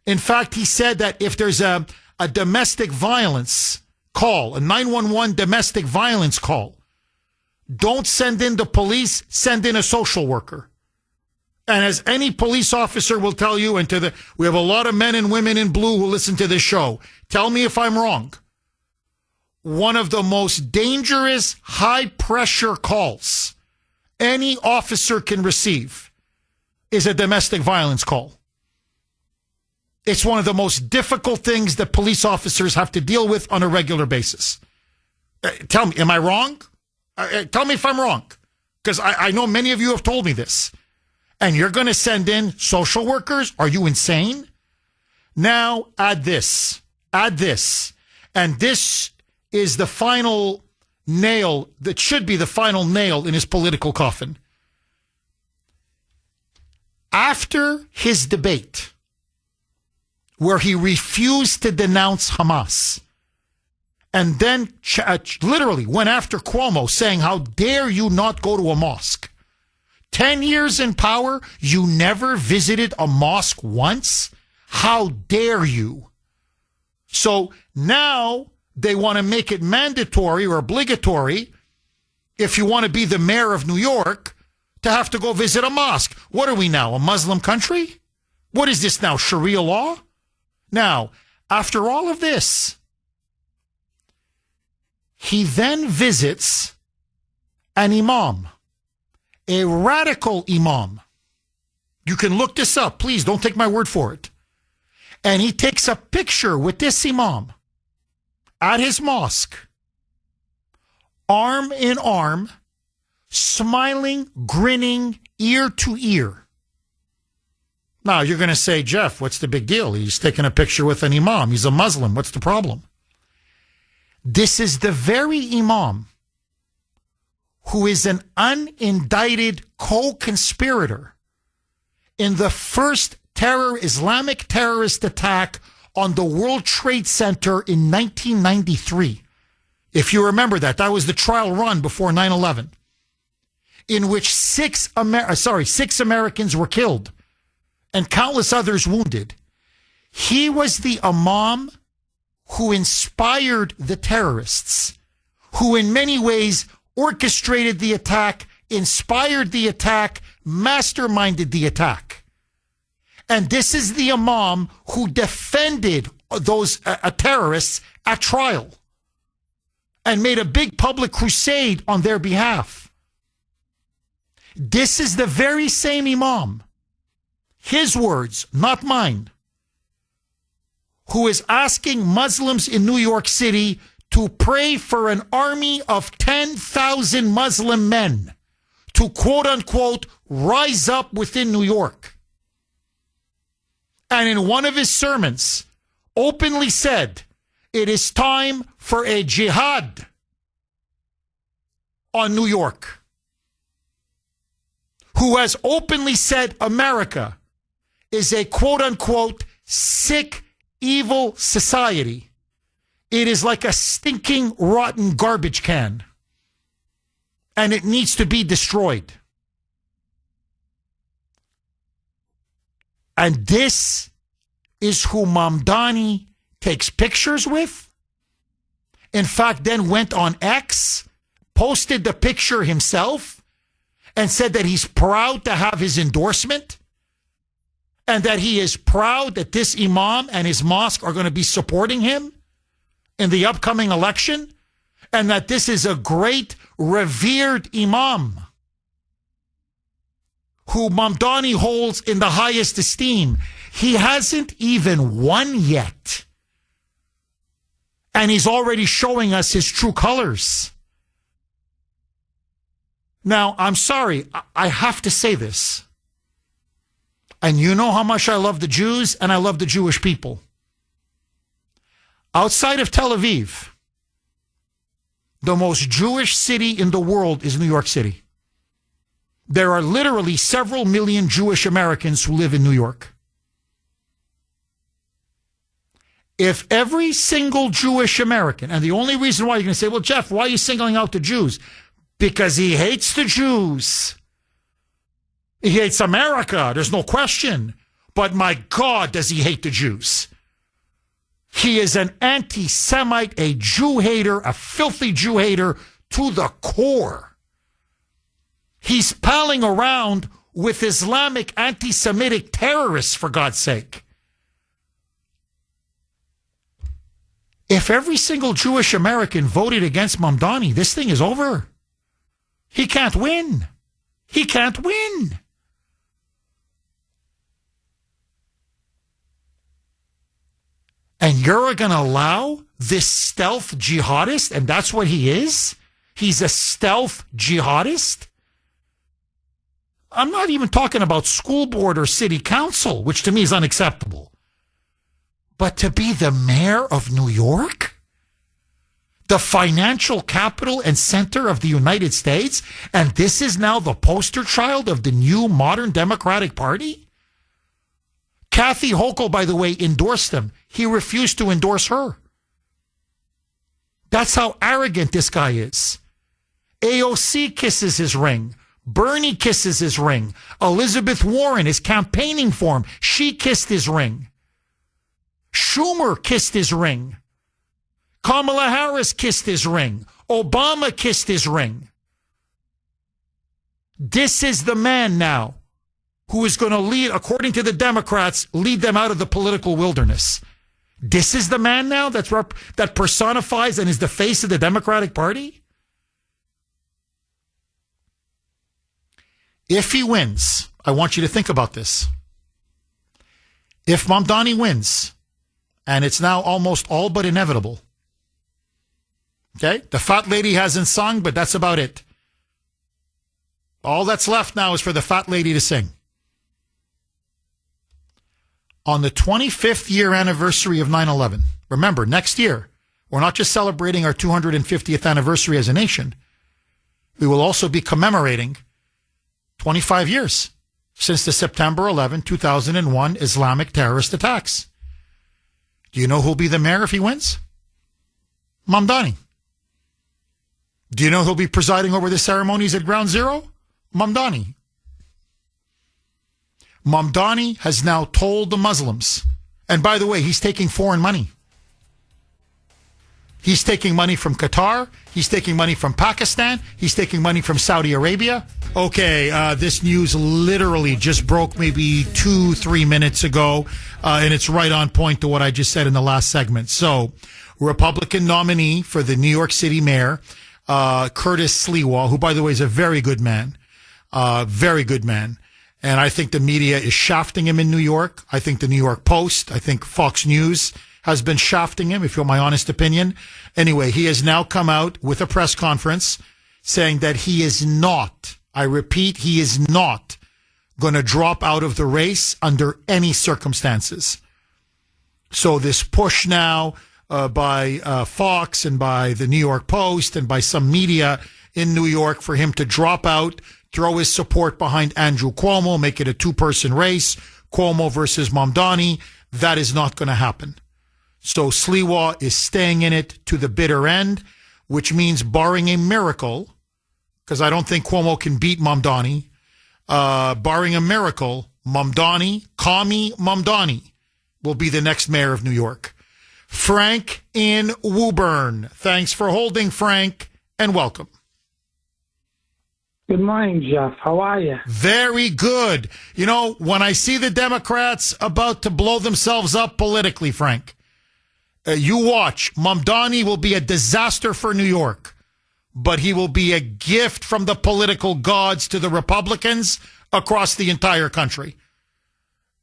[SPEAKER 1] In fact, he said that if there's a domestic violence call, a 911 domestic violence call, don't send in the police, send in a social worker. And as any police officer will tell you, we have a lot of men and women in blue who listen to this show. Tell me if I'm wrong. One of the most dangerous, high-pressure calls any officer can receive is a domestic violence call. It's one of the most difficult things that police officers have to deal with on a regular basis. Tell me, am I wrong? Tell me if I'm wrong, because I know many of you have told me this. And you're going to send in social workers? Are you insane? Now add this. And this is the final nail that should be the final nail in his political coffin. After his debate, where he refused to denounce Hamas, and then literally went after Cuomo, saying, how dare you not go to a mosque? 10 years in power, you never visited a mosque once? How dare you? So now they want to make it mandatory or obligatory, if you want to be the mayor of New York, to have to go visit a mosque. What are we now, a Muslim country? What is this now, Sharia law? Now, after all of this, he then visits an imam, a radical imam. You can look this up. Please don't take my word for it. And he takes a picture with this imam at his mosque, arm in arm, smiling, grinning, ear to ear. Now, you're going to say, Jeff, what's the big deal? He's taking a picture with an imam. He's a Muslim. What's the problem? This is the very imam who is an unindicted co-conspirator in the first Islamic terrorist attack on the World Trade Center in 1993. If you remember that was the trial run before 9/11, in which six Americans were killed and countless others wounded. He was the imam who inspired the terrorists, who in many ways orchestrated the attack, inspired the attack, masterminded the attack. And this is the imam who defended those terrorists at trial and made a big public crusade on their behalf. This is the very same imam, his words, not mine, who is asking Muslims in New York City to pray for an army of 10,000 Muslim men to, quote unquote, rise up within New York. And in one of his sermons, openly said, it is time for a jihad on New York. Who has openly said America is a quote-unquote sick, evil society. It is like a stinking, rotten garbage can. And it needs to be destroyed. And this is who Mamdani takes pictures with. In fact, then went on X, posted the picture himself, and said that he's proud to have his endorsement and that he is proud that this imam and his mosque are going to be supporting him in the upcoming election, and that this is a great, revered imam who Mamdani holds in the highest esteem. He hasn't even won yet. And he's already showing us his true colors. Now, I'm sorry, I have to say this. And you know how much I love the Jews and I love the Jewish people. Outside of Tel Aviv, the most Jewish city in the world is New York City. There are literally several million Jewish Americans who live in New York. If every single Jewish American, and the only reason why you're going to say, well, Jeff, why are you singling out the Jews? Because he hates the Jews. He hates America, there's no question. But my God, does he hate the Jews. He is an anti-Semite, a Jew hater, a filthy Jew hater to the core. He's palling around with Islamic anti-Semitic terrorists, for God's sake. If every single Jewish American voted against Mamdani, this thing is over. He can't win. He can't win. And you're going to allow this stealth jihadist, and that's what he is? He's a stealth jihadist? I'm not even talking about school board or city council, which to me is unacceptable. But to be the mayor of New York? The financial capital and center of the United States? And this is now the poster child of the new modern Democratic Party? Kathy Hochul, by the way, endorsed him. He refused to endorse her. That's how arrogant this guy is. AOC kisses his ring. Bernie kisses his ring. Elizabeth Warren is campaigning for him. She kissed his ring. Schumer kissed his ring. Kamala Harris kissed his ring. Obama kissed his ring. This is the man now who is going to lead, according to the Democrats, lead them out of the political wilderness. This is the man now that personifies and is the face of the Democratic Party? If he wins, I want you to think about this. If Mamdani wins, and it's now almost all but inevitable, okay? The fat lady hasn't sung, but that's about it. All that's left now is for the fat lady to sing. On the 25th year anniversary of 9/11, remember, next year, we're not just celebrating our 250th anniversary as a nation. We will also be commemorating 25 years since the September 11, 2001 Islamic terrorist attacks. Do you know who'll be the mayor if he wins? Mamdani. Do you know who'll be presiding over the ceremonies at Ground Zero? Mamdani. Mamdani has now told the Muslims, and by the way, he's taking foreign money. He's taking money from Qatar. He's taking money from Pakistan. He's taking money from Saudi Arabia. Okay, this news literally just broke maybe 2-3 minutes ago, and it's right on point to what I just said in the last segment. So, Republican nominee for the New York City mayor, Curtis Sliwa, who, by the way, is a very good man, and I think the media is shafting him in New York. I think the New York Post, I think Fox News has been shafting him, if you want my honest opinion. Anyway, he has now come out with a press conference saying that he is not, I repeat, he is not going to drop out of the race under any circumstances. So this push now by Fox and by the New York Post and by some media in New York for him to drop out, throw his support behind Andrew Cuomo, make it a two-person race, Cuomo versus Mamdani, that is not going to happen. So Sliwa is staying in it to the bitter end, which means barring a miracle, because I don't think Cuomo can beat Mamdani, barring a miracle, Kami Mamdani will be the next mayor of New York. Frank in Woburn. Thanks for holding, Frank, and welcome.
[SPEAKER 18] Good morning, Jeff. How are you?
[SPEAKER 1] Very good. You know, when I see the Democrats about to blow themselves up politically, Frank, you watch. Mamdani will be a disaster for New York, but he will be a gift from the political gods to the Republicans across the entire country.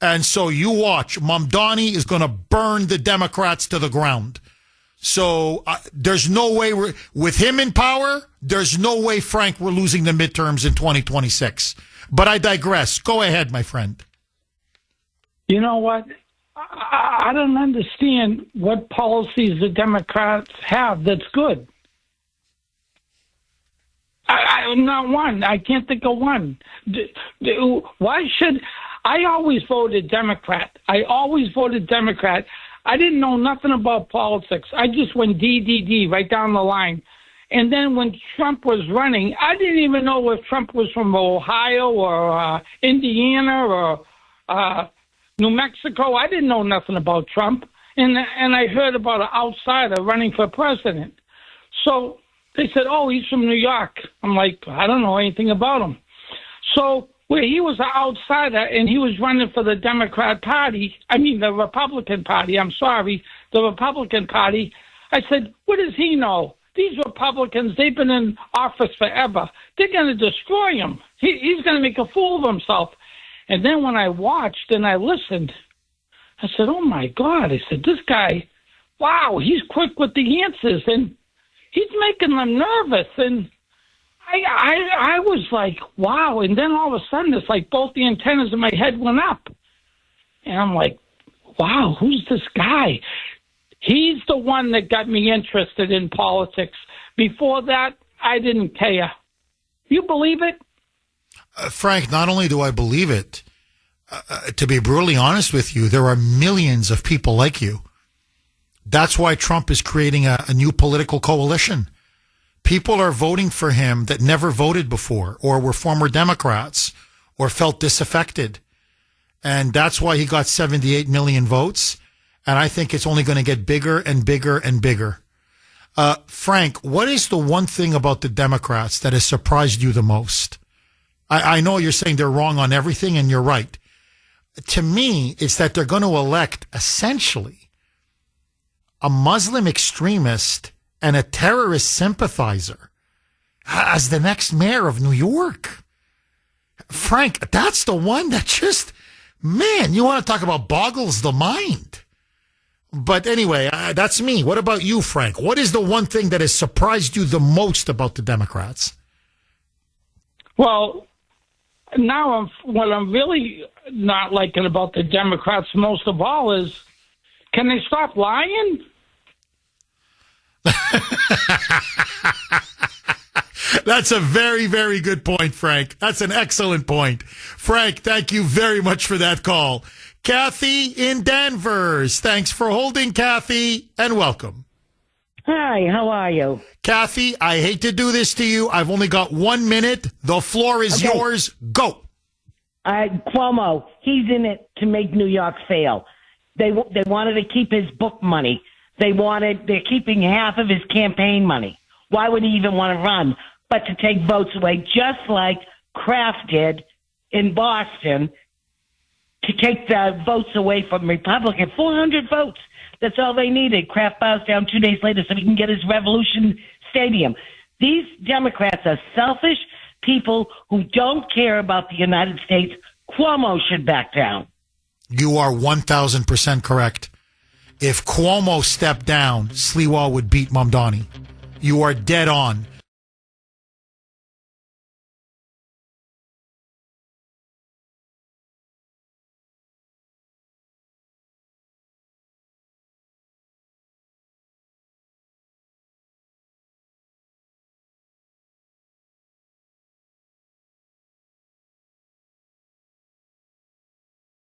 [SPEAKER 1] And so you watch. Mamdani is going to burn the Democrats to the ground. So there's no way with him in power, there's no way, Frank, we're losing the midterms in 2026. But I digress. Go ahead, my friend.
[SPEAKER 18] You know what? I don't understand what policies the Democrats have that's good. Not one. I can't think of one. Why should... I always voted Democrat. I didn't know nothing about politics. I just went DDD right down the line. And then when Trump was running, I didn't even know if Trump was from Ohio or Indiana or New Mexico. I didn't know nothing about Trump. And I heard about an outsider running for president. So they said, oh, he's from New York. I'm like, I don't know anything about him. So where he was an outsider and he was running for the Republican Party, the Republican Party, I said, what does he know? These Republicans, they've been in office forever. They're going to destroy him. He's going to make a fool of himself. And then when I watched and I listened, I said, oh, my God. I said, this guy, wow, he's quick with the answers, and he's making them nervous. And I was like, wow. And then all of a sudden, it's like both the antennas in my head went up. And I'm like, wow, who's this guy? He's the one that got me interested in politics. Before that, I didn't care. You believe it?
[SPEAKER 1] Frank, not only do I believe it, to be brutally honest with you, there are millions of people like you. That's why Trump is creating a new political coalition. People are voting for him that never voted before or were former Democrats or felt disaffected. And that's why he got 78 million votes. And I think it's only going to get bigger and bigger and bigger. Frank, what is the one thing about the Democrats that has surprised you the most? I know you're saying they're wrong on everything, and you're right. To me, it's that they're going to elect essentially a Muslim extremist and a terrorist sympathizer as the next mayor of New York. Frank, that's the one that just, man, you want to talk about boggles the mind. But anyway, that's me. What about you, Frank? What is the one thing that has surprised you the most about the Democrats?
[SPEAKER 18] Well, now what I'm really not liking about the Democrats most of all is, can they stop lying?
[SPEAKER 1] That's a very, very good point, Frank. That's an excellent point. Frank, thank you very much for that call. Kathy in Danvers. Thanks for holding, Kathy, and welcome.
[SPEAKER 19] Hi, how are you?
[SPEAKER 1] Kathy, I hate to do this to you. I've only got 1 minute. The floor is yours. Go.
[SPEAKER 19] Cuomo, he's in it to make New York fail. They wanted to keep his book money. They're keeping half of his campaign money. Why would he even want to run? But to take votes away, just like Kraft did in Boston, to take the votes away from Republicans. 400 votes. That's all they needed. Kraft bows down 2 days later so he can get his Revolution Stadium. These Democrats are selfish people who don't care about the United States. Cuomo should back down.
[SPEAKER 1] You are 1,000% correct. If Cuomo stepped down, Sliwa would beat Mamdani. You are dead on.